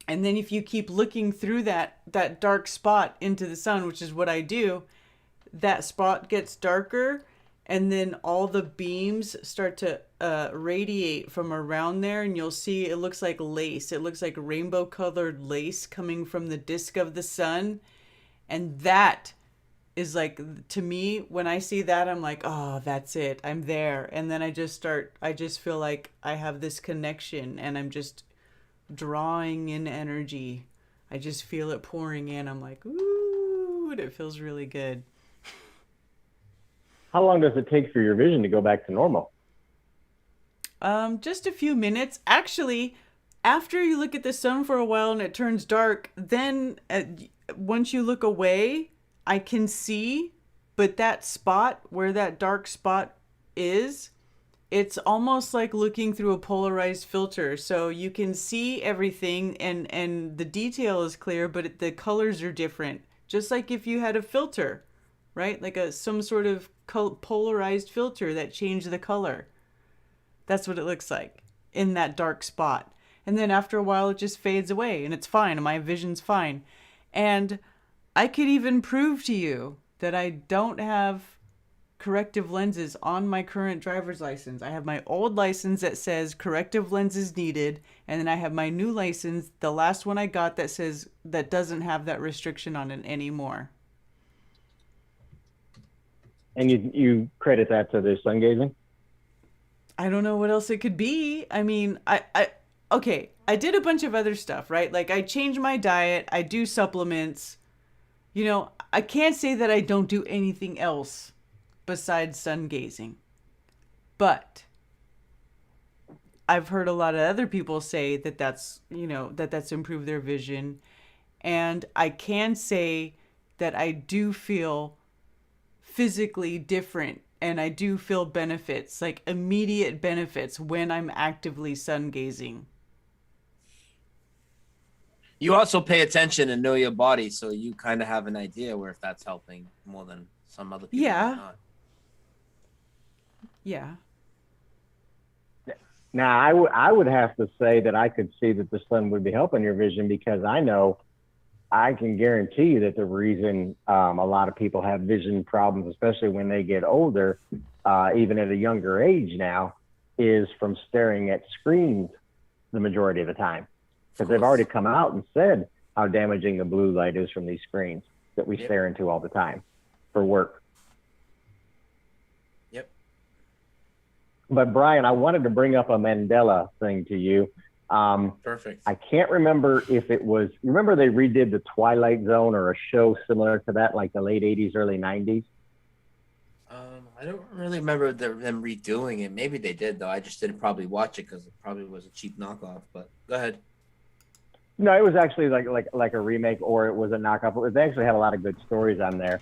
and then if you keep looking through that dark spot into the sun, which is what I do, that spot gets darker, and then all the beams start to radiate from around there, and you'll see it looks like lace. It looks like rainbow colored lace coming from the disk of the sun. And that is like, to me, when I see that, I'm like, oh, that's it. I'm there. And then I just feel like I have this connection and I'm just drawing in energy. I just feel it pouring in. I'm like, ooh, and it feels really good. How long does it take for your vision to go back to normal? Just a few minutes. Actually, after you look at the sun for a while and it turns dark, then once you look away, I can see, but that spot where that dark spot is, it's almost like looking through a polarized filter. So you can see everything and the detail is clear, but the colors are different. Just like if you had a filter, right? Like some sort of polarized filter that changed the color. That's what it looks like in that dark spot. And then after a while, it just fades away and it's fine. And my vision's fine. And I could even prove to you that I don't have corrective lenses on my current driver's license. I have my old license that says corrective lenses needed. And then I have my new license, the last one I got, that says that doesn't have that restriction on it anymore. And you credit that to the sun gazing? I don't know what else it could be. I mean, okay, I did a bunch of other stuff, right? Like I changed my diet, I do supplements. You know, I can't say that I don't do anything else besides sun gazing. But I've heard a lot of other people say that that's improved their vision. And I can say that I do feel physically different. And I do feel benefits, like immediate benefits, when I'm actively sun gazing. You also pay attention and know your body, so you kind of have an idea where if that's helping more than some other people. Yeah. Yeah. Now, I would have to say that I could see that the sun would be helping your vision, because I can guarantee you that the reason a lot of people have vision problems, especially when they get older, even at a younger age now, is from staring at screens the majority of the time. Because they've already come out and said how damaging the blue light is from these screens that we stare into all the time for work. Yep. But Brian, I wanted to bring up a Mandela thing to you. Perfect. I can't remember if it was, remember they redid the Twilight Zone or a show similar to that, like the late 80s, early 90s? I don't really remember them redoing it. Maybe they did, though. I just didn't probably watch it because it probably was a cheap knockoff. But go ahead. No, it was actually like a remake, or it was a knockoff. They actually had a lot of good stories on there.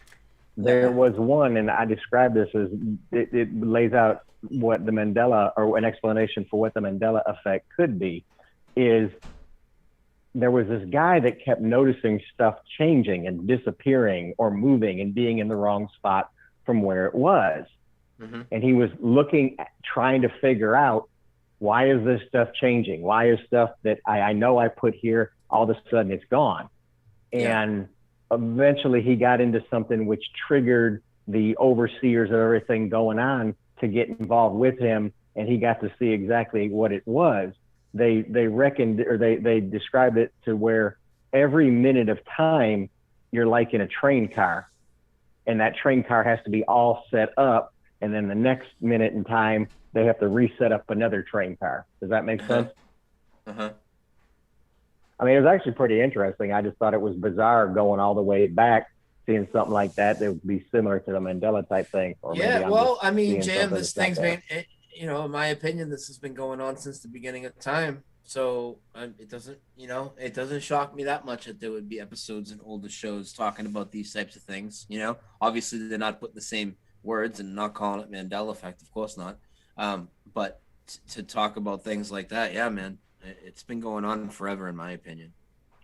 There was one, and I described this as it lays out what the Mandela, or an explanation for what the Mandela effect could be, is there was this guy that kept noticing stuff changing and disappearing or moving and being in the wrong spot from where it was. Mm-hmm. And he was trying to figure out, why is this stuff changing? Why is stuff that I know I put here, all of a sudden it's gone? Yeah. And eventually he got into something which triggered the overseers of everything going on to get involved with him. And he got to see exactly what it was. They reckoned, or they described it to where every minute of time you're like in a train car, and that train car has to be all set up, and then the next minute in time they have to reset up another train car. Does that make sense? Uh-huh. I mean, it was actually pretty interesting. I just thought it was bizarre going all the way back, seeing something like that would be similar to the Mandela type thing. Or yeah, well, I mean, Jam, this thing's been, in my opinion, this has been going on since the beginning of time. So it doesn't shock me that much that there would be episodes in older shows talking about these types of things. Obviously they're not putting the same words and not calling it Mandela effect, of course not. But to talk about things like that, yeah, man, it's been going on forever, in my opinion.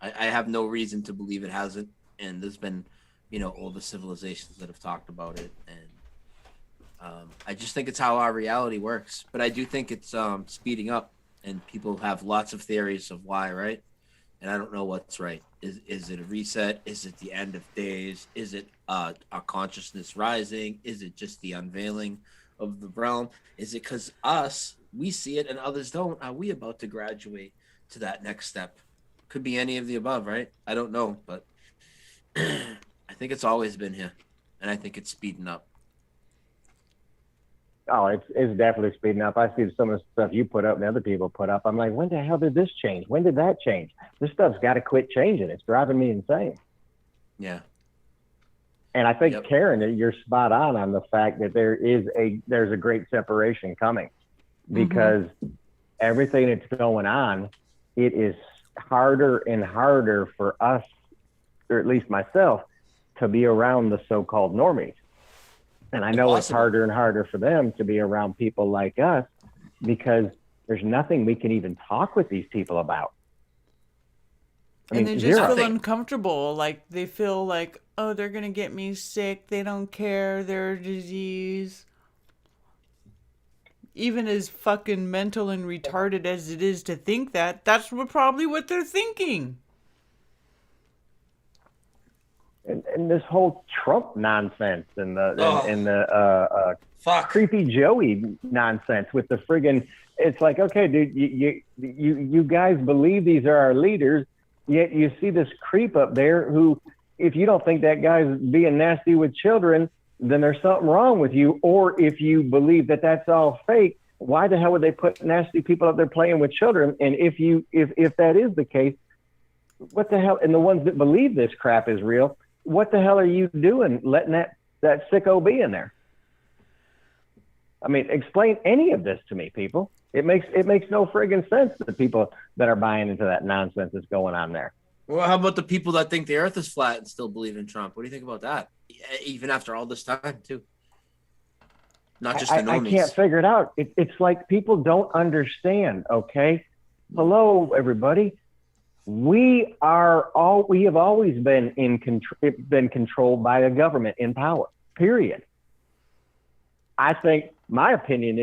I have no reason to believe it hasn't. And there's been, older civilizations that have talked about it. And I just think it's how our reality works. But I do think it's speeding up, and people have lots of theories of why, right? And I don't know what's right. Is it a reset? Is it the end of days? Is it our consciousness rising? Is it just the unveiling of the realm? Is it because we see it and others don't? Are we about to graduate to that next step? Could be any of the above, right? I don't know, but I think it's always been here, and I think it's speeding up. Oh, it's definitely speeding up. I see some of the stuff you put up and other people put up. I'm like, when the hell did this change? When did that change? This stuff's got to quit changing. It's driving me insane. Yeah. And I think, Karen, you're spot on the fact that there's a great separation coming. because everything that's going on, it is harder and harder for us, or at least myself, to be around the so-called normies. And I know it's harder and harder for them to be around people like us because there's nothing we can even talk with these people about. And they just feel uncomfortable. Like they feel like, oh, they're going to get me sick. They don't care. They're a disease. Even as fucking mental and retarded as it is to think that, that's probably what they're thinking. And this whole Trump nonsense and the creepy Joey nonsense with the friggin', it's like, okay, dude, you guys believe these are our leaders, yet you see this creep up there who, if you don't think that guy's being nasty with children, then there's something wrong with you. Or if you believe that that's all fake, why the hell would they put nasty people up there playing with children? And if that is the case, what the hell? And the ones that believe this crap is real, what the hell are you doing letting that sicko be in there? I mean, explain any of this to me, people. It makes no friggin' sense to the people that are buying into that nonsense that's going on there. Well, how about the people that think the earth is flat and still believe in Trump? What do you think about that? Even after all this time, too. Not just the normies. I can't figure it out. It's like people don't understand, okay? Hello, everybody. We have always been controlled by a government in power, period. I think my opinion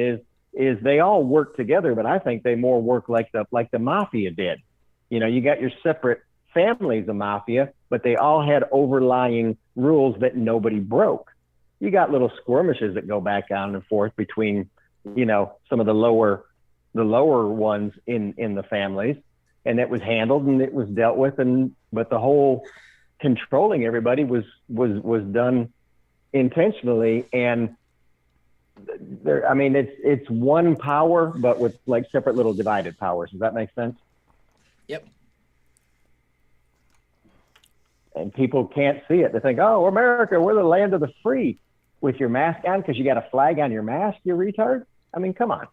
is they all work together, but I think they more work like the mafia did. You know, you got your separate families of mafia, but they all had overlying rules that nobody broke. You got little skirmishes that go back on and forth between, you know, some of the lower ones in the families, and it was handled and it was dealt with, but the whole controlling everybody was done intentionally. And there, I mean, it's one power, but with like separate little divided powers. Does that make sense? Yep. And people can't see it. They think, oh, America, we're the land of the free, with your mask on because you got a flag on your mask, you retard. I mean, come on.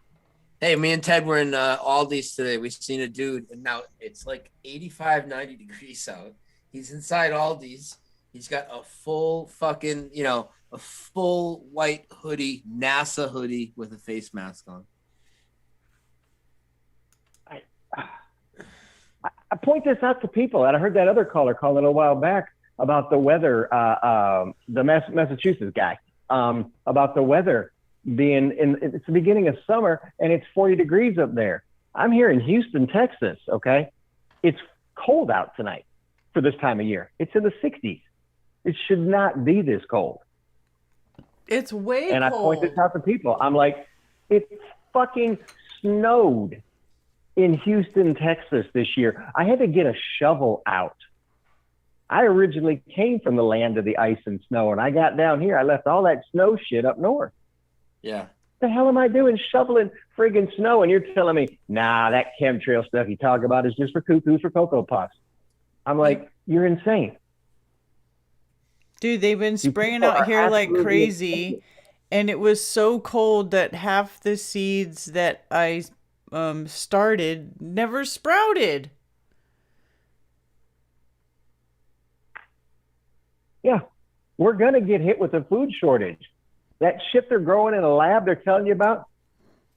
Hey, me and Ted were in Aldi's today. We've seen a dude, and now it's like 85, 90 degrees out. He's inside Aldi's. He's got a full fucking, you know, a full white hoodie, NASA hoodie with a face mask on. I point this out to people, and I heard that other caller call it a while back about the weather, the Massachusetts guy, about the weather being it's the beginning of summer and it's 40 degrees up there. I'm here in Houston, Texas, okay? It's cold out tonight for this time of year. It's in the 60s. It should not be this cold. It's way cold. And I point this out to people. I'm like, it fucking snowed in Houston, Texas this year. I had to get a shovel out. I originally came from the land of the ice and snow, and I got down here. I left all that snow shit up north. Yeah. The hell am I doing shoveling friggin' snow? And you're telling me, nah, that chemtrail stuff you talk about is just for cuckoos for Cocoa Puffs. I'm like, you're insane. Dude, they've been spraying out here like crazy, and it was so cold that half the seeds that I started never sprouted. Yeah, we're going to get hit with a food shortage. That shit they're growing in a lab they're telling you about,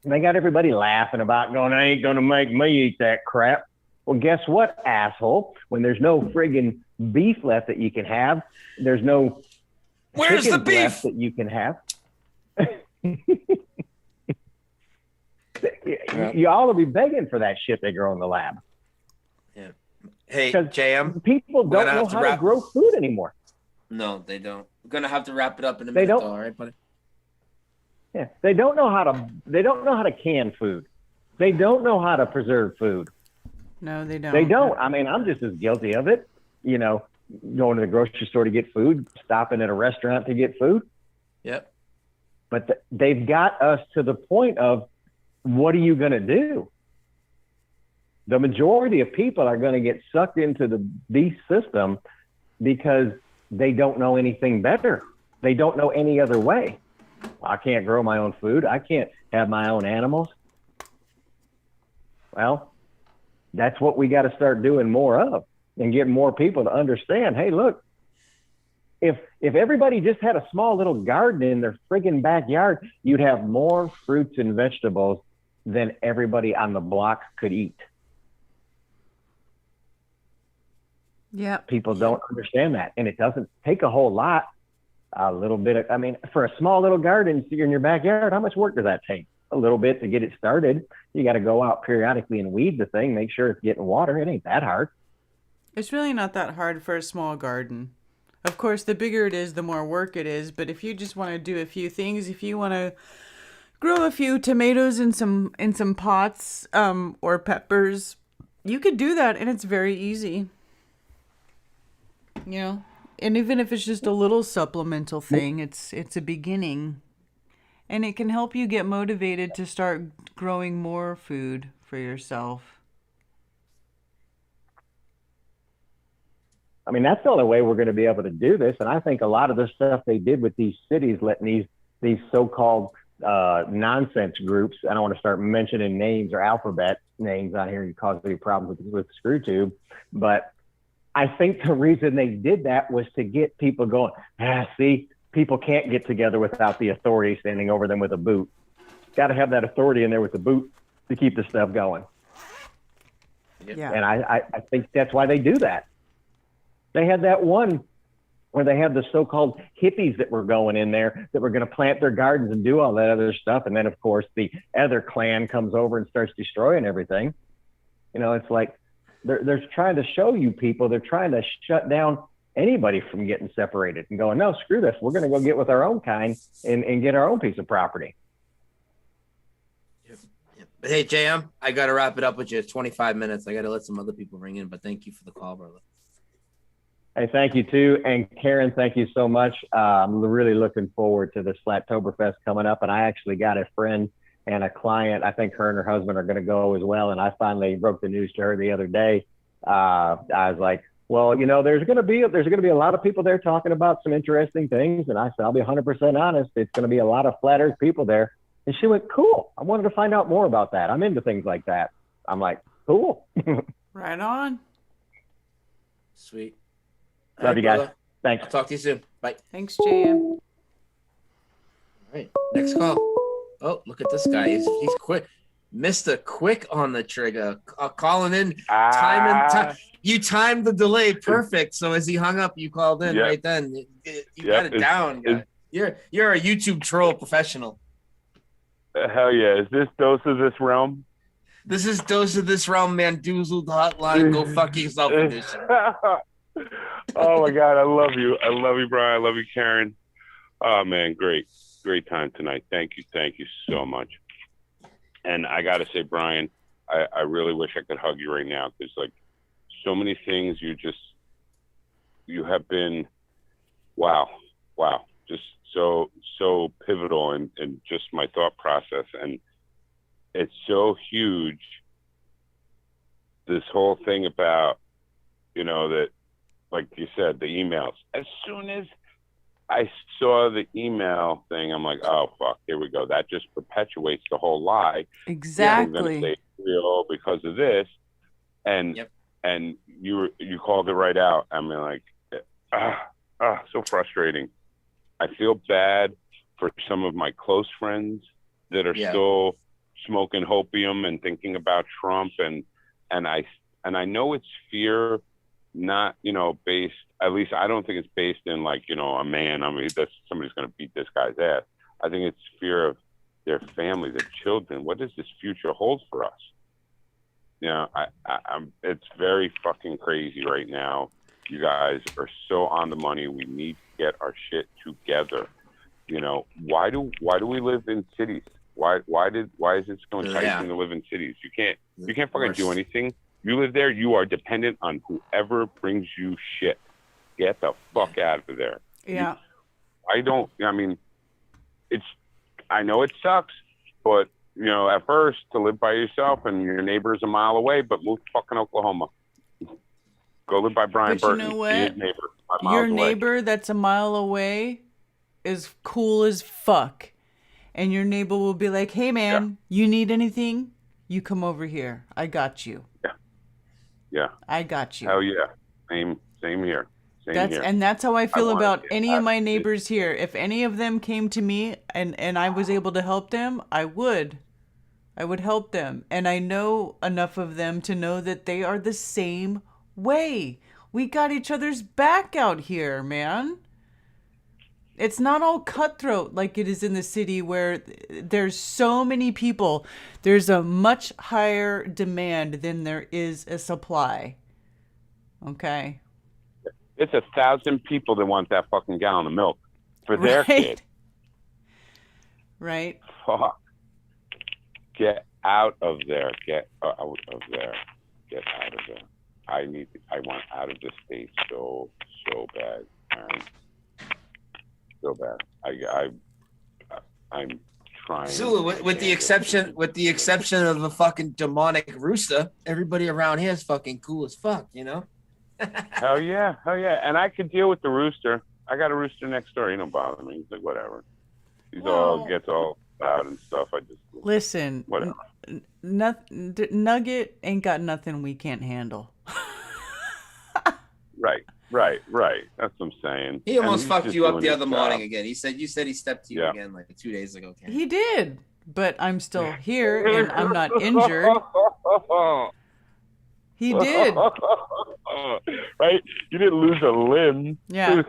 they got everybody laughing about going, I ain't going to make me eat that crap. Well, guess what, asshole? When there's no friggin' beef left that you can have, there's no Where's the beef left that you can have. You all will be begging for that shit they grow in the lab. Yeah. Hey, JM. People don't know how to grow food anymore. No, they don't. We're gonna have to wrap it up in a minute, though, all right, buddy? Yeah, they don't know how to can food. They don't know how to preserve food. No, they don't. They don't. I mean, I'm just as guilty of it. You know, going to the grocery store to get food, stopping at a restaurant to get food. Yep. But they've got us to the point of, what are you going to do? The majority of people are going to get sucked into the beast system because they don't know anything better. They don't know any other way. I can't grow my own food. I can't have my own animals. Well, that's what we got to start doing more of, and get more people to understand, hey, look, if everybody just had a small little garden in their friggin' backyard, you'd have more fruits and vegetables than everybody on the block could eat. Yeah. People don't understand that. And it doesn't take a whole lot. A little bit of, I mean, for a small little garden in your backyard, how much work does that take? A little bit to get it started. You got to go out periodically and weed the thing, make sure it's getting water. It ain't that hard. It's really not that hard for a small garden. Of course, the bigger it is, the more work it is. But if you just want to do a few things, if you want to grow a few tomatoes in some pots, or peppers, you could do that, and it's very easy. You know, and even if it's just a little supplemental thing, it's a beginning, and it can help you get motivated to start growing more food for yourself. I mean, that's the only way we're going to be able to do this. And I think a lot of the stuff they did with these cities, letting these so-called nonsense groups, I don't want to start mentioning names or alphabet names on here and cause any problems with ScrewTube, but I think the reason they did that was to get people going, see, people can't get together without the authority standing over them with a boot. Got to have that authority in there with the boot to keep the stuff going. Yeah. And I think that's why they do that. They had that one where they had the so-called hippies that were going in there that were going to plant their gardens and do all that other stuff. And then, of course, the other clan comes over and starts destroying everything. You know, it's like they're trying to show you people, they're trying to shut down anybody from getting separated and going, no, screw this. We're going to go get with our own kind and get our own piece of property. Yep. But hey, JM, I got to wrap it up with you. It's 25 minutes. I got to let some other people ring in, but thank you for the call, brother. Hey, thank you too. And Karen, thank you so much. I'm really looking forward to this Flattoberfest coming up. And I actually got a friend and a client. I think her and her husband are going to go as well. And I finally broke the news to her the other day. I was like, well, you know, there's going to be a lot of people there talking about some interesting things. And I said, I'll be 100% honest. It's going to be a lot of flat earth people there. And she went, cool. I wanted to find out more about that. I'm into things like that. I'm like, cool. Right on. Sweet. Love you guys. Brother. Thanks. I'll talk to you soon. Bye. Thanks, JM. All right. Next call. Oh, look at this guy. He's quick. Mr. Quick on the trigger. Calling in. Time. You timed the delay perfect. So as he hung up, you called in right then. You got it down. You're a YouTube troll professional. Hell yeah. Is this Dose of This Realm? This is Dose of This Realm, man. Doozled hotline. Go fuck yourself edition. Oh my God, I love you. I love you, Brian. I love you, Karen. Oh man, great time tonight. Thank you so much. And I gotta say, Brian, I really wish I could hug you right now, because like so many things you have been, wow, just so pivotal in just my thought process, and it's so huge. This whole thing about, you know, that, like you said, the emails. As soon as I saw the email thing, I'm like, oh fuck, here we go. That just perpetuates the whole lie. Exactly. I'm gonna say real because of this, and you called it right out. I mean, like, so frustrating. I feel bad for some of my close friends that are still smoking opium and thinking about Trump, and I know it's fear. Not, you know, based, at least I don't think it's based in like, you know, a man. I mean, somebody's going to beat this guy's ass. I think it's fear of their family, their children. What does this future hold for us? You know, I'm, it's very fucking crazy right now. You guys are so on the money. We need to get our shit together. You know, why do we live in cities? Why is it so enticing to live in cities? You can't fucking do anything. You live there, you are dependent on whoever brings you shit. Get the fuck out of there. Yeah. I know it sucks, but, you know, at first to live by yourself and your neighbor's a mile away, but move to fucking Oklahoma. Go live by Brian Burton. You know what? Your neighbor that's a mile away is cool as fuck. And your neighbor will be like, hey man, you need anything? you come over here. I got you. Yeah. I got you. Hell yeah. Same here. Same here. And that's how I feel about any of my out of neighbors here. If any of them came to me and I was able to help them, I would help them. And I know enough of them to know that they are the same way. We got each other's back out here, man. It's not all cutthroat like it is in the city where there's so many people. There's a much higher demand than there is a supply. Okay? It's 1,000 people that want that fucking gallon of milk for their kid. Right. Fuck. Get out of there. Get out of there. Get out of there. I want out of this state so bad, man. So bad. I'm trying. Zulu, with the exception of a fucking demonic rooster, everybody around here is fucking cool as fuck, you know? Hell yeah. And I could deal with the rooster. I got a rooster next door. He don't bother me. He's like, whatever. Gets all loud and stuff. I just listen. Whatever. Nugget ain't got nothing we can't handle. Right. That's what I'm saying. He almost fucked you up the other morning again. You said he stepped to you again like 2 days ago. Ken. He did, but I'm still here and I'm not injured. He did. Right? You didn't lose a limb. Yeah.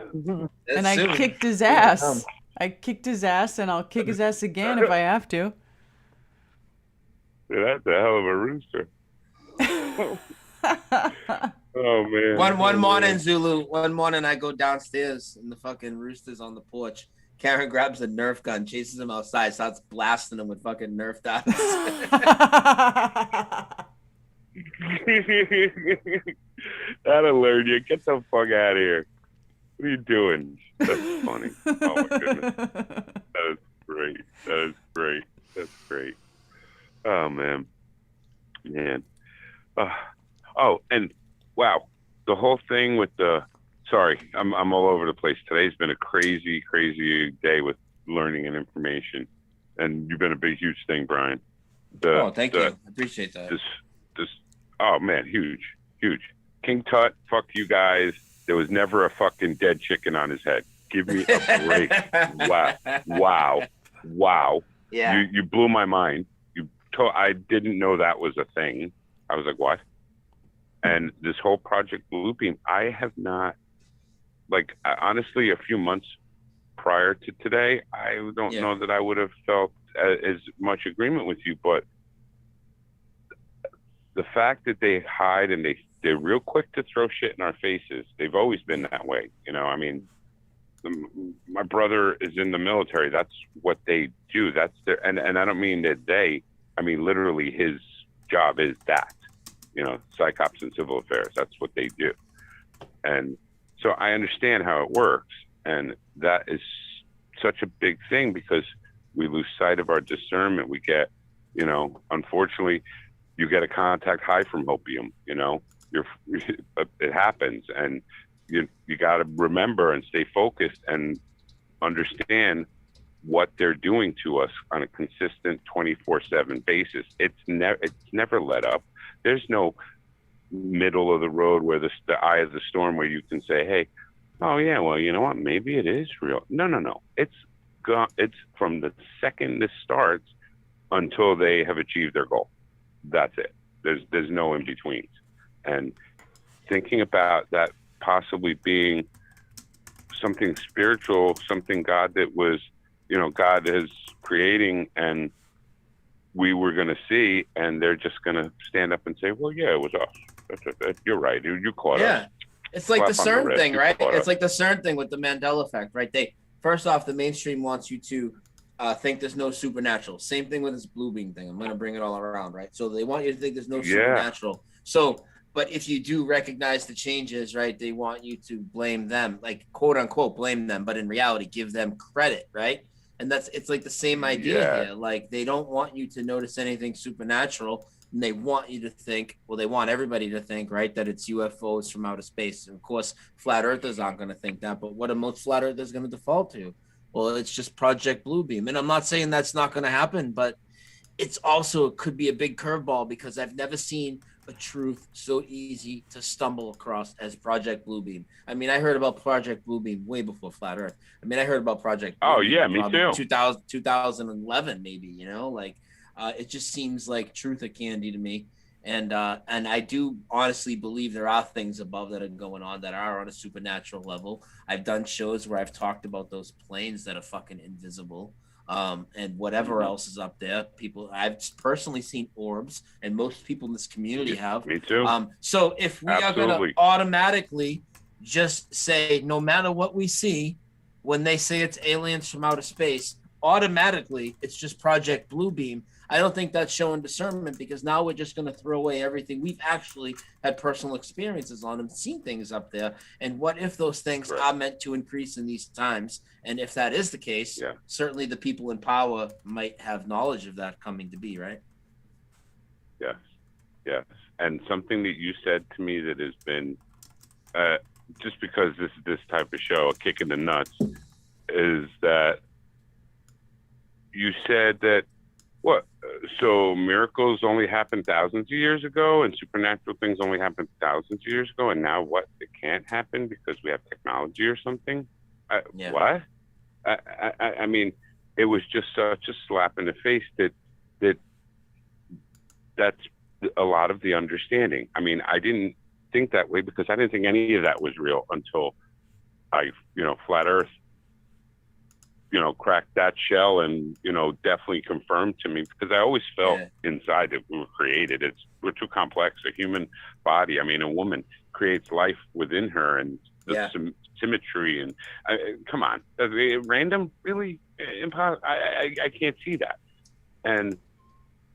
And I kicked his ass. I kicked his ass and I'll kick his ass again if I have to. That's a hell of a rooster. Oh man. One morning, Zulu. One morning, I go downstairs and the fucking rooster's on the porch. Karen grabs a Nerf gun, chases him outside, starts blasting him with fucking Nerf dots. That'll learn you. Get the fuck out of here. What are you doing? That's funny. Oh my goodness. That is great. That's great. Oh man. Oh, and wow, the whole thing with sorry, I'm all over the place. Today's been a crazy day with learning and information, and you've been a huge thing, Brian. Thank you. I appreciate that. This, oh man, huge. King Tut, fuck you guys. There was never a fucking dead chicken on his head. Give me a break. Wow. Yeah. You blew my mind. I didn't know that was a thing. I was like, what? And this whole Project Bluebeam, I have not, honestly, a few months prior to today, I don't know that I would have felt as much agreement with you, but the fact that they hide and they're real quick to throw shit in our faces. They've always been that way. You know, I mean, my brother is in the military. That's what they do. That's their, and I don't mean that I mean, literally his job is that, you know, psych ops and civil affairs. That's what they do. And so I understand how it works. And that is such a big thing because we lose sight of our discernment. We get, you know, unfortunately, you get a contact high from opium, you know, it happens. And you got to remember and stay focused and understand what they're doing to us on a consistent 24/7 basis. It's never let up. There's no middle of the road where the eye of the storm where you can say, hey, oh yeah, well, you know what? Maybe it is real. No. It's from the second this starts until they have achieved their goal. That's it. There's no in betweens. And thinking about that possibly being something spiritual, something God that was, you know, God is creating and we were going to see, and they're just going to stand up and say, well, yeah, it was us. You're right. You caught us. It's like the CERN thing, right? It's like the CERN thing with the Mandela effect, right? First off, the mainstream wants you to think there's no supernatural. Same thing with this Bluebeam thing. I'm going to bring it all around, right? So they want you to think there's no supernatural. So, but if you do recognize the changes, right, they want you to blame them, like quote unquote, blame them, but in reality, give them credit, right? And it's like the same idea here. Like they don't want you to notice anything supernatural, and they want you to think, well, they want everybody to think, right, that it's UFOs from outer space. And of course, flat earthers aren't going to think that, but what are most flat earthers going to default to? Well, it's just Project Bluebeam. And I'm not saying that's not going to happen, but it's also could be a big curveball because I've never seen a truth so easy to stumble across as Project Bluebeam. I mean, I heard about Project Bluebeam way before Flat Earth. I mean, I heard about Project Bluebeam. Oh yeah, me too. 2011 maybe, you know, like it just seems like truth or candy to me. And I do honestly believe there are things above that are going on that are on a supernatural level. I've done shows where I've talked about those planes that are fucking invisible. And whatever else is up there. I've personally seen orbs, and most people in this community have. Me too. So if we are going to automatically just say, no matter what we see, when they say it's aliens from outer space, automatically it's just Project Bluebeam. I don't think that's showing discernment, because now we're just going to throw away everything we've actually had personal experiences on and seen things up there. And what if those things are meant to increase in these times? And if that is the case, certainly the people in power might have knowledge of that coming to be, right? Yes. And something that you said to me that has been, just because this is this type of show, a kick in the nuts, is that you said that, so miracles only happened thousands of years ago, and supernatural things only happened thousands of years ago, and now what? It can't happen because we have technology or something? What? I mean, it was just such a slap in the face that's a lot of the understanding. I mean, I didn't think that way because I didn't think any of that was real until Flat Earth, cracked that shell and, definitely confirmed to me, because I always felt inside that we were created. We're too complex. A human body, I mean, a woman creates life within her, and the symmetry, and come on, random, really impossible. I can't see that. And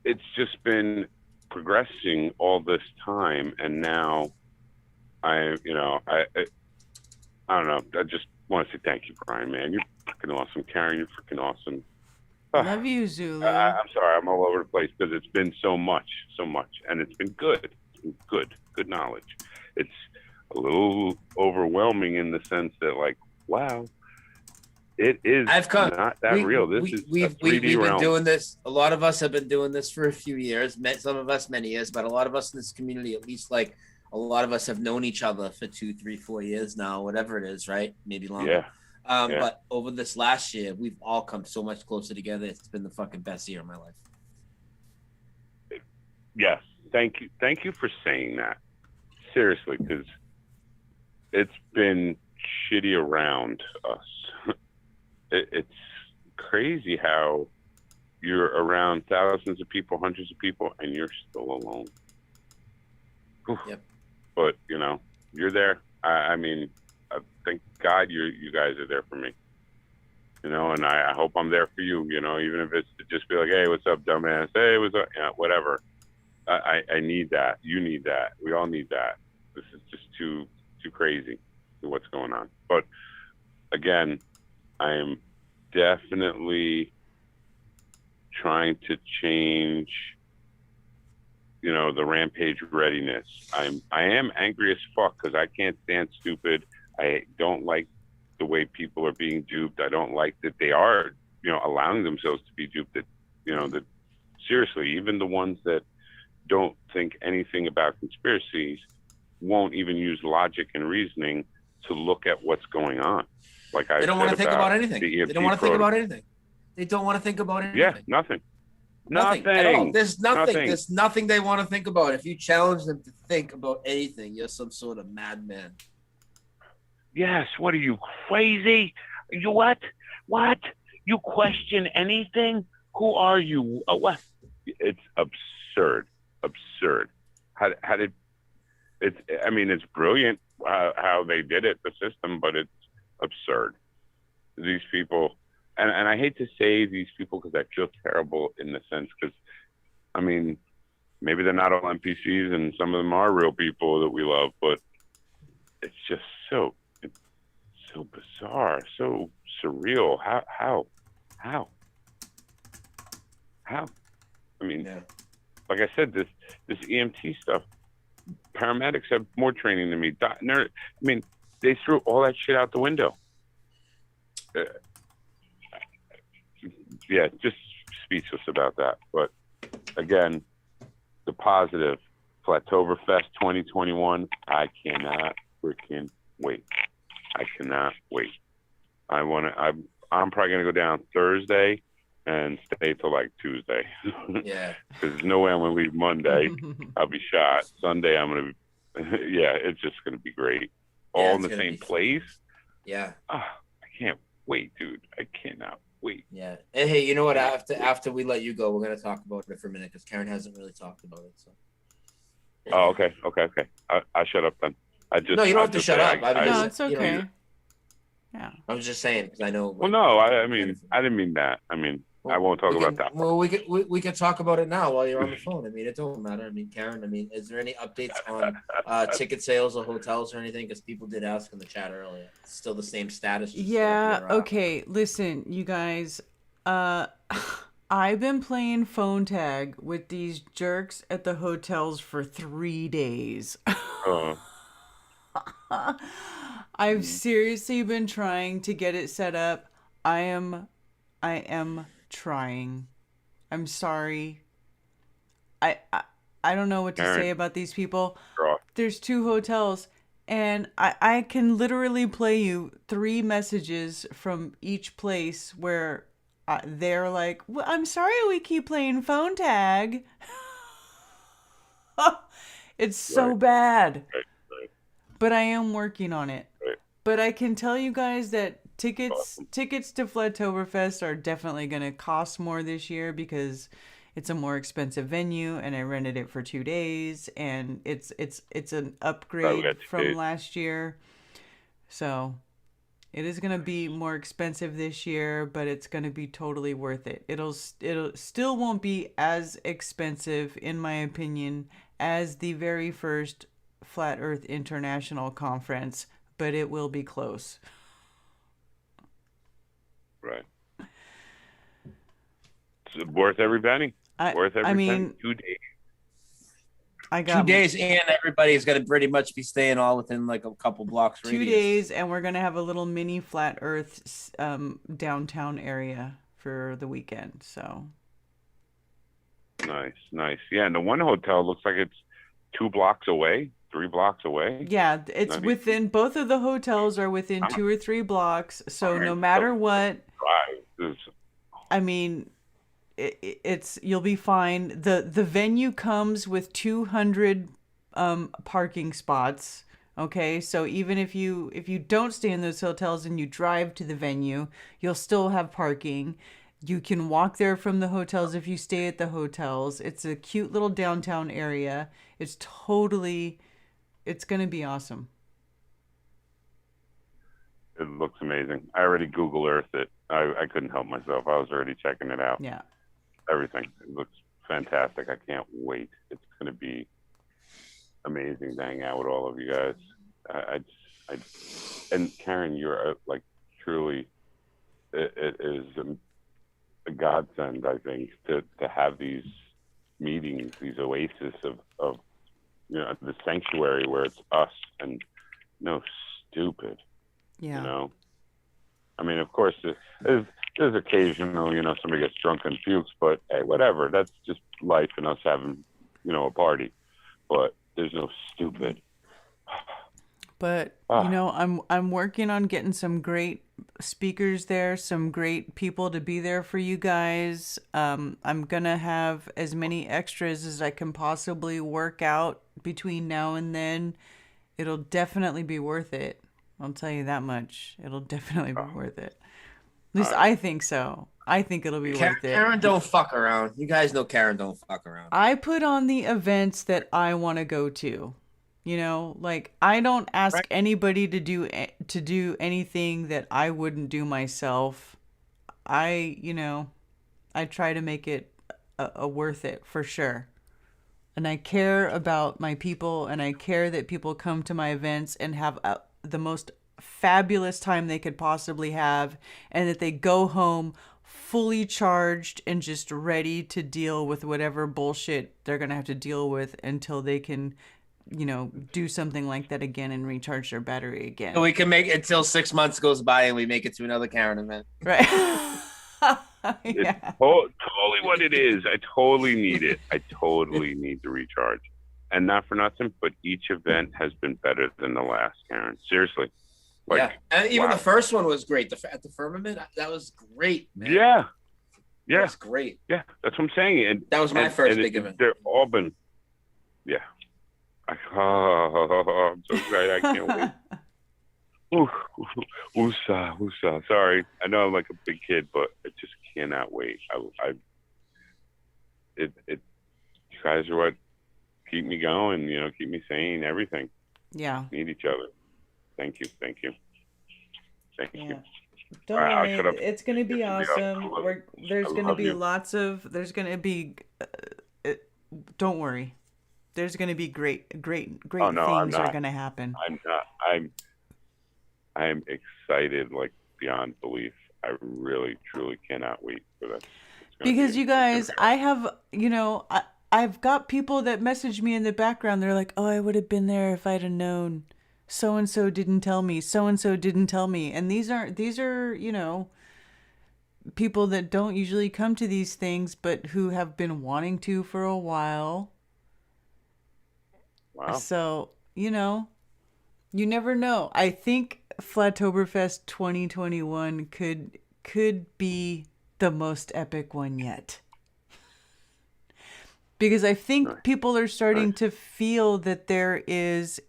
it's just been progressing all this time. And now I don't know. I just want to say thank you, Brian, man. You're freaking awesome. Karen, you're freaking awesome. Love you, Zulu. I'm sorry, I'm all over the place because it's been so much, and it's been good. Good knowledge. It's a little overwhelming in the sense that, like, wow, it is not that real. We've been doing this. A lot of us have been doing this for a few years. Some of us many years, but a lot of us in this community, at least, like, a lot of us have known each other for 2, 3, 4 years now, whatever it is, right? Maybe longer. But over this last year, we've all come so much closer together. It's been the fucking best year of my life. Yes. Thank you for saying that. Seriously, because it's been shitty around us. It's crazy how you're around thousands of people, hundreds of people, and you're still alone. Whew. Yep. But, you're there. I mean, thank God you guys are there for me. And I hope I'm there for you, even if it's to just be like, hey, what's up, dumbass? Hey, what's up? Whatever. I need that. You need that. We all need that. This is just too crazy to what's going on. But again, I am definitely trying to change, the rampage readiness. I am angry as fuck because I can't stand stupid. I don't like the way people are being duped. I don't like that they are, allowing themselves to be duped. That seriously, even the ones that don't think anything about conspiracies won't even use logic and reasoning to look at what's going on. Like they don't want to think about anything. They don't want to think about anything. They don't want to think about anything. Yeah, nothing at all. There's nothing. There's nothing they want to think about. If you challenge them to think about anything, you're some sort of madman. Yes. What are you, crazy? You what? What? You question anything? Who are you? What? It's absurd. How did it's? I mean, it's brilliant how they did it, the system, but it's absurd. These people, and I hate to say these people because I feel terrible in the sense because, I mean, maybe they're not all NPCs and some of them are real people that we love, but it's just so bizarre, so surreal. How? I mean, like I said, this EMT stuff, paramedics have more training than me. I mean, they threw all that shit out the window. Yeah, just speechless about that. But again, the positive, Flattoberfest 2021. I cannot freaking wait. I cannot wait. I'm probably gonna go down Thursday and stay till like Tuesday. Yeah. Because there's no way I'm gonna leave Monday. I'll be shot. Sunday I'm gonna be. Yeah, it's just gonna be great. All in the same place. Yeah. I can't wait, dude. I cannot wait. Yeah. And hey, you know what? After we let you go, we're gonna talk about it for a minute because Karen hasn't really talked about it. So. Oh, okay. I'll shut up then. No, you don't have to shut up. No, it's okay. Yeah. I was just saying because I know. Well, no, I mean, I didn't mean that. I mean, I won't talk about that. Well, we can talk about it now while you're on the phone. I mean, it don't matter. I mean, Karen, is there any updates on ticket sales or hotels or anything? Because people did ask in the chat earlier. It's still the same status. Yeah. Okay. Listen, you guys. I've been playing phone tag with these jerks at the hotels for 3 days. I've seriously been trying to get it set up. I am trying. I'm sorry. I don't know what to say about these people. There's 2 hotels, and I can literally play you 3 messages from each place where they're like, well, I'm sorry we keep playing phone tag. It's so bad. But I am working on it. But I can tell you guys that tickets to Flattoberfest are definitely going to cost more this year because it's a more expensive venue, and I rented it for 2 days, and it's an upgrade from last year. So it is going to be more expensive this year, but it's going to be totally worth it. It'll still won't be as expensive, in my opinion, as the very first Flat Earth International Conference, but it will be close. Right. It's worth every penny. Worth every penny. 2 days. I got 2 days, and everybody's going to pretty much be staying all within like a couple blocks. 2 days, and we're going to have a little mini Flat Earth downtown area for the weekend. So nice. Yeah, and the one hotel looks like it's 2 blocks away. 3 blocks away. Yeah, it's within, both of the hotels are within 2 or 3 blocks. So no matter what, I mean, it's you'll be fine. The venue comes with 200 parking spots. Okay, so even if you don't stay in those hotels and you drive to the venue, you'll still have parking. You can walk there from the hotels if you stay at the hotels. It's a cute little downtown area. It's going to be awesome. It looks amazing. I already Google Earthed it. I couldn't help myself. I was already checking it out. Yeah. Everything. It looks fantastic. I can't wait. It's going to be amazing to hang out with all of you guys. And Karen, you're like truly, it is a godsend, I think, to have these meetings, these oases of the sanctuary where it's us and stupid. Yeah. I mean, of course, there's occasional, somebody gets drunk and pukes, but hey, whatever. That's just life and us having, a party. But there's no stupid. But I'm working on getting some great speakers there, some great people to be there for you guys. I'm gonna have as many extras as I can possibly work out between now and then. It'll definitely be worth it. I'll tell you that much. It'll definitely be worth it. At least I think so. I think it'll be worth it. Karen don't fuck around. You guys know Karen don't fuck around. I put on the events that I want to go to. I don't ask anybody to do anything that I wouldn't do myself. I try to make it a worth it for sure. And I care about my people, and I care that people come to my events and have the most fabulous time they could possibly have, and that they go home fully charged and just ready to deal with whatever bullshit they're going to have to deal with until they can do something like that again and recharge their battery again. So we can make it until 6 months goes by and we make it to another Karen event. Right. It's totally what it is. I totally need it. I totally need to recharge. And not for nothing, but each event has been better than the last, Karen. Seriously. Like, yeah. And even wow. the first one was great. At the Firmament, that was great, man. Yeah. Yeah. That was great. Yeah, that's what I'm saying. And that was my first big event. They're all been, yeah. I'm so excited. I can't wait. Woosah. Sorry. I know I'm like a big kid, but I just cannot wait. You guys are what keep me going, keep me sane, everything. Yeah. Need each other. Thank you. Don't worry, it's going to be awesome. There's going to be don't worry. There's going to be great things are going to happen. I'm excited, like beyond belief. I really, truly cannot wait for this. Because you guys, I have, I've got people that message me in the background. They're like, oh, I would have been there if I'd have known. So-and-so didn't tell me. So-and-so didn't tell me. And these are, people that don't usually come to these things, but who have been wanting to for a while. Wow. So, you never know. I think Flattoberfest 2021 could be the most epic one yet. Because I think people are starting to feel that there is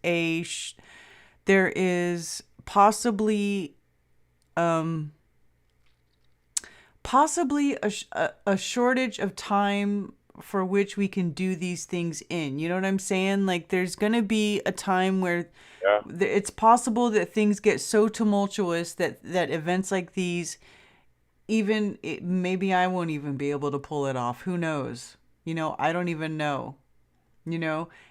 possibly a shortage of time for which we can do these things in. You know what I'm saying? Like there's going to be a time where it's possible that things get so tumultuous that events like these, maybe I won't even be able to pull it off. Who knows? I don't even know.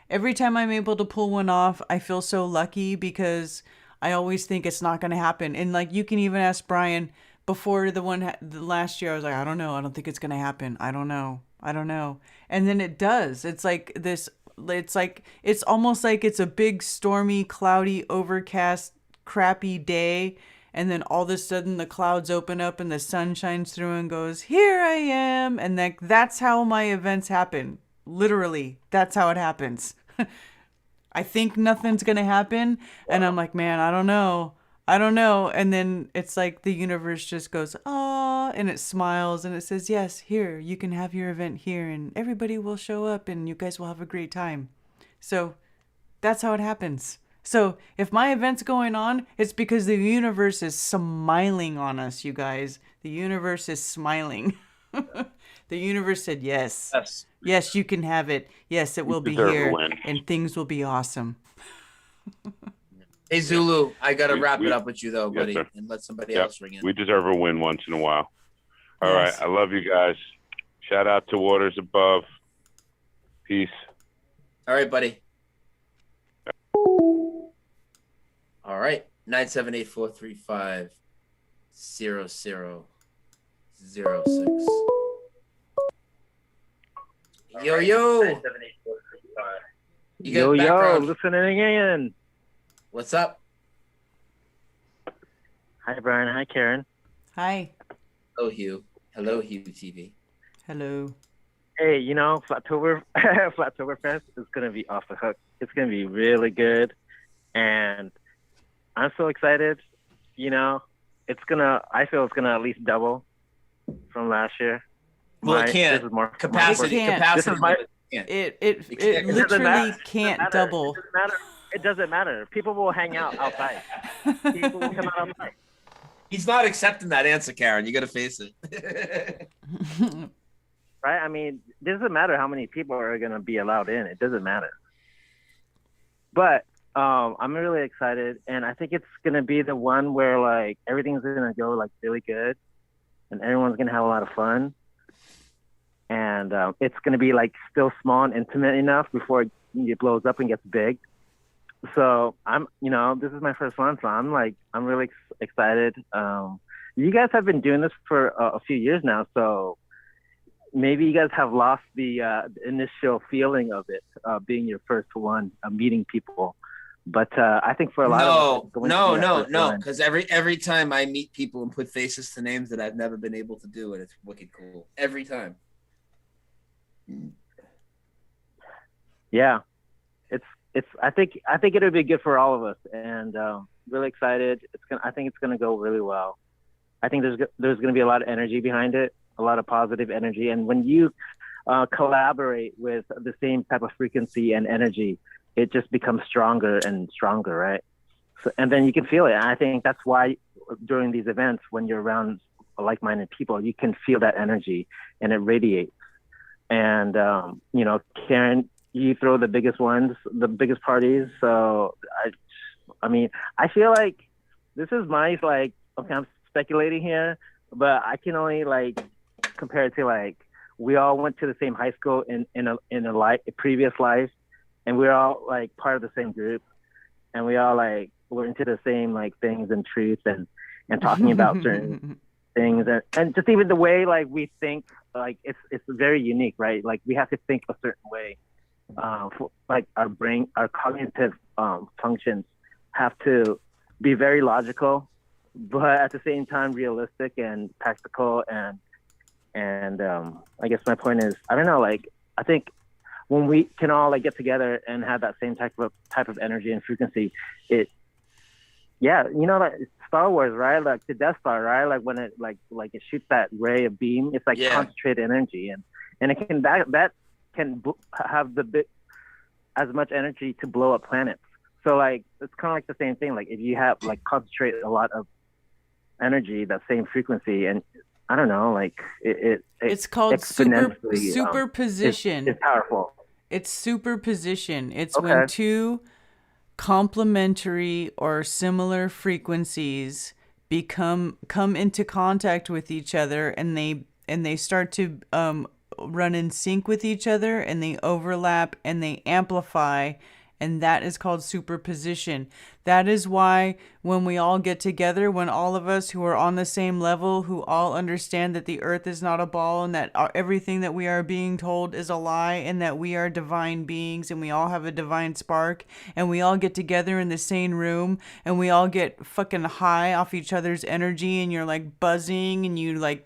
Every time I'm able to pull one off, I feel so lucky because I always think it's not going to happen. And like, you can even ask Brian before the last year, I was like, I don't know. I don't think it's going to happen. I don't know. And then it does. It's like this, it's almost like it's a big stormy, cloudy, overcast, crappy day. And then all of a sudden the clouds open up and the sun shines through and goes, here I am. And that's how my events happen. Literally, that's how it happens. I think nothing's going to happen. And I'm like, man, I don't know. And then it's like the universe just goes, ah, and it smiles and it says, yes, here, you can have your event here and everybody will show up and you guys will have a great time. So that's how it happens. So if my event's going on, it's because the universe is smiling on us, you guys. The universe is smiling. The universe said, yes, you can have it. Yes, it will be here and things will be awesome. Hey, Zulu, I got to wrap it up with you, though, buddy, and let somebody else ring in. We deserve a win once in a while. All right. I love you guys. Shout out to Waters Above. Peace. All right, buddy. All right. 978-435-0006. Yo. Yo, listening in. What's up? Hi, Brian. Hi, Karen. Hi. Hello, Hugh. Hello, Hugh TV. Hello. Hey, Flattoberfest is going to be off the hook. It's going to be really good. And I'm so excited. I feel it's going to at least double from last year. Well, it can't. This is more capacity. It literally can't double. It doesn't matter. People will hang out outside. People will come out outside. He's not accepting that answer, Karen. You got to face it. Right? I mean, it doesn't matter how many people are going to be allowed in. It doesn't matter. But I'm really excited, and I think it's going to be the one where like everything's going to go like really good, and everyone's going to have a lot of fun. And it's going to be like still small and intimate enough before it blows up and gets big. So this is my first one, so I'm really excited. You guys have been doing this for a few years now, so maybe you guys have lost the initial feeling of it being your first one, meeting people. But I think for a lot of us, it's going to be that first no. run. Because every time I meet people and put faces to names that I've never been able to do, and it's wicked cool every time. Yeah, it's. I think it'll be good for all of us, and really excited. I think it's gonna go really well. I think there's gonna be a lot of energy behind it, a lot of positive energy, and when you collaborate with the same type of frequency and energy, it just becomes stronger and stronger, right? So, and then you can feel it. And I think that's why during these events, when you're around like-minded people, you can feel that energy and it radiates. And Karen, you throw the biggest ones, the biggest parties. So I mean, I feel like this is my okay, I'm speculating here, but I can only compare it to we all went to the same high school in a previous life, and we're all part of the same group, and we all were into the same things and truth and talking about certain things, and just even the way we think, it's very unique, right? We have to think a certain way. For, our brain, our cognitive functions have to be very logical, but at the same time realistic and practical. And I guess my point is, I don't know, I think when we can all get together and have that same type of energy and frequency, Star Wars, right? The Death Star, right? When it it shoots that ray of beam, it's concentrated energy, and it can that can have as much energy to blow up planets. So it's kind of the same thing. If you have concentrate a lot of energy, that same frequency, and I don't know, it's called superposition. It's powerful. It's superposition. It's when two complementary or similar frequencies come into contact with each other, and they start to run in sync with each other, and they overlap and they amplify, and that is called superposition. That is why when we all get together, when all of us who are on the same level, who all understand that the earth is not a ball, and that everything that we are being told is a lie, and that we are divine beings, and we all have a divine spark, and we all get together in the same room, and we all get fucking high off each other's energy, and you're buzzing, and you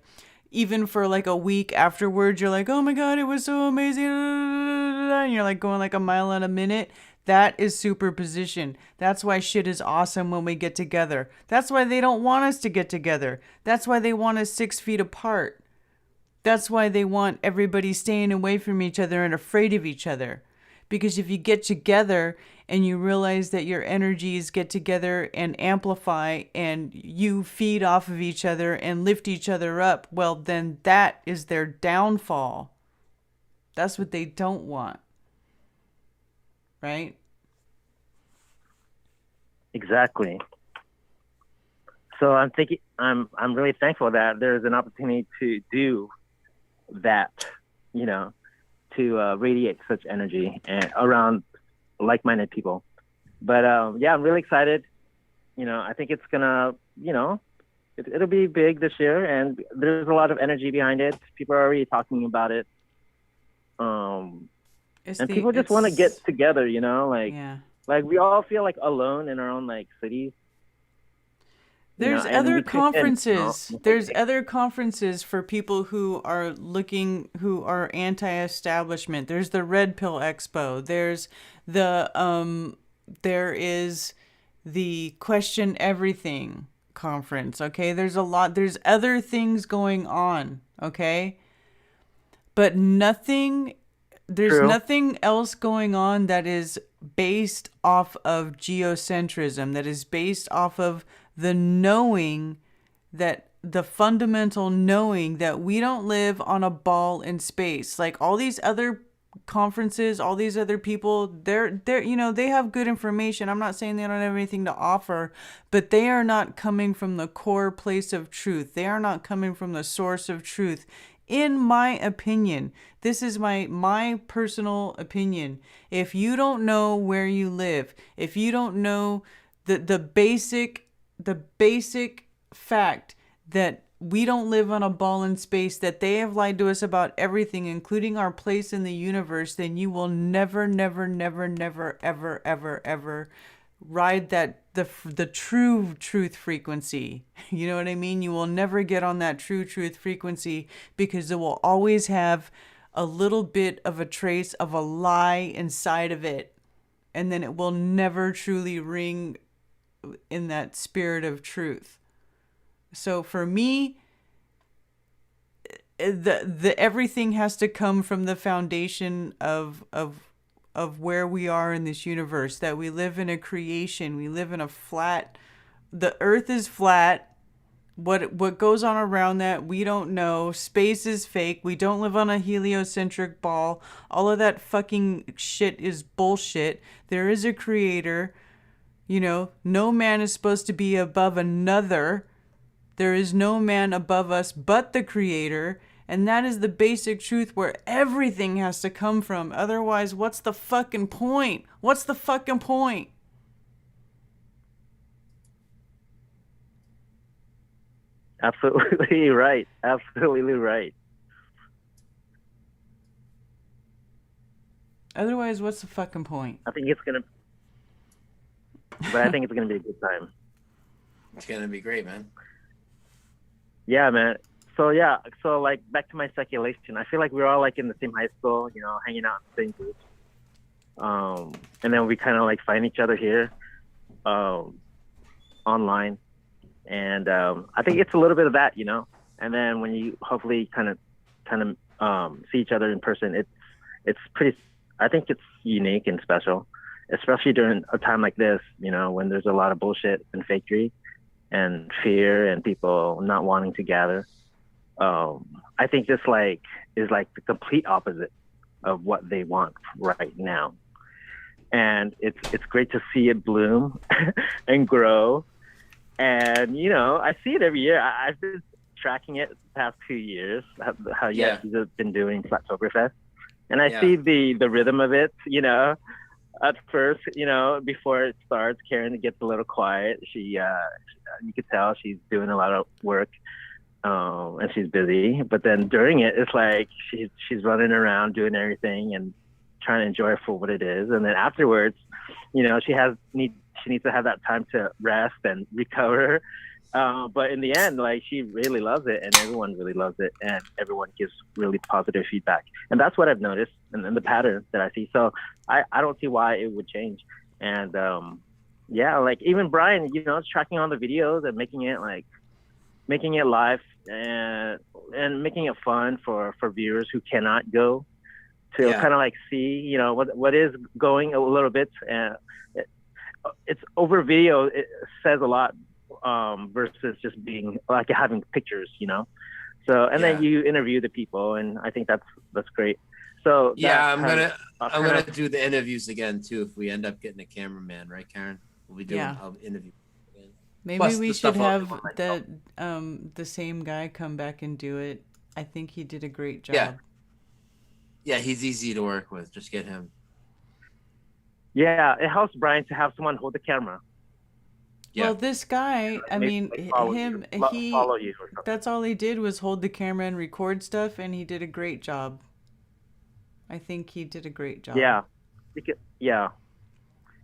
even for a week afterwards, you're oh my God, it was so amazing. And you're going a mile in a minute. That is superposition. That's why shit is awesome when we get together. That's why they don't want us to get together. That's why they want us 6 feet apart. That's why they want everybody staying away from each other and afraid of each other. Because if you get together and you realize that your energies get together and amplify, and you feed off of each other and lift each other up, well, then that is their downfall. That's what they don't want. Right? Exactly. So I'm thinking, I'm really thankful that there's an opportunity to do that, to radiate such energy around like-minded people. But I'm really excited. I think it's gonna, it'll be big this year, and there's a lot of energy behind it. People are already talking about it. People just want to get together, we all feel alone in our own cities. There's other conferences. There's other conferences for people who are anti-establishment. There's the Red Pill Expo. There's there is the Question Everything conference. Okay, there's other things going on. Okay, but there's nothing else going on that is based off of geocentrism, that is based off of the knowing, that the fundamental knowing that we don't live on a ball in space. All these other conferences, all these other people, they're they have good information. I'm not saying they don't have anything to offer, but they are not coming from the core place of truth. They are not coming from the source of truth. In my opinion, this is my personal opinion. If you don't know where you live, if you don't know the basic fact that we don't live on a ball in space, that they have lied to us about everything, including our place in the universe, then you will never, never, never, never, ever, ever, ever ride the true truth frequency. You know what I mean? You will never get on that true truth frequency because it will always have a little bit of a trace of a lie inside of it. And then it will never truly ring in that spirit of truth. So for me, the everything has to come from the foundation of where we are in this universe, that we live in a creation. We live in a flat, the earth is flat. What goes on around that, we don't know. Space is fake. We don't live on a heliocentric ball. All of that fucking shit is bullshit. There is a creator. You know, no man is supposed to be above another. There is no man above us but the creator. And that is the basic truth where everything has to come from. Otherwise, what's the fucking point? What's the fucking point? Absolutely right. Absolutely right. Otherwise, what's the fucking point? I think it's gonna be a good time. It's gonna be great, man. Yeah, man. So like back to my speculation. I feel like we're all like in the same high school, you know, hanging out in the same groups. And then we kind of like find each other here, online. And I think it's a little bit of that, you know. And then when you hopefully kind of see each other in person, it's pretty. I think it's unique and special, especially during a time like this, you know, when there's a lot of bullshit and fakery and fear and people not wanting to gather. I think this is like the complete opposite of what they want right now, and it's great to see it bloom and grow. And you know, I see it every year. I've been tracking it the past 2 years. How you've been doing Flattoberfest, and I see the rhythm of it. You know, at first, you know, before it starts, Karen gets a little quiet. She, you could tell she's doing a lot of work. And she's busy, but then during it, it's like she's running around doing everything and trying to enjoy it for what it is. And then afterwards, you know, she needs to have that time to rest and recover. But in the end, like, she really loves it, and everyone really loves it, and everyone gives really positive feedback. And that's what I've noticed, and the pattern that I see. So I don't see why it would change. And like even Brian, you know, tracking on the videos and making it live and making it fun for viewers who cannot go to kind of like see, you know, what is going a little bit. And it's over video. It says a lot versus just being like having pictures, you know. So then you interview the people, and I think that's great. So I'm gonna do the interviews again too if we end up getting a cameraman, right, Karen? We'll be doing interviews. Maybe we should have the same guy come back and do it. I think he did a great job. Yeah, he's easy to work with. Just get him. Yeah, it helps Brian to have someone hold the camera. Yeah. Well, this guy, I mean, follow you. That's all he did was hold the camera and record stuff, and he did a great job. I think he did a great job. Yeah.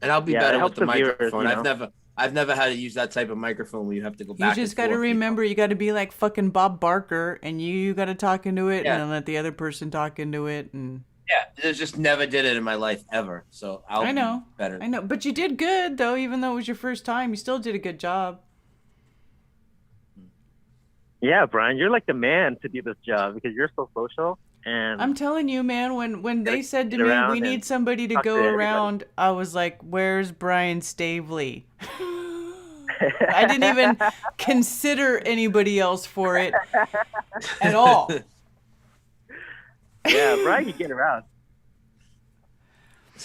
And I'll be better with the microphone. Viewers, you know? I've never had to use that type of microphone where you have to go back. You just got to remember, you got to be like fucking Bob Barker, and you got to talk into it, and then let the other person talk into it, and I just never did it in my life ever. So I know better. I know, but you did good though, even though it was your first time. You still did a good job. Yeah, Brian, you're like the man to do this job because you're so social. And I'm telling you, man, when they said to me, we need somebody to go around, I was like, where's Brian Staveley? I didn't even consider anybody else for it at all. Yeah, Brian can get around.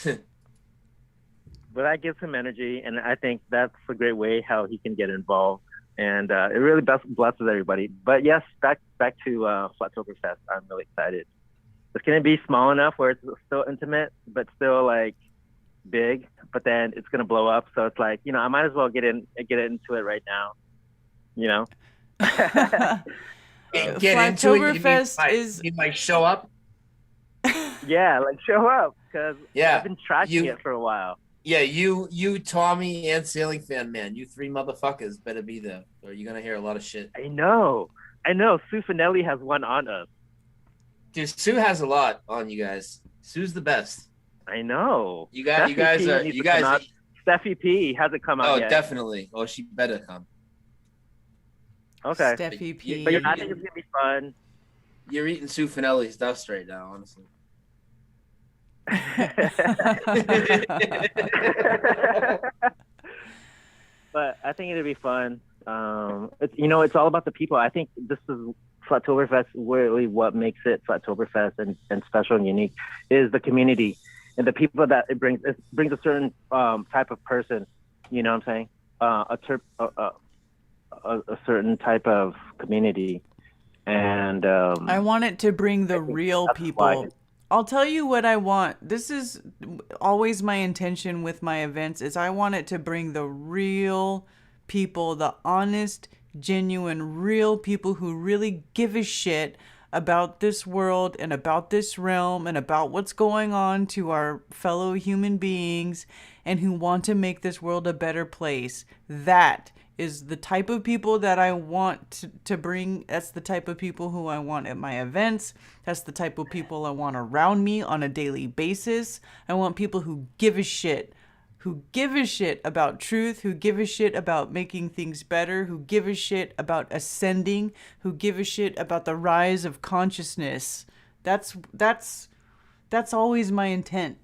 But that gives him energy, and I think that's a great way how he can get involved. And it really blesses everybody. But yes, back to Flattoberfest. I'm really excited. It's going to be small enough where it's still intimate, but still like big. But then it's going to blow up. So it's like, you know, I might as well get into it right now. You know. Get into it. You might show up. Yeah, like show up because I've been tracking it for a while. Yeah, you, Tommy, and Sailing Fan Man, you three motherfuckers better be there, or you're gonna hear a lot of shit. I know. Sue Finelli has one on us. Dude, Sue has a lot on you guys. Sue's the best. I know. You guys Steffi P hasn't come out yet. Oh, definitely. Oh, she better come. Okay. Steffi P. But I think it's gonna be fun. You're eating Sue Finelli's dust right now, honestly. But I think it'll be fun. It's all about the people. I think this is Flattoberfest. Really, what makes it Flattoberfest and special and unique is the community and the people that it brings. It brings a certain type of person. You know what I'm saying? A certain type of community, and I want it to bring the real people. I'll tell you what I want. This is always my intention with my events is I want it to bring the real people, the honest, genuine, real people who really give a shit about this world and about this realm and about what's going on to our fellow human beings and who want to make this world a better place. That is the type of people that I want to bring. That's the type of people who I want at my events. That's the type of people I want around me on a daily basis. I want people who give a shit about truth, who give a shit about making things better, who give a shit about ascending, who give a shit about the rise of consciousness. That's always my intent.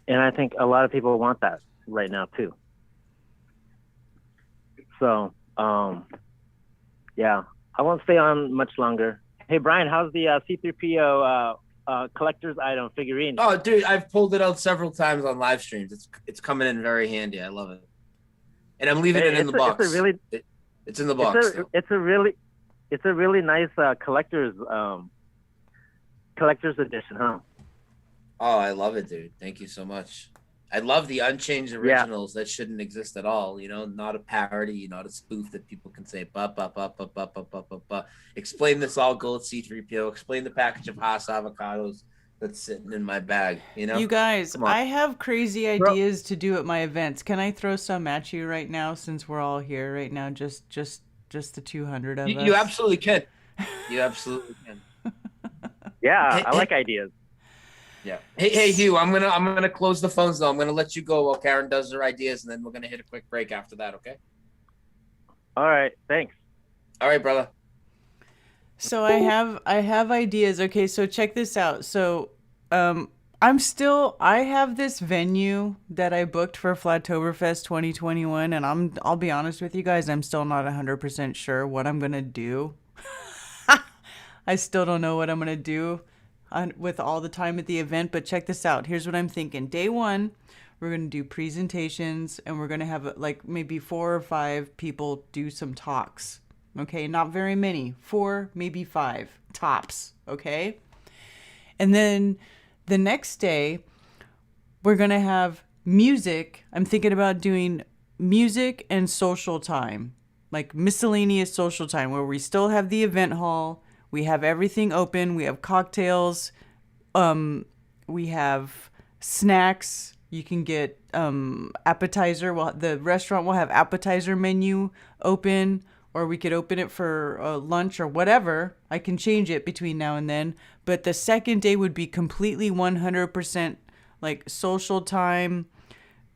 And I think a lot of people want that right now too. So, yeah, I won't stay on much longer. Hey, Brian, how's the C3PO collector's item figurine? Oh, dude, I've pulled it out several times on live streams. It's coming in very handy. I love it, and I'm leaving it in the box. It's in the box. It's a really nice collector's edition, huh? Oh, I love it, dude. Thank you so much. I love the unchanged originals that shouldn't exist at all. You know, not a parody, not a spoof that people can say, explain this all gold C3PO, explain the package of Haas avocados that's sitting in my bag. You know, you guys, I have crazy ideas to do at my events. Can I throw some at you right now since we're all here right now? Just the 200 of us. You absolutely can. You absolutely can. Yeah, I like ideas. Yeah. Hey, Hugh, I'm gonna close the phones though. I'm gonna let you go while Karen does her ideas, and then we're gonna hit a quick break after that. Okay. All right. Thanks. All right, brother. So I have ideas. Okay, so check this out. So I have this venue that I booked for Flattoberfest 2021, and I'll be honest with you guys, I'm still not 100% sure what I'm gonna do. I still don't know what I'm gonna do with all the time at the event, but check this out. Here's what I'm thinking. Day one, we're going to do presentations, and we're going to have like maybe 4 or 5 people do some talks. Okay, not very many. 4, maybe 5 tops. Okay. And then the next day, we're going to have music. I'm thinking about doing music and social time, like miscellaneous social time, where we still have the event hall. We have everything open. We have cocktails. We have snacks. You can get appetizer. Well, the restaurant will have appetizer menu open, or we could open it for lunch or whatever. I can change it between now and then. But the second day would be completely 100% like social time,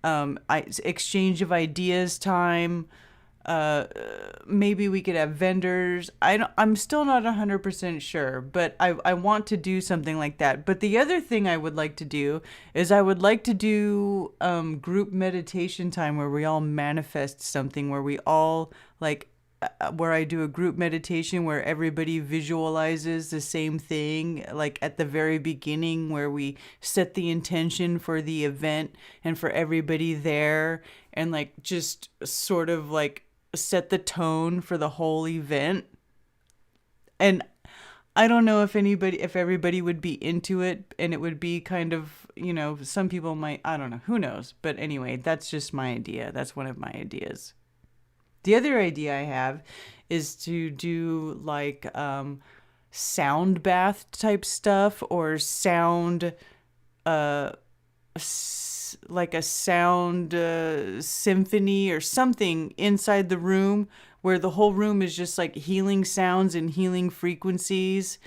exchange of ideas time. Maybe we could have vendors. I'm still not 100% sure, but I want to do something like that. But the other thing I would like to do is I would like to do group meditation time where we all manifest something, where we all where I do a group meditation where everybody visualizes the same thing, like at the very beginning, where we set the intention for the event and for everybody there, and like just sort of like set the tone for the whole event. And I don't know if everybody would be into it, and it would be kind of, you know, some people might, I don't know, who knows. But anyway, that's just my idea. That's one of my ideas. The other idea I have is to do like sound bath type stuff, or sound like a sound symphony or something inside the room where the whole room is just like healing sounds and healing frequencies,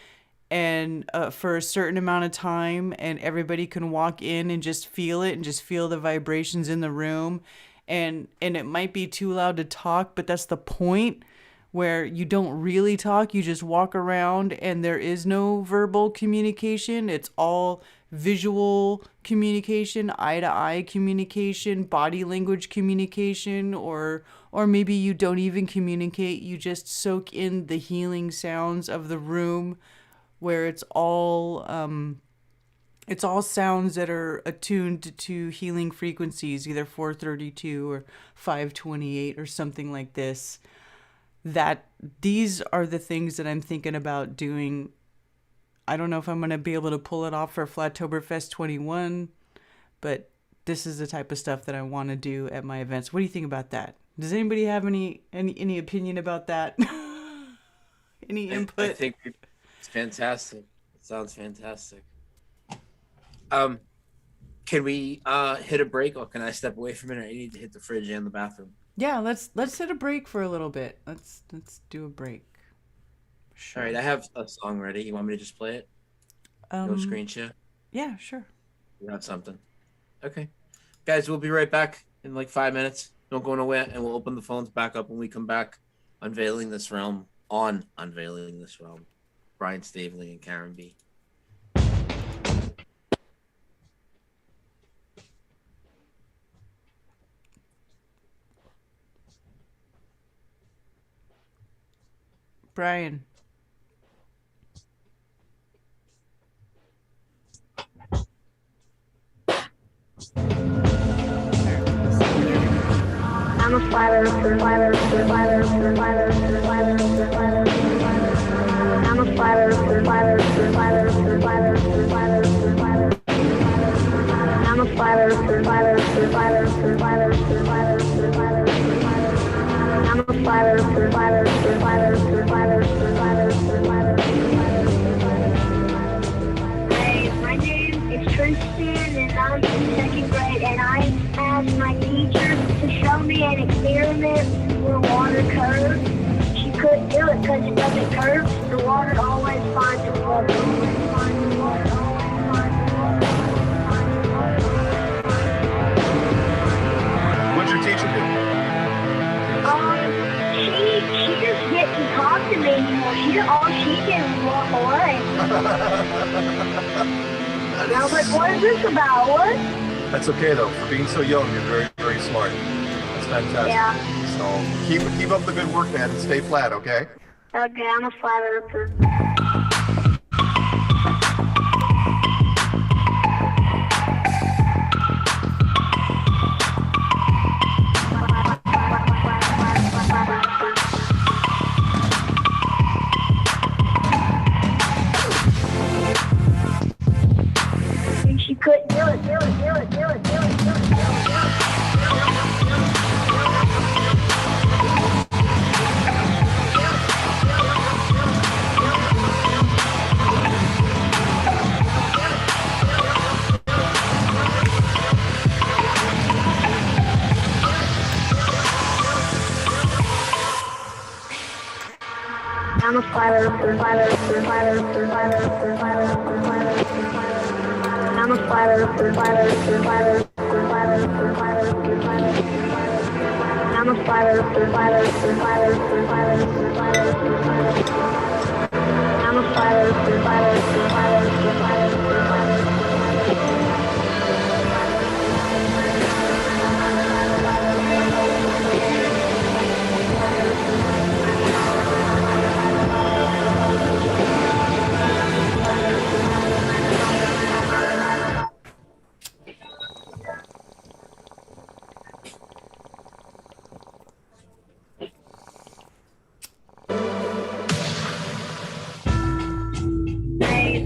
and for a certain amount of time, and everybody can walk in and just feel it and just feel the vibrations in the room. And it might be too loud to talk, but that's the point, where you don't really talk. You just walk around and there is no verbal communication. It's all visual communication, eye-to-eye communication, body language communication, or maybe you don't even communicate. You just soak in the healing sounds of the room, where it's all sounds that are attuned to healing frequencies, either 432 or 528 or something like this. That these are the things that I'm thinking about doing. I don't know if I'm going to be able to pull it off for Flattoberfest 21, but this is the type of stuff that I want to do at my events. What do you think about that? Does anybody have any opinion about that? Any input? I think it's fantastic. It sounds fantastic. Can we hit a break, or can I step away from it? I need to hit the fridge and the bathroom. Yeah, let's hit a break for a little bit. Let's do a break. Sure. All right, I have a song ready. You want me to just play it? No screen share? Yeah, sure. You have something. Okay. Guys, we'll be right back in like 5 minutes. Don't go nowhere, and we'll open the phones back up when we come back. Unveiling This Realm, Unveiling This Realm. Brian Staveley and Karen B. Brian. I'm a flat earther, flat earther, flat earther, flat earther, flat earther, flat earther, flat earther. I'm a flat earther, flat earther, flat earther, flat earther, flat earther, flat earther. I'm a flat earther, flat earther, flat earther, flat earther, flat earther, flat earther, flat earther. I'm a flat earther, flat earther, flat earther, flat earther, flat earther, flat earther. Hey, my name is Tristan, and I'm in second grade, and I asked my teacher to show me an experiment where water curves. She couldn't do it because it doesn't curve. The water always finds the water. What'd your teacher do? She just didn't talk to me anymore. All she did was walk away. And I was like, what is this about? What? That's okay though. For being so young, you're very, very smart. That's fantastic. Yeah. So keep up the good work, man, and stay flat, okay? Okay, I'm a flat earther. She couldn't do it. I'm a flat earther, flat earther, flat earther, flat earther, flat earther, flat earther, flat earther. I'm a flat earther, flat earther, flat earther, flat earther, flat earther, flat earther. I'm a flat earther, flat earther, flat earther, flat earther, flat earther, flat earther. I'm a flat earther, flat earther, flat earther, flat earther, flat earther.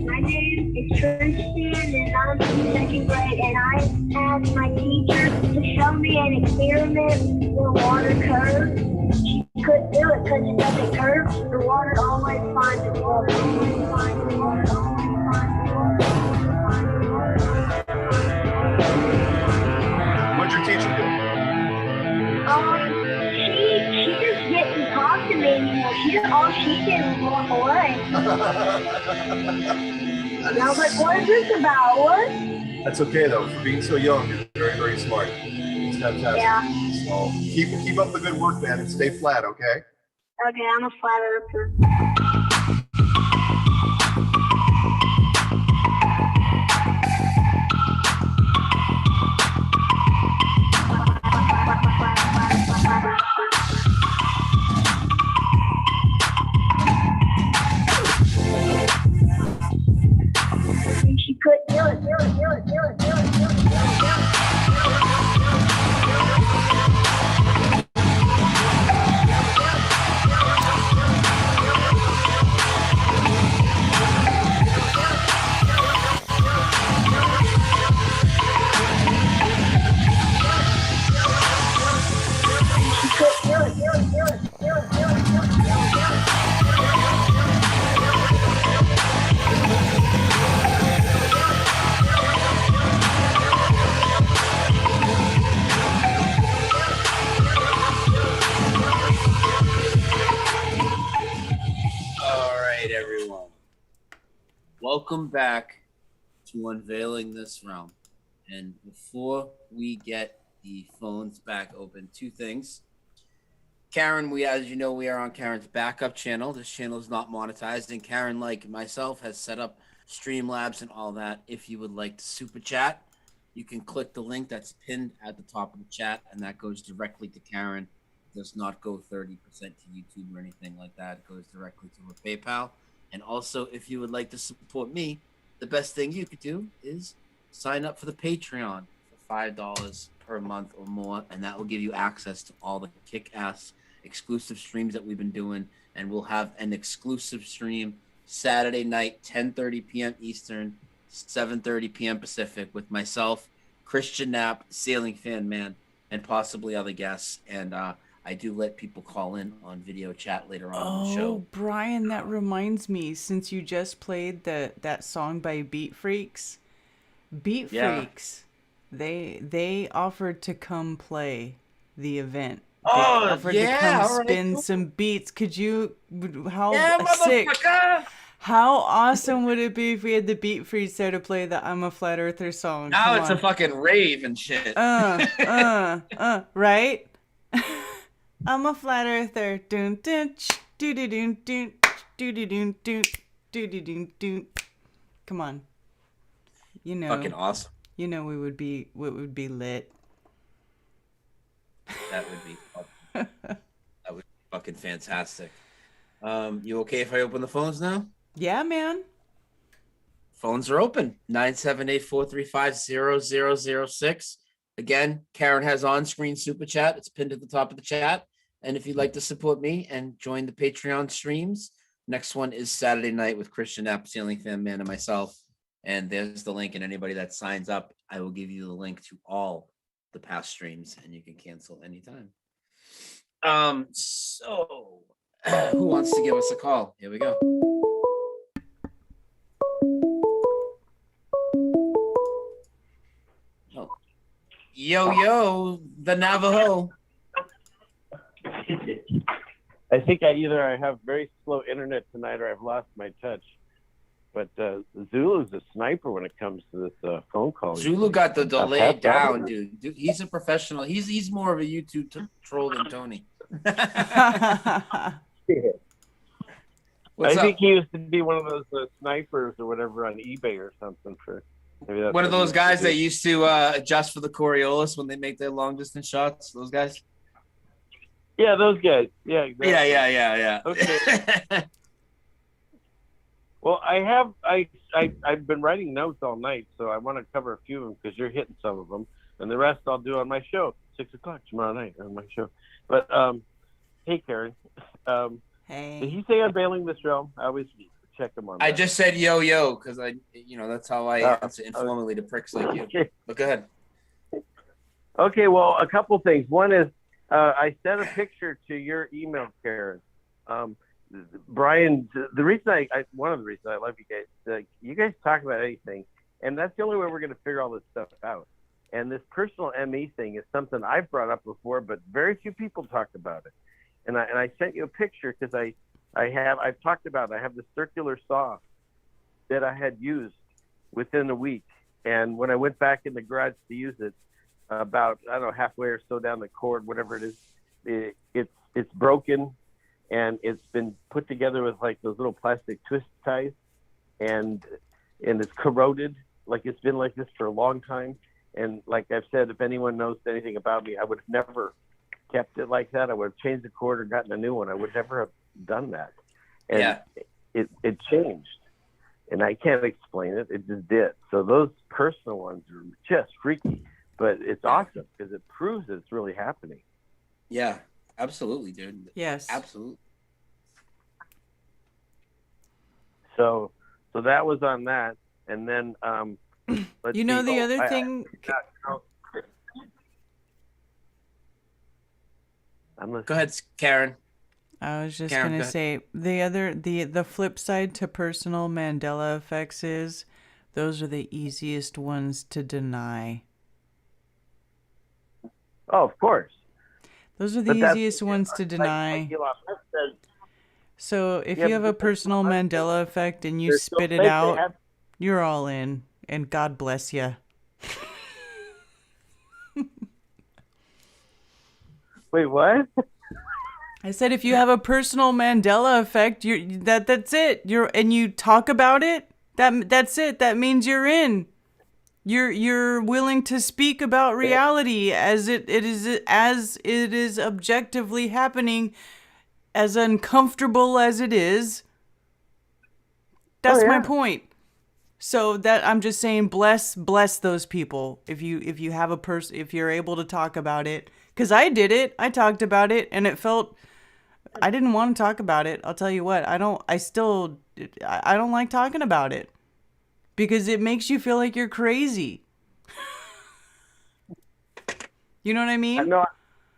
My name is Tristan, and I'm in second grade, and I asked my teacher to show me an experiment where water curves. She couldn't do it because it doesn't curve. The water always finds its water. all she did was walk away. And I was like, what is this about? What? That's okay though. For being so young, you're very, very smart. It's fantastic. Yeah. So keep up the good work, man, and stay flat, okay? Okay, I'm a flat earther. She couldn't do it. Welcome back to Unveiling This Realm. And before we get the phones back open, two things. Karen, as you know, we are on Karen's backup channel. This channel is not monetized, and Karen, like myself, has set up Streamlabs and all that. If you would like to super chat, you can click the link that's pinned at the top of the chat, and that goes directly to Karen. It does not go 30% to YouTube or anything like that. It goes directly to her PayPal. And also, if you would like to support me, the best thing you could do is sign up for the Patreon for $5 per month or more, and that will give you access to all the kick-ass exclusive streams that we've been doing. And we'll have an exclusive stream Saturday night, 10:30 p.m. Eastern, 7:30 p.m. Pacific, with myself, Christian Knapp, Sailing Fan Man, and possibly other guests. And I do let people call in on video chat later on in the show. Oh, Brian, that reminds me, since you just played that song by Beat Freaks, they offered to come play the event. They offered to come spin some beats. Could you, sick. How awesome would it be if we had the Beat Freaks there to play the I'm a Flat Earther song? Now it's a fucking rave and shit. Right? I'm a flat earther. Dun dun doo doo doo doo doo doo doo doo doo doo doo. Come on. You know. Fucking awesome. You know we would be lit. That would be fucking fantastic. You okay if I open the phones now? Yeah, man. Phones are open. 978-435-0006. Again, Karen has on-screen super chat. It's pinned at the top of the chat. And if you'd like to support me and join the Patreon streams, next one is Saturday night with Christian Knapp, Sailing Fan Man, and myself. And there's the link. And anybody that signs up, I will give you the link to all the past streams, and you can cancel anytime. So who wants to give us a call? Here we go. Yo, the Navajo. I think I have very slow internet tonight, or I've lost my touch. But Zulu's a sniper when it comes to this phone call. Zulu got the delay down, dude. He's a professional. He's more of a YouTube troll than Tony. I think he used to be one of those snipers or whatever on eBay or something for. One of those guys that used to adjust for the Coriolis when they make their long distance shots. Those guys. Yeah, those guys. Yeah, exactly. Yeah. Okay. Well, I've been writing notes all night, so I want to cover a few of them because you're hitting some of them, and the rest I'll do on my show, 6:00 tomorrow night on my show. But hey, Karen. Hey. Did he say Unveiling This Realm? I always check him on that. I just said yo because that's how I answer informally to pricks like you. Okay. But go ahead. Okay, well, a couple things. One is I sent a picture to your email, Karen. Brian, one of the reasons I love you guys, you guys talk about anything, and that's the only way we're going to figure all this stuff out. And this personal ME thing is something I've brought up before, but very few people talk about it. and I sent you a picture because I've talked about it. I have the circular saw that I had used within a week, and when I went back in the garage to use it, about I don't know halfway or so down the cord, whatever it is, it's broken, and it's been put together with like those little plastic twist ties, and it's corroded. Like it's been like this for a long time. And like I've said, if anyone knows anything about me, I would have never kept it like that. I would have changed the cord or gotten a new one. I would never have done that. And it changed. And I can't explain it. It just did. So those personal ones are just freaky. But it's awesome because it proves that it's really happening. Yeah, absolutely, dude. Yes. Absolutely. So that was on that. And then you know the other thing. Go ahead, Karen. I was just gonna say the flip side to personal Mandela effects is those are the easiest ones to deny. Oh, of course. Those are the easiest ones to deny. So if you have a personal Mandela effect and you spit it out, you're all in, and God bless you. Wait, what? I said if you have a personal Mandela effect, that's it. And you talk about it. That's it. That means you're in. You're willing to speak about reality as it is objectively happening, as uncomfortable as it is. That's my point. So that I'm just saying, bless those people if you have if you're able to talk about it. Because I did it. I talked about it, and it felt. I didn't want to talk about it. I'll tell you what. I don't like talking about it because it makes you feel like you're crazy. You know what I mean? No,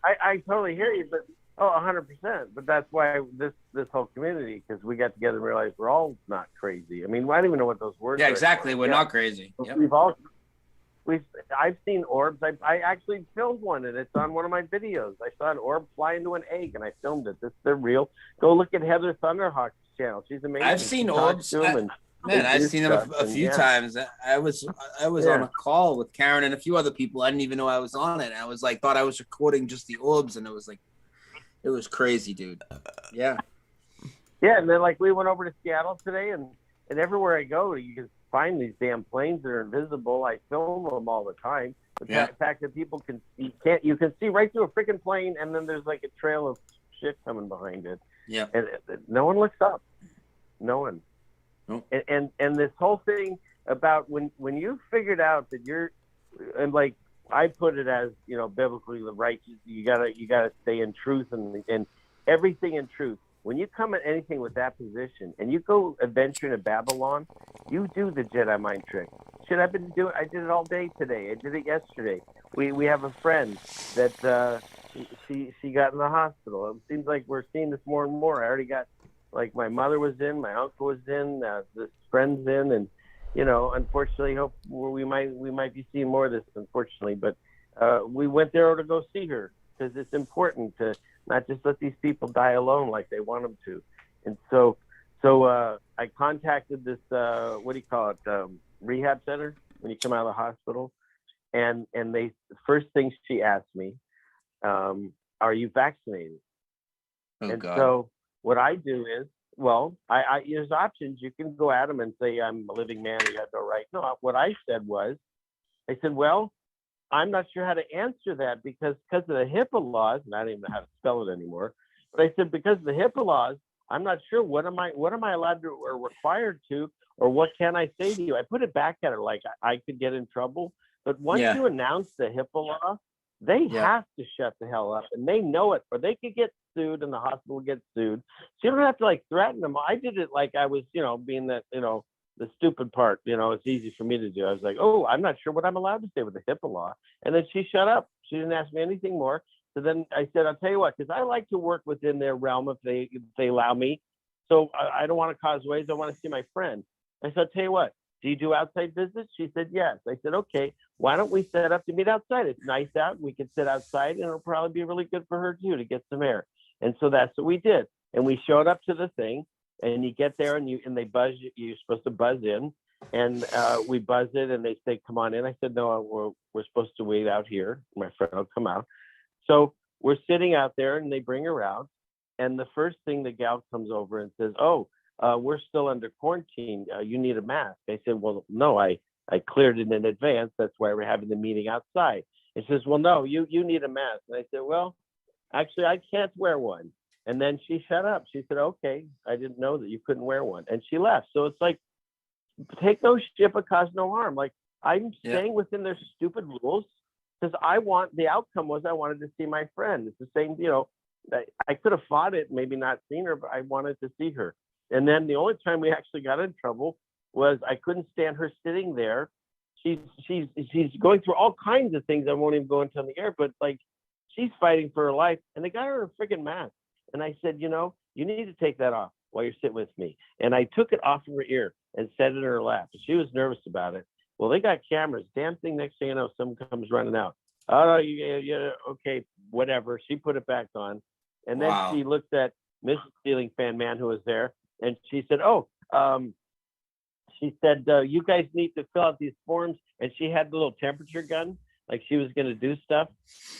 I totally hear you, but 100%. But that's why this whole community, because we got together and realized we're all not crazy. I mean, I don't even know what those words are. Yeah, exactly. We're not crazy. Yep. I've seen orbs. I actually filmed one, and it's on one of my videos. I saw an orb fly into an egg, and I filmed it. They're real. Go look at Heather Thunderhawk's channel. She's amazing. I've seen orbs. I've seen them a few times. I was on a call with Karen and a few other people. I didn't even know I was on it. I was like, thought I was recording just the orbs, and it was crazy, dude. Yeah. Yeah, and then like we went over to Seattle today, and everywhere I go, you can find these damn planes that are invisible. I film them all the time. The fact that people you can see right through a freaking plane, and then there's like a trail of shit coming behind it. Yeah. And no one looks up. No one. Nope. And this whole thing about when you figured out that you're, and like I put it as, biblically the righteous, you gotta stay in truth and everything in truth. When you come at anything with that position and you go adventuring in Babylon, you do the Jedi mind trick. Shit, I did it all day today. I did it yesterday. We have a friend that she got in the hospital. It seems like we're seeing this more and more. I already got, like, my mother was in, my uncle was in, this friend's in, and unfortunately, we might be seeing more of this, unfortunately. But we went there to go see her because it's important to not just let these people die alone like they want them to. And so I contacted this rehab center when you come out of the hospital, and they first thing she asked me, are you vaccinated? God. So what I do is, I there's options. You can go at them and say, I'm a living man, you have no right. No, what I said was, I'm not sure how to answer that because of the HIPAA laws, and I don't even know how to spell it anymore. But I said, because of the HIPAA laws, I'm not sure what am I allowed to or required to, or what can I say to you? I put it back at her like I could get in trouble. But once you announce the HIPAA law, they have to shut the hell up, and they know it, or they could get sued, and the hospital gets sued. So you don't have to threaten them. I did it like I was, being that, the stupid part, it's easy for me to do. I was like, I'm not sure what I'm allowed to say with the HIPAA law. And then she shut up. She didn't ask me anything more. So then I said, I'll tell you what, because I like to work within their realm if they allow me. So I don't want to cause waves. I want to see my friend. I said, I'll tell you what, do you do outside visits? She said, yes. I said, okay, why don't we set up to meet outside? It's nice out. We can sit outside, and it'll probably be really good for her too to get some air. And so that's what we did. And we showed up to the thing, and you get there and they buzz you. You're supposed to buzz in, and we buzzed it, and they say, "Come on in." I said, "No, we're supposed to wait out here. My friend will come out." So we're sitting out there, and they bring her out. And the first thing, the gal comes over and says, "Oh, we're still under quarantine. You need a mask." I said, "Well, no, I cleared it in advance. That's why we're having the meeting outside." It says, "Well, no, you need a mask." And I said, "Well, actually, I can't wear one." And then she shut up. She said, "Okay, I didn't know that you couldn't wear one." And she left. So it's like, take no shit but cause no harm. Like, I'm staying within their stupid rules because the outcome was I wanted to see my friend. It's the same, I could have fought it, maybe not seen her, but I wanted to see her. And then the only time we actually got in trouble was I couldn't stand her sitting there. She's going through all kinds of things I won't even go into on the air, but like, she's fighting for her life, and they got her a freaking mask. And I said, you need to take that off while you're sitting with me. And I took it off of her ear and set it in her lap. She was nervous about it. Well, they got cameras. Damn thing, next thing you know, someone comes running out. "Oh, no, yeah, okay, whatever." She put it back on. And then she looked at Mrs. Ceiling Fan Man, who was there, and she said, "You guys need to fill out these forms." And she had the little temperature gun, like she was going to do stuff.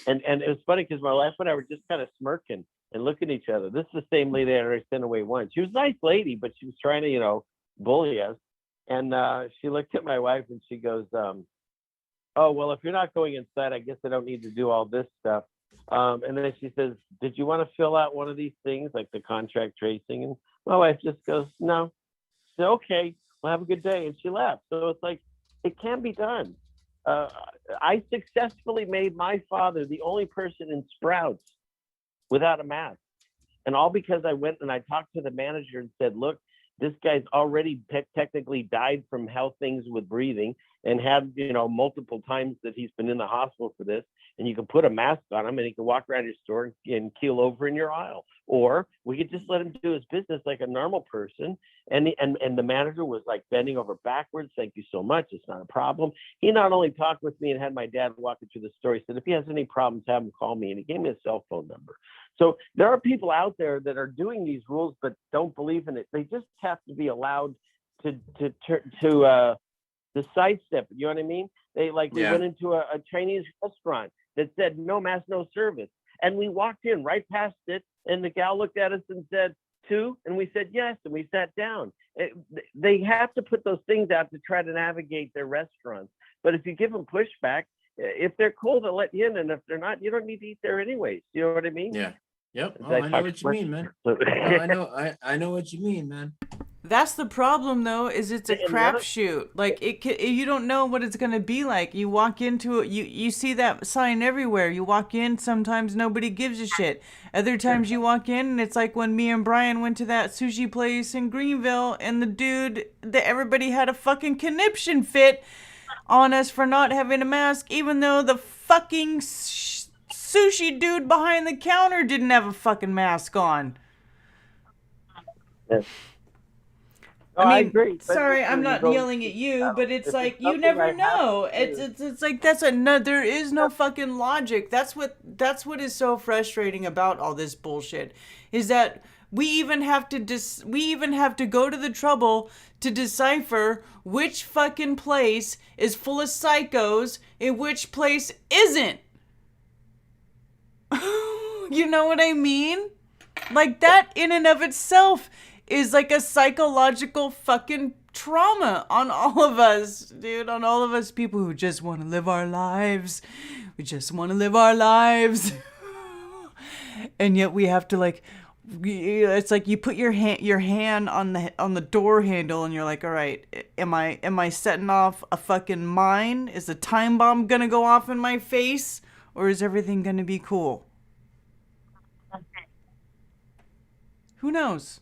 And it was funny because my wife and I were just kind of smirking and looking at each other. This is the same lady that I sent away once. She was a nice lady, but she was trying to, bully us. And she looked at my wife and she goes, "Oh, well, if you're not going inside, I guess I don't need to do all this stuff." And then she says, "Did you want to fill out one of these things, like the contract tracing?" And my wife just goes, "No." She said, "Okay, well, have a good day." And she left. So it's like, it can be done. I successfully made my father the only person in Sprouts without a mask. And all because I went and I talked to the manager and said, "Look, this guy's already technically died from health things with breathing and had, multiple times that he's been in the hospital for this. And you can put a mask on him and he can walk around your store and keel over in your aisle. Or we could just let him do his business like a normal person." And the manager was like bending over backwards. "Thank you so much. It's not a problem." He not only talked with me and had my dad walking through the store, he said, "If he has any problems, have him call me." And he gave me a cell phone number. So there are people out there that are doing these rules but don't believe in it. They just have to be allowed to sidestep it. You know what I mean? We went into a Chinese restaurant that said "no mask, no service," and we walked in right past it, and the gal looked at us and said, "Two?" And we said yes, and we sat down. They have to put those things out to try to navigate their restaurants. But if you give them pushback, if they're cool, they'll let you in, and if they're not, you don't need to eat there anyways. You know what I mean? Yeah. Yep. Oh, I know what you mean, man. I know what you mean, man. That's the problem, though, is it's a crapshoot. Like, you don't know what it's going to be like. You walk into it, you see that sign everywhere. You walk in, sometimes nobody gives a shit. Other times you walk in, and it's like when me and Brian went to that sushi place in Greenville, and everybody had a fucking conniption fit on us for not having a mask, even though the fucking sushi dude behind the counter didn't have a fucking mask on. Yes. I agree. Sorry, I'm not yelling at you, but it's like you never know. It's like there is no fucking logic. That's what is so frustrating about all this bullshit, is that we even have to go to the trouble to decipher which fucking place is full of psychos and which place isn't. You know what I mean? Like, that in and of itself is like a psychological fucking trauma on all of us, dude, on all of us people who just want to live our lives. We just want to live our lives. And yet we have to, like, it's like you put your hand on the door handle and you're like, all right, am I setting off a fucking mine? Is the time bomb going to go off in my face, or is everything going to be cool? Who knows?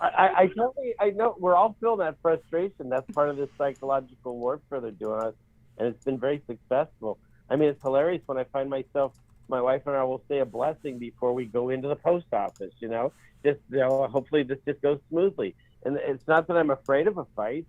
I know we're all feeling that frustration. That's part of this psychological warfare they're doing us, and it's been very successful. I mean, it's hilarious when I find myself, my wife and I will say a blessing before we go into the post office. Hopefully this just goes smoothly. And it's not that I'm afraid of a fight.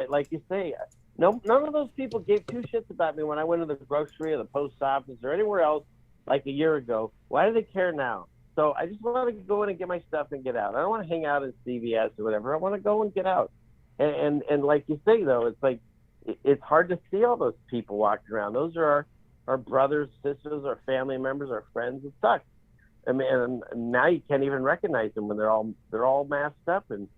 Like you say, none of those people gave two shits about me when I went to the grocery or the post office or anywhere else like a year ago. Why do they care now? So I just want to go in and get my stuff and get out. I don't want to hang out at CVS or whatever. I want to go and get out. And like you say, though, it's like it's hard to see all those people walking around. Those are our brothers, sisters, our family members, our friends. It sucks. I mean, and now you can't even recognize them when they're all masked up. And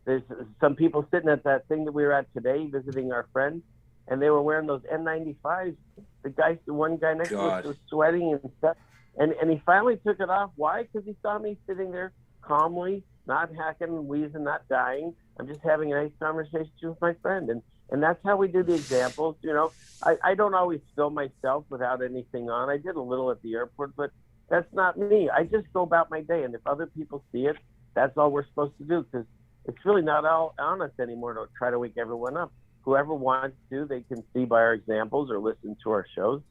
there's some people sitting at that thing that we were at today visiting our friends, and they were wearing those N95s. The one guy next to us was sweating and stuff. And he finally took it off. Why? Because he saw me sitting there calmly, not hacking and wheezing, not dying. I'm just having a nice conversation with my friend. And that's how we do the examples. You know, I don't always film myself without anything on. I did a little at the airport, but that's not me. I just go about my day. And if other people see it, that's all we're supposed to do, because it's really not all on us anymore to try to wake everyone up. Whoever wants to, they can see by our examples or listen to our shows.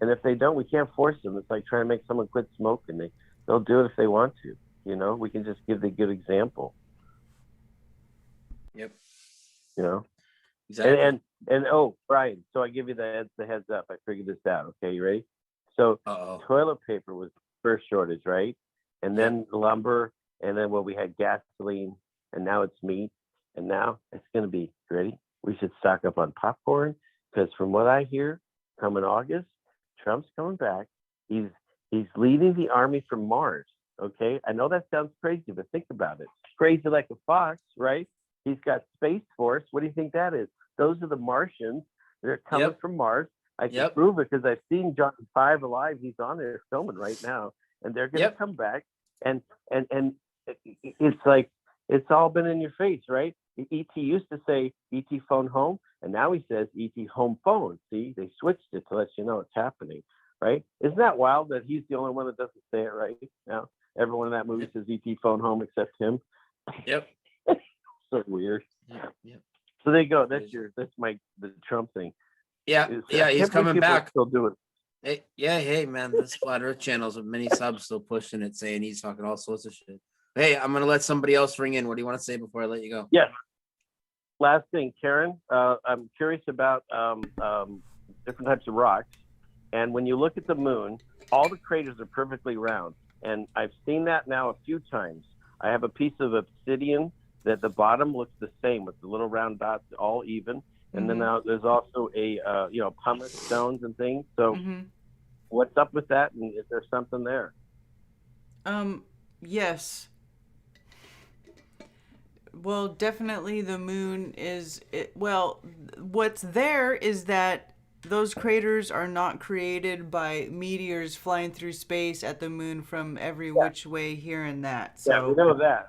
And if they don't, we can't force them. It's like trying to make someone quit smoking. They'll do it if they want to. You know, we can just give the good example. Yep. You know? Exactly. And oh, Brian, so I give you the heads up. I figured this out. Okay, you ready? So toilet paper was the first shortage, right? And then lumber, and then we had gasoline, and now it's meat, and now it's going to be, ready? We should stock up on popcorn, because from what I hear, coming August, Trump's coming back. He's leading the army from Mars. Okay, I know that sounds crazy, but think about it. Crazy like a fox, right? He's got Space Force. What do you think that is? Those are the Martians. They're coming from Mars. I can prove it because I've seen John 5 Alive. He's on there filming right now, and they're going to come back. And it's like it's all been in your face, right? ET used to say ET phone home, and now he says ET home phone. See, they switched it to let you know it's happening, right? Isn't that wild that he's the only one that doesn't say it right now? Everyone in that movie says ET phone home except him. Yep. So weird. Yep. So there you go. That's the Trump thing. Yeah, he's coming back. Still do it. Hey, man, this Flat Earth channels with many subs still pushing it, saying he's talking all sorts of shit. Hey, I'm gonna let somebody else ring in. What do you want to say before I let you go? Yes. Last thing, Karen. I'm curious about different types of rocks, and when you look at the moon, all the craters are perfectly round, and I've seen that now a few times. I have a piece of obsidian that the bottom looks the same with the little round dots, all even. And then there's also a pumice stones and things. So what's up with that? And is there something there? Yes. Well, definitely the moon is what's there is that those craters are not created by meteors flying through space at the moon from every which way here and that. So yeah, we know that.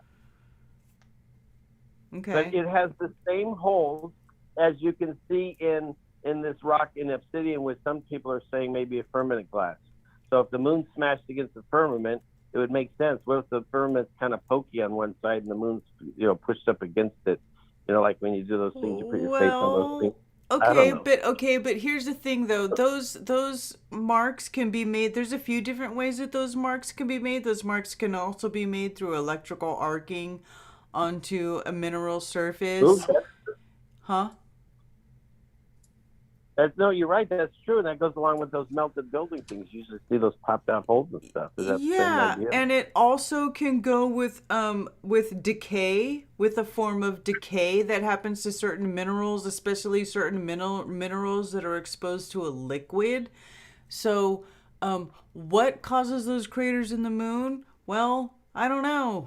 Okay. But it has the same holes as you can see in this rock in obsidian, which some people are saying maybe a firmament glass. So if the moon smashed against the firmament, it would make sense. What if the firmament's kind of pokey on one side and the moon's pushed up against it? You know, like when you do those things, you put your face on those things. But here's the thing though, those marks can be made. There's a few different ways that those marks can be made. Those marks can also be made through electrical arcing onto a mineral surface. Huh? No, you're right. That's true, and that goes along with those melted building things. You usually see those popped out holes and stuff. Is that the same idea? And it also can go with decay, with a form of decay that happens to certain minerals, especially certain minerals that are exposed to a liquid. So, what causes those craters in the moon? Well, I don't know.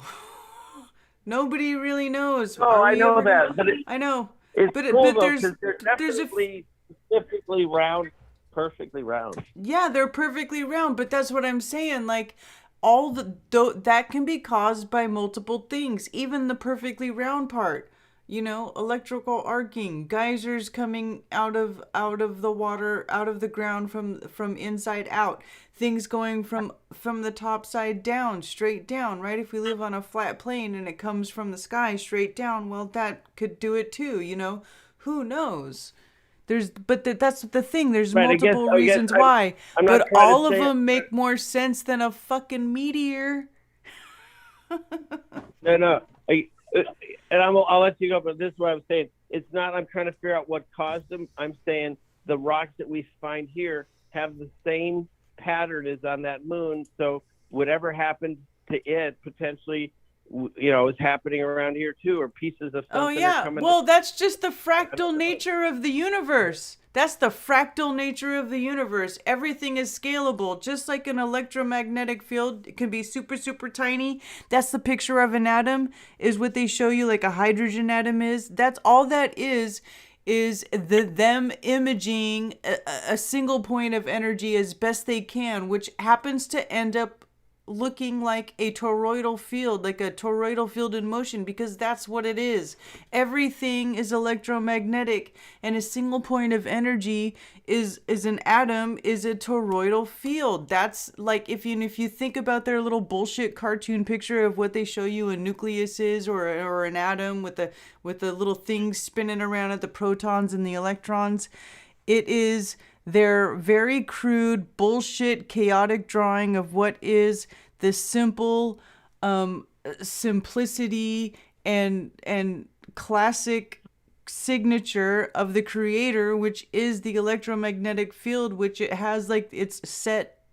Nobody really knows. Oh, I know that. I know. It's cool, but though, because they're definitely specifically round, perfectly round. Yeah, they're perfectly round, but that's what I'm saying. Like, that can be caused by multiple things. Even the perfectly round part, electrical arcing, geysers coming out of the water, out of the ground from inside out, things going from the top side down, straight down, right? If we live on a flat plane and it comes from the sky straight down, well, that could do it too, who knows? That's the thing. There's multiple reasons why, but all of them make more sense than a fucking meteor. No. And I'll let you go, but this is what I'm saying. It's not I'm trying to figure out what caused them. I'm saying the rocks that we find here have the same pattern as on that moon. So whatever happened to it potentially, is happening around here too, or pieces of something. Oh yeah, are coming well, that's just the fractal nature of the universe. That's the fractal nature of the universe. Everything is scalable, just like an electromagnetic field. It can be super, super tiny. That's the picture of an atom, is what they show you, like a hydrogen atom is. That's all that is them imaging a single point of energy as best they can, which happens to end up looking like a toroidal field, like a toroidal field in motion, because that's what it is. Everything is electromagnetic, and a single point of energy is an atom, is a toroidal field. That's like if you think about their little bullshit cartoon picture of what they show you a nucleus is, or an atom with the little things spinning around at the protons and the electrons. It is their very crude, bullshit, chaotic drawing of what is the simple simplicity and classic signature of the creator, which is the electromagnetic field, which it has like its set,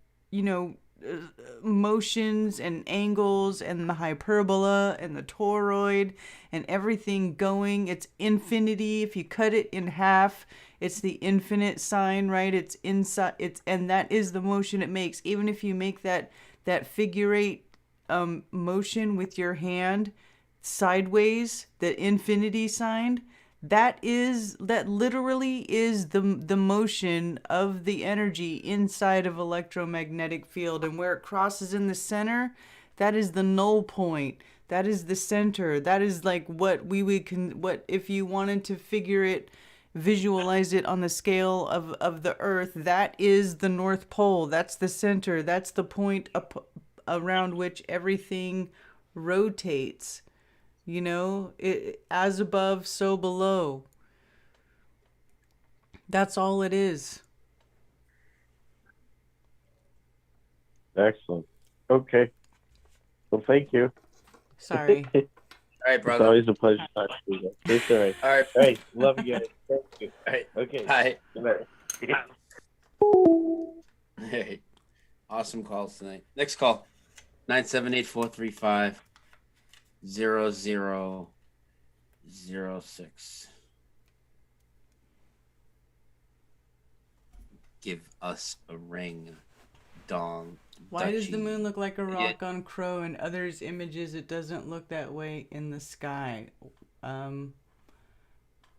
motions and angles and the hyperbola and the toroid and everything going. It's infinity. If you cut it in half, it's the infinite sign, right? It's inside. And that is the motion it makes. Even if you make that figure eight motion with your hand sideways, the infinity sign, that literally is the motion of the energy inside of electromagnetic field. And where it crosses in the center, that is the null point. That is the center. That is like what what if you wanted to visualize it on the scale of the earth, that is the North Pole. That's the center. That's the point around which everything rotates. As above, so below. That's all it is. Excellent. Okay. Well, thank you. Sorry. All right, brother. It's always a pleasure talking to you. It's all right. All right. Hey, love you guys. Thank you. All right. Okay. Bye. Good night. Hey, awesome calls tonight. Next call, 978-435-0006. Give us a ring, dong. Why does the Dutchie. moon look like a rock on Crow and others' images it doesn't look that way in the sky? I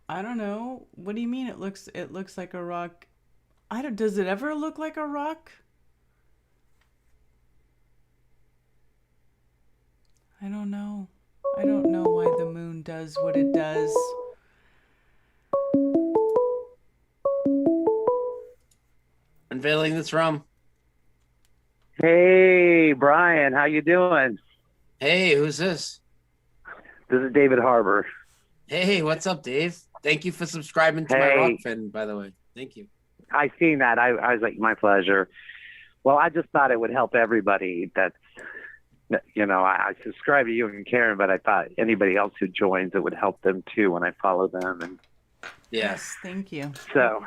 don't know. What do you mean it looks like a rock? Does it ever look like a rock? I don't know. I don't know why the moon does what it does. Unveiling this rum. Hey, Brian, how you doing? Hey, who's this? This is David Harbour. Hey, what's up, Dave? Thank you for subscribing to my rock fan, by the way. Thank you. I seen that. I was like, my pleasure. Well, I just thought it would help everybody. I subscribe to you and Karen, but I thought anybody else who joins, it would help them too when I follow them. And yes, thank you. So,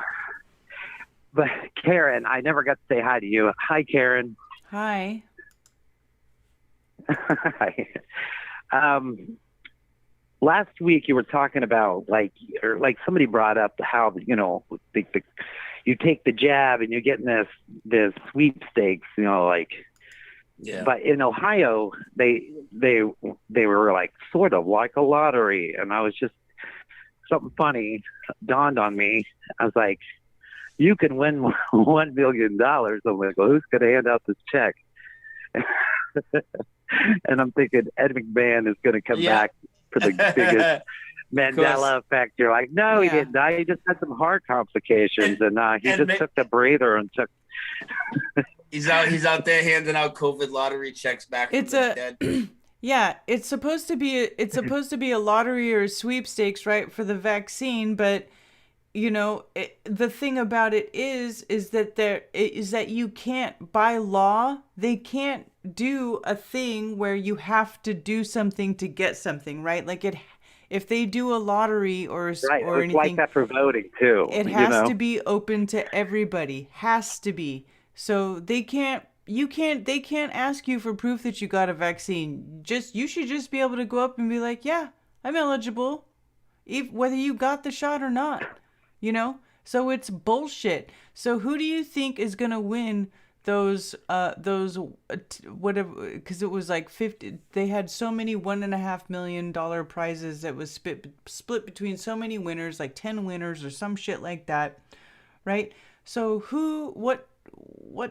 but Karen, I never got to say hi to you. Hi, Karen. Hi. Hi. Last week you were talking about like somebody brought up how you take the jab and you're getting this sweepstakes, Yeah. But in Ohio they were like sort of like a lottery, and I was just something funny dawned on me. I was like, you can win $1 million. I'm like, well, who's going to hand out this check? And I'm thinking Ed McMahon is going to come back for the biggest Mandela effect. You're like, no, he didn't die. He just had some heart complications, and he just took the breather and took. He's out there handing out COVID lottery checks back. It's yeah, it's supposed to be a lottery or a sweepstakes, right, for the vaccine, but the thing about it is that you can't, by law, they can't do a thing where you have to do something to get something, right? Like if they do a lottery or anything like that for voting too. It has to be open to everybody. Has to be. So they can't they can't ask you for proof that you got a vaccine. You should just be able to go up and be like, yeah, I'm eligible, whether you got the shot or not, you know? So it's bullshit. So who do you think is going to win those whatever, because it was like 50, they had so many $1.5 million prizes that was split between so many winners, like 10 winners or some shit like that, right? So what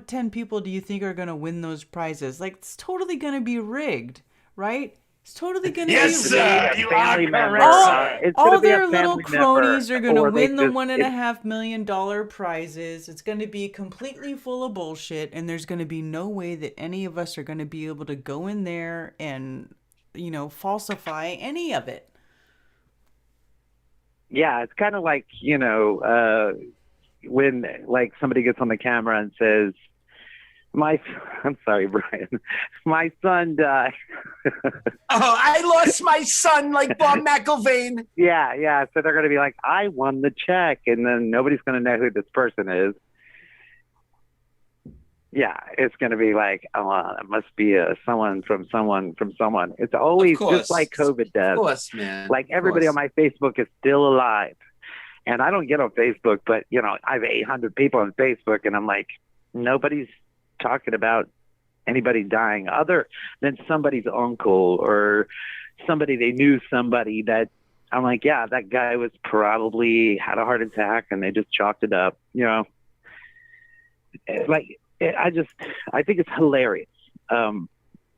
10 people do you think are going to win those prizes? Like, it's totally going to be rigged, right? It's totally going to be rigged. Sir, you are correct. All their little cronies are going to win the $1.5 million prizes. It's going to be completely full of bullshit, and there's going to be no way that any of us are going to be able to go in there and, you know, falsify any of it. Yeah, it's kind of like, you know, when like somebody gets on the camera and says, I'm sorry, Brian, my son died. I lost my son like Bob McIlvain. Yeah. So they're going to be like, I won the check. And then nobody's going to know who this person is. Yeah, it's going to be like, oh, it must be someone from someone from someone. It's always just like COVID deaths. Of course, man. Like everybody on my Facebook is still alive. And I don't get on Facebook, but, you know, I have 800 people on Facebook, and I'm like, nobody's talking about anybody dying other than somebody's uncle or somebody they knew, somebody that I'm like, yeah, that guy was probably had a heart attack and they just chalked it up, you know. Like, I think it's hilarious. I'm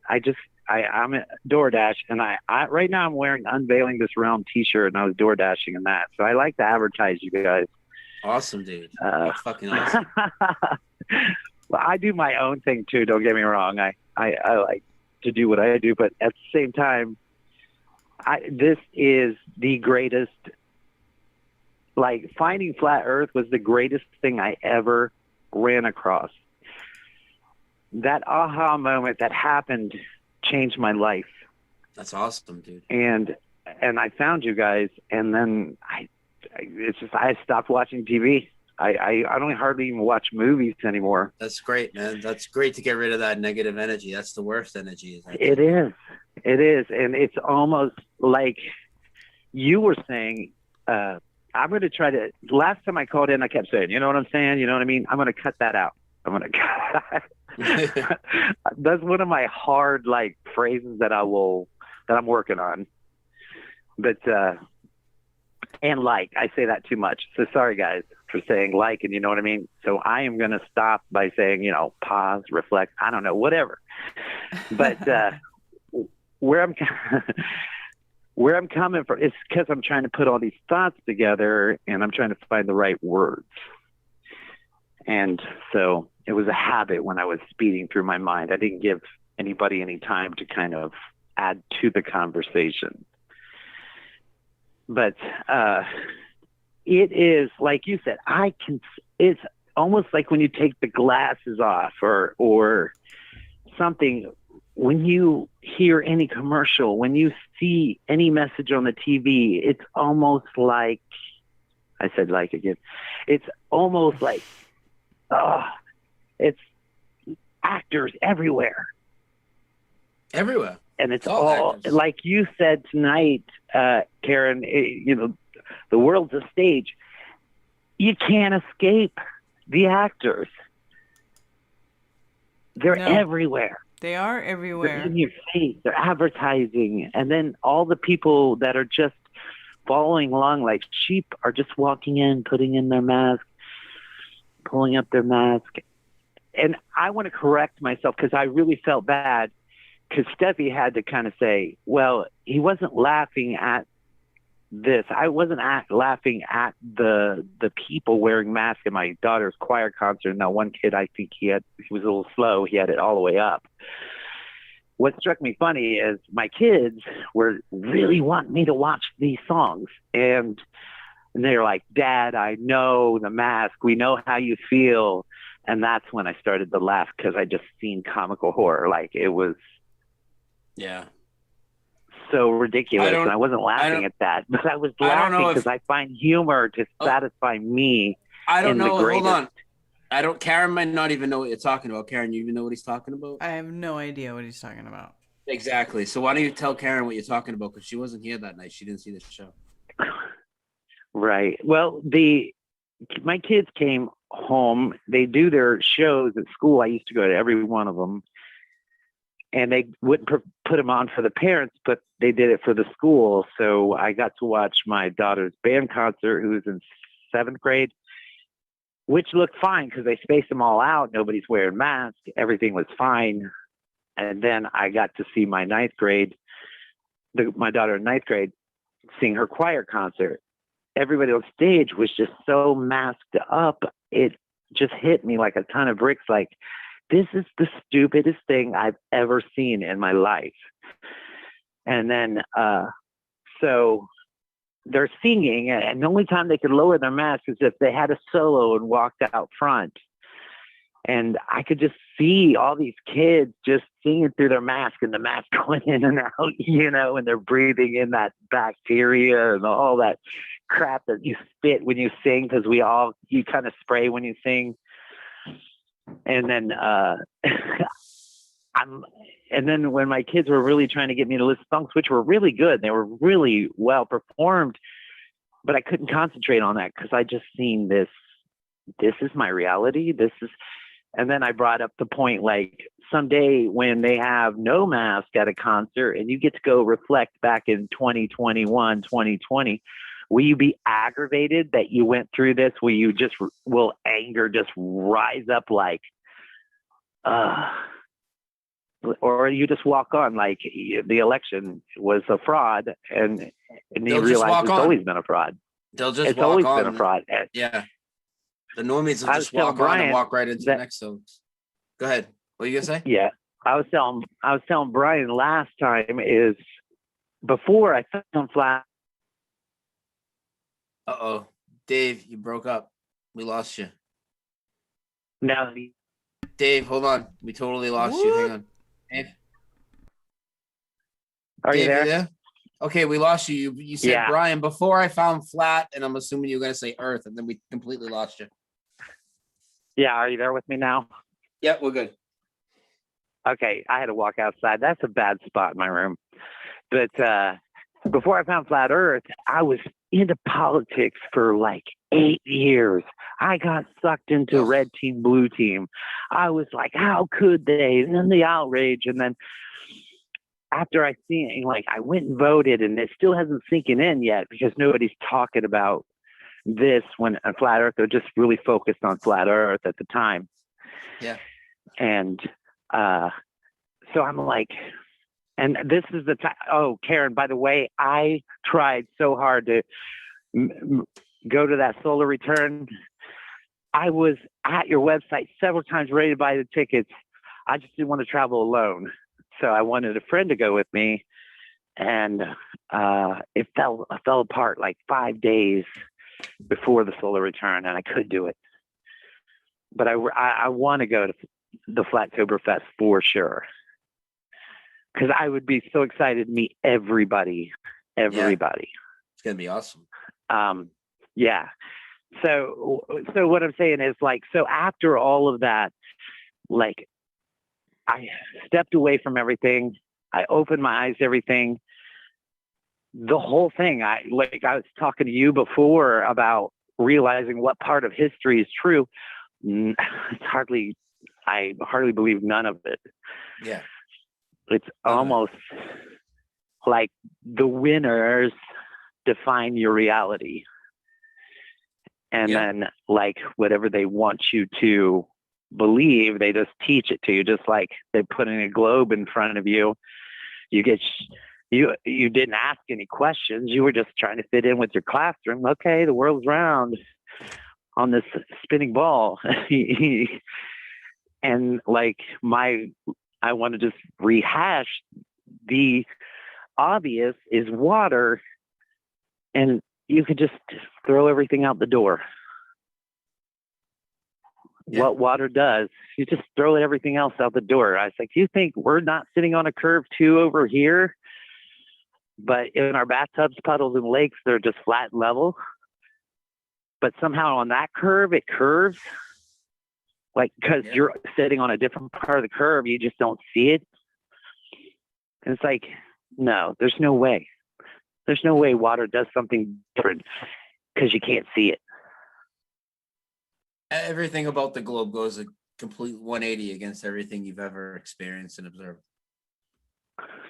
at DoorDash, and I right now I'm wearing Unveiling This Realm t-shirt, and I was door dashing in that. So I like to advertise you guys. Awesome, dude. That's fucking awesome. Well, I do my own thing too. Don't get me wrong. I like to do what I do, but at the same time, this is the greatest. Like, finding flat Earth was the greatest thing I ever ran across. That aha moment that happened changed my life. That's awesome, dude. And I found you guys, and then I stopped watching TV. I don't hardly even watch movies anymore. That's great, man. That's great to get rid of that negative energy. That's the worst energy. It is, and it's almost like you were saying. I'm going to try to. Last time I called in, I kept saying, "You know what I'm saying? You know what I mean?" I'm going to cut that out. I'm going to. That's one of my hard phrases that I'm working on. But and I say that too much. So sorry guys for saying and you know what I mean? So I am going to stop by saying, you know, pause, reflect, I don't know, whatever. But where I'm coming from is because I'm trying to put all these thoughts together, and I'm trying to find the right words. And so it was a habit when I was speeding through my mind. I didn't give anybody any time to kind of add to the conversation. But it is, like you said, it's almost like when you take the glasses off or something, when you hear any commercial, when you see any message on the TV, it's almost like, I said like again, it's almost like, it's actors everywhere. Everywhere. And it's all actors. Like you said tonight, Karen, you know, the world's a stage. You can't escape the actors. They're everywhere. They are everywhere. They're in your face. They're advertising. And then all the people that are just following along like sheep are just walking in, putting in their mask, pulling up their mask. And I want to correct myself because I really felt bad because Steffi had to kind of say, well, he wasn't laughing at this. I wasn't laughing at the people wearing masks at my daughter's choir concert. Now, one kid, I think he was a little slow. He had it all the way up. What struck me funny is my kids were really wanting me to watch these songs. And they're like, Dad, I know the mask. We know how you feel. And that's when I started to laugh because I just seen comical horror. Like, it was so ridiculous. And I wasn't laughing at that, but I was laughing because I find humor to satisfy me. I don't know. Hold on. I don't. Karen might not even know what you're talking about. Karen, you even know what he's talking about? I have no idea what he's talking about. Exactly. So why don't you tell Karen what you're talking about? Because she wasn't here that night. She didn't see the show. Right. Well, my kids came home. They do their shows at school. I used to go to every one of them, and they wouldn't put them on for the parents, but they did it for the school. So I got to watch my daughter's band concert, who's in 7th grade, which looked fine because they spaced them all out. Nobody's wearing masks. Everything was fine. And then I got to see my 9th grade, my daughter in 9th grade, sing her choir concert. Everybody on stage was just so masked up. It just hit me like a ton of bricks. Like, this is the stupidest thing I've ever seen in my life. And then, so they're singing, and the only time they could lower their mask is if they had a solo and walked out front. And I could just see all these kids just singing through their mask, and the mask going in and out, and they're breathing in that bacteria and all that crap that you spit when you sing, because you kind of spray when you sing. And then and then when my kids were really trying to get me to list songs, which were really good, they were really well performed, but I couldn't concentrate on that because I just seen this is my reality. And then I brought up the point, like, someday when they have no mask at a concert and you get to go reflect back in 2021, 2020, will you be aggravated that you went through this? Will anger just rise up like, or you just walk on like the election was a fraud and you realize it's always been a fraud. It's always been a fraud. Yeah. The normies will just walk on and walk right into the next song. Go ahead. What are you gonna say? Yeah. I was telling Brian last time is before I found flat. Uh-oh. Dave, you broke up. We lost you. Now, Dave, hold on. We totally lost you. Hang on. Dave? Are Dave, you there? Okay, we lost you. You said, Brian, before I found flat, and I'm assuming you're going to say earth, and then we completely lost you. Yeah, are you there with me now? Yep, we're good. Okay, I had to walk outside. That's a bad spot in my room. But before I found flat earth, I was into politics for like 8 years. I got sucked into red team, blue team. I was like, how could they? And then the outrage. And then after I seen it, like, I went and voted, and it still hasn't sinking in yet because nobody's talking about this when a flat earth, they're just really focused on flat earth at the time. Yeah. And so I'm like, and this is the time. Oh, Karen, by the way, I tried so hard to go to that solar return. I was at your website several times ready to buy the tickets. I just didn't want to travel alone. So I wanted a friend to go with me. And it fell apart like 5 days before the solar return, and I could do it. But I want to go to the Flattoberfest for sure. Because I would be so excited to meet everybody. Yeah. It's going to be awesome. Yeah. So what I'm saying is, like, so after all of that, like, I stepped away from everything. I opened my eyes to everything. The whole thing, I was talking to you before about realizing what part of history is true. I hardly believe none of it. Yeah. It's almost like the winners define your reality. And then, like, whatever they want you to believe, they just teach it to you. Just like they put in a globe in front of you. You didn't ask any questions. You were just trying to fit in with your classroom. Okay, the world's round on this spinning ball. And like I want to just rehash the obvious is water, and you could just throw everything out the door. Yeah. What water does, you just throw everything else out the door. I was like, do you think we're not sitting on a curve too over here? But in our bathtubs, puddles, and lakes, they're just flat and level. But somehow on that curve, it curves. Like, because you're sitting on a different part of the curve, you just don't see it. And it's like, no, there's no way. There's no way water does something different because you can't see it. Everything about the globe goes a complete 180 against everything you've ever experienced and observed.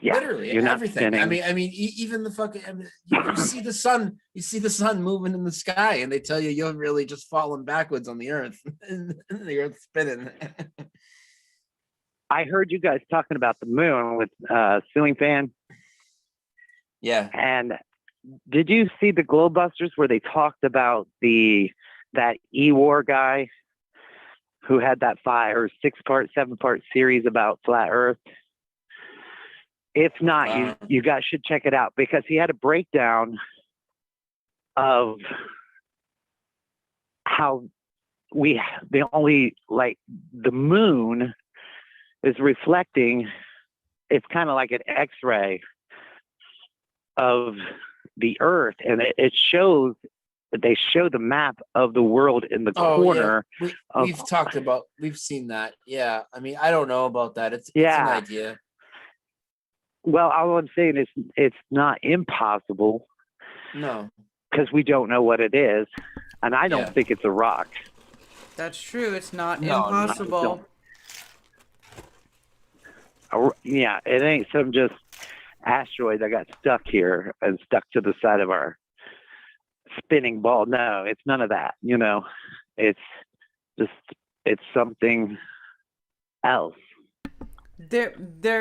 Yeah, literally you're not everything. spinning. I mean, even the fucking. You see the sun. You see the sun moving in the sky, and they tell you you're really just falling backwards on the earth, and the earth's spinning. I heard you guys talking about the moon with ceiling fan. Yeah. And did you see the Globebusters where they talked about that E-War guy who had that 5 or 6-part, 7-part series about flat Earth? If not, you guys should check it out, because he had a breakdown of how the moon is reflecting. It's kind of like an X-ray of the Earth, and they show the map of the world in the corner. Yeah. We've seen that. Yeah. I mean, I don't know about that. It's an idea. Well, all I'm saying is it's not impossible. No. Because we don't know what it is. And I don't think it's a rock. That's true. It's not impossible. Yeah, it ain't some just asteroid that got stuck here and stuck to the side of our spinning ball. No, it's none of that. It's something else. There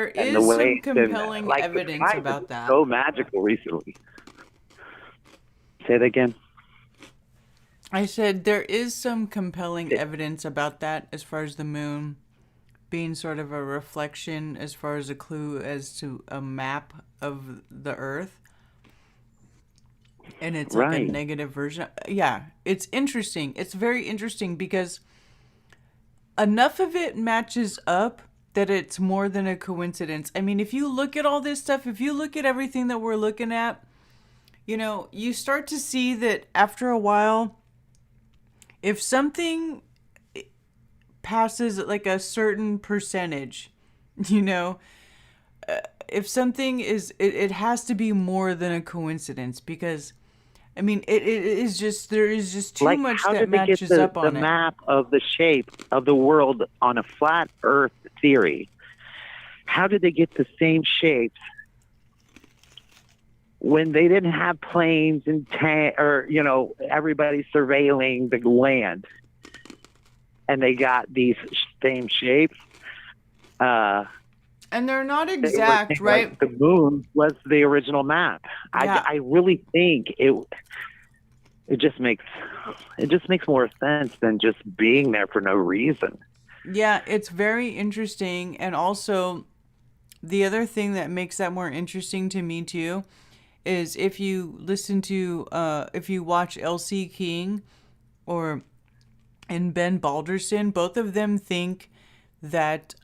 is some compelling evidence about that. So magical recently. Say that again. I said there is some compelling evidence about that, as far as the moon being sort of a reflection, as far as a clue as to a map of the Earth. And it's like a negative version. Yeah, it's interesting. It's very interesting because enough of it matches up that it's more than a coincidence. I mean, if you look at all this stuff, if you look at everything that we're looking at, you start to see that after a while, if something passes like a certain percentage, if something is, it has to be more than a coincidence, because I mean, it is just, there is just too much that matches up on it. The map of the shape of the world on a flat Earth theory. How did they get the same shapes when they didn't have planes and everybody surveilling the land, and they got these same shapes? And they're not exact, right? Like the moon was the original map. Yeah. I really think it just makes more sense than just being there for no reason. Yeah, it's very interesting. And also, the other thing that makes that more interesting to me too is if you listen to if you watch L.C. King and Ben Balderson, both of them think that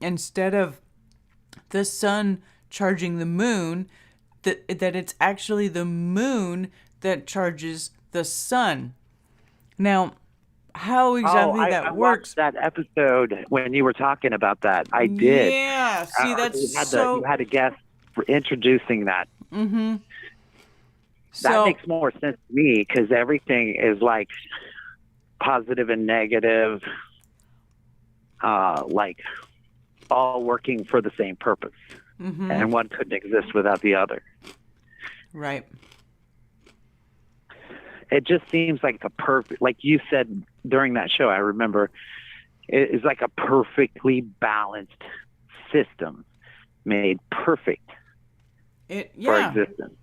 instead of the sun charging the moon, that it's actually the moon that charges the sun. Now, how exactly that works? I watched that episode when you were talking about that. I did. Yeah, see, that's you had a guest for introducing that. Mm-hmm. That makes more sense to me, because everything is like positive and negative, like all working for the same purpose. Mm-hmm. And one couldn't exist without the other. Right. It just seems like the perfect, like you said during that show, I remember, it is like a perfectly balanced system made perfect for existence.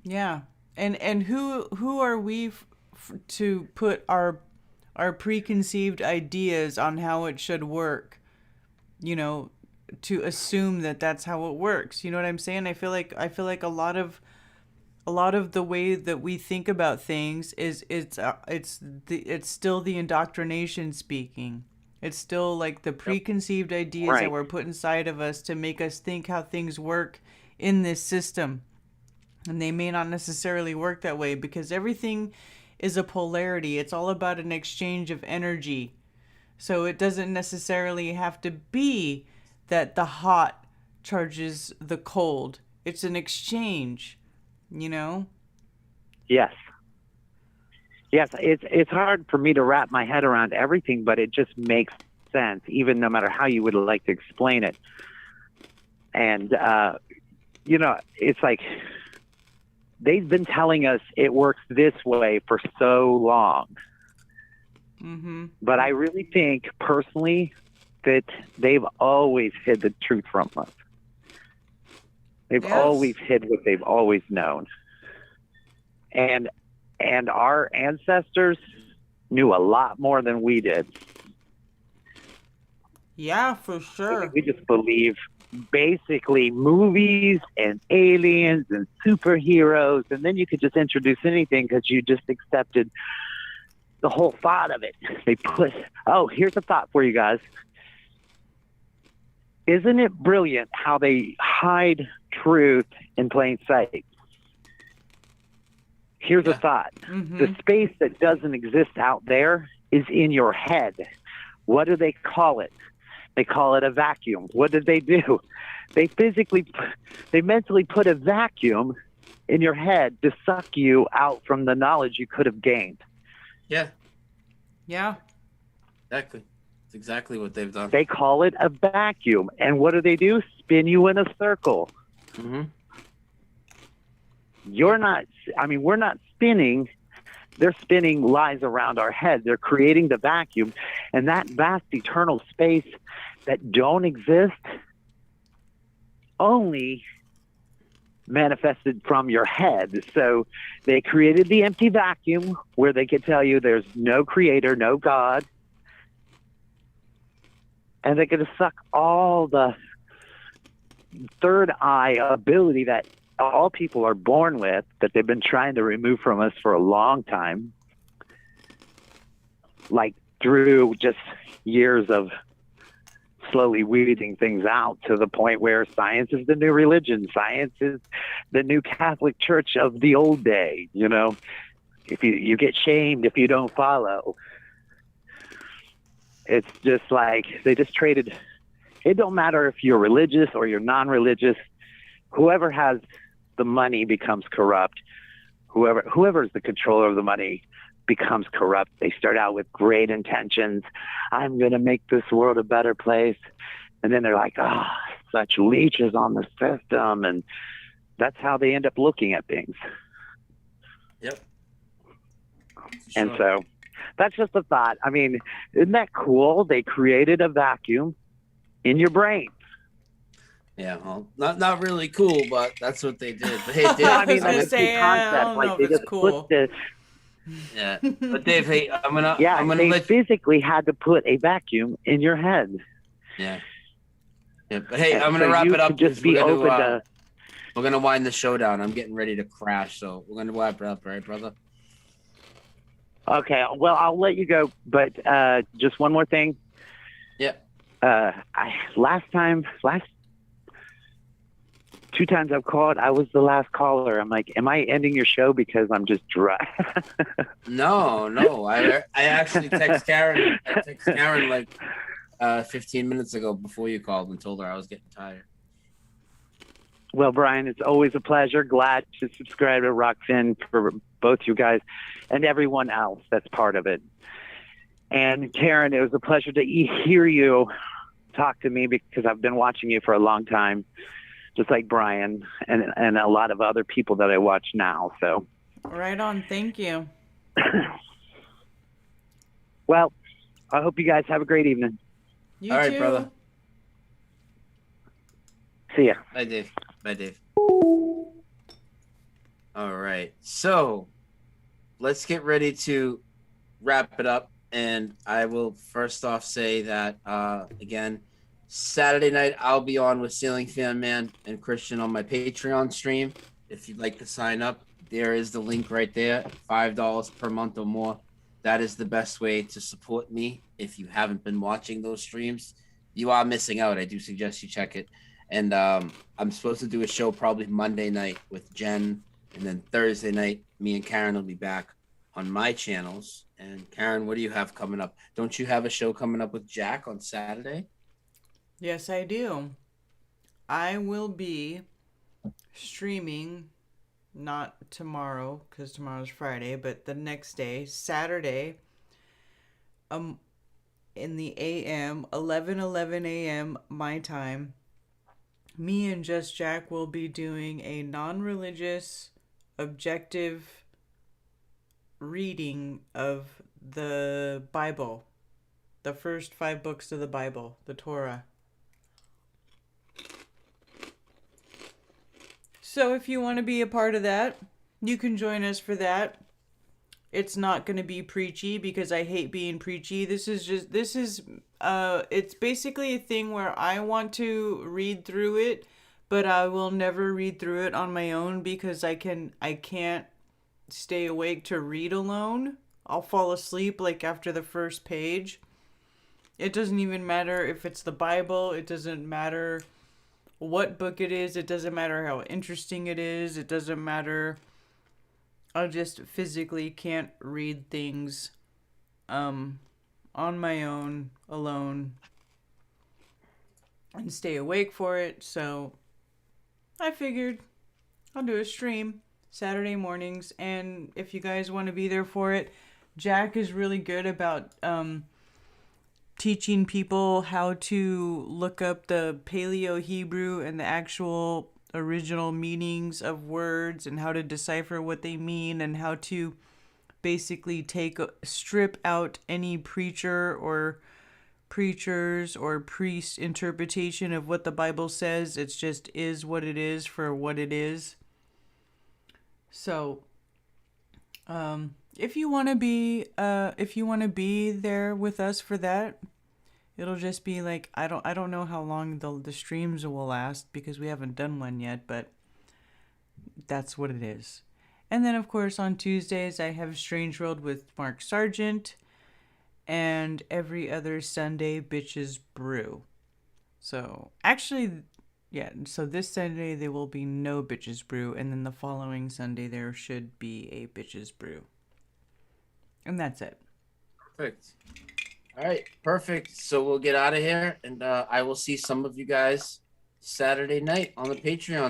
Yeah. And who are we to put our preconceived ideas on how it should work, to assume that that's how it works. You know what I'm saying? I feel like a lot of the way that we think about things is it's still the indoctrination speaking. It's still like the preconceived ideas that were put inside of us to make us think how things work in this system. And they may not necessarily work that way, because everything is a polarity. It's all about an exchange of energy. So it doesn't necessarily have to be that the hot charges the cold. It's an exchange, you know? Yes. Yes, it's hard for me to wrap my head around everything, but it just makes sense, even no matter how you would like to explain it. And, you know, it's like they've been telling us it works this way for so long. Mm-hmm. But I really think, personally, that they've always hid the truth from us. They've always hid what they've always known. And our ancestors knew a lot more than we did. Yeah, for sure. We just believe basically movies and aliens and superheroes, and then you could just introduce anything because you just accepted the whole thought of it. Here's a thought for you guys. Isn't it brilliant how they hide truth in plain sight? Here's a thought. Mm-hmm. The space that doesn't exist out there is in your head. What do they call it? They call it a vacuum. What did they do? They mentally put a vacuum in your head to suck you out from the knowledge you could have gained. Yeah. Yeah. Exactly. It's exactly what they've done. They call it a vacuum. And what do? Spin you in a circle. Mm-hmm. We're not spinning. They're spinning lies around our head. They're creating the vacuum. And that vast eternal space that don't exist only manifested from your head. So they created the empty vacuum where they could tell you there's no creator, no God. And they're going to suck all the third eye ability that all people are born with, that they've been trying to remove from us for a long time, like through just years of slowly weeding things out to the point where science is the new religion. Science is the new Catholic Church of the old day. You know, if you get shamed if you don't follow. It's just like they just traded. It don't matter if you're religious or you're non-religious. Whoever has the money becomes corrupt. Whoever is the controller of the money becomes corrupt. They start out with great intentions. I'm going to make this world a better place. And then they're like, such leeches on the system. And that's how they end up looking at things. Yep. And so that's just a thought. I mean, isn't that cool? They created a vacuum in your brain. Yeah, well, not really cool, but that's what they did. But hey, Dave, I was gonna say, I don't know if it's cool. Yeah, but Dave, hey, I'm gonna they physically had to put a vacuum in your head. Yeah. Yeah, but hey, I'm gonna wrap it up. Just be open to. We're gonna wind the show down. I'm getting ready to crash, so we're gonna wrap it up, right, brother? Okay, well, I'll let you go, but just one more thing. Yeah. Last 2 times I've called, I was the last caller. I'm like, am I ending your show because I'm just dry? No. I actually text Karen. I text Karen like 15 minutes ago before you called and told her I was getting tired. Well, Brian, it's always a pleasure. Glad to subscribe to Rockfin for both you guys and everyone else that's part of it. And Karen, it was a pleasure to hear you talk to me because I've been watching you for a long time, just like Brian and a lot of other people that I watch now. So, right on. Thank you. Well, I hope you guys have a great evening. You All right, too. brother. See ya. Bye, Dave. Bye, Dave. All right. So let's get ready to wrap it up. And I will first off say that, again, Saturday night, I'll be on with Sailing Fan Man and Christian on my Patreon stream. If you'd like to sign up, there is the link right there, $5 per month or more. That is the best way to support me. If you haven't been watching those streams, you are missing out. I do suggest you check it. And I'm supposed to do a show probably Monday night with Jen. And then Thursday night, me and Karen will be back on my channels. And Karen, what do you have coming up? Don't you have a show coming up with Jack on Saturday? Yes, I do. I will be streaming, not tomorrow because tomorrow's Friday, but the next day, Saturday, in the AM, 11 a.m. my time. Me and Just Jack will be doing a non-religious, objective reading of the Bible, the first 5 books of the Bible, the Torah. So if you want to be a part of that, you can join us for that. It's not going to be preachy because I hate being preachy. It's basically a thing where I want to read through it, but I will never read through it on my own because I can't stay awake to read alone. I'll fall asleep like after the first page. It doesn't even matter if it's the Bible. It doesn't matter what book it is. It doesn't matter how interesting it is. It doesn't matter. I just physically can't read things on my own, alone, and stay awake for it. So I figured I'll do a stream Saturday mornings. And if you guys want to be there for it, Jack is really good about teaching people how to look up the Paleo Hebrew and the actual original meanings of words and how to decipher what they mean and how to basically strip out any preacher or preachers or priest interpretation of what the Bible says. It's just is what it is for what it is. So if you want to be there with us for that, it'll just be like, I don't know how long the streams will last because we haven't done one yet, but that's what it is. And then of course on Tuesdays I have Strange World with Mark Sargent, and every other Sunday Bitches Brew. So actually, yeah, so this Sunday there will be no Bitches Brew, and then the following Sunday there should be a Bitches Brew. And that's it. Perfect. All right, perfect. So we'll get out of here, and I will see some of you guys Saturday night on the Patreon.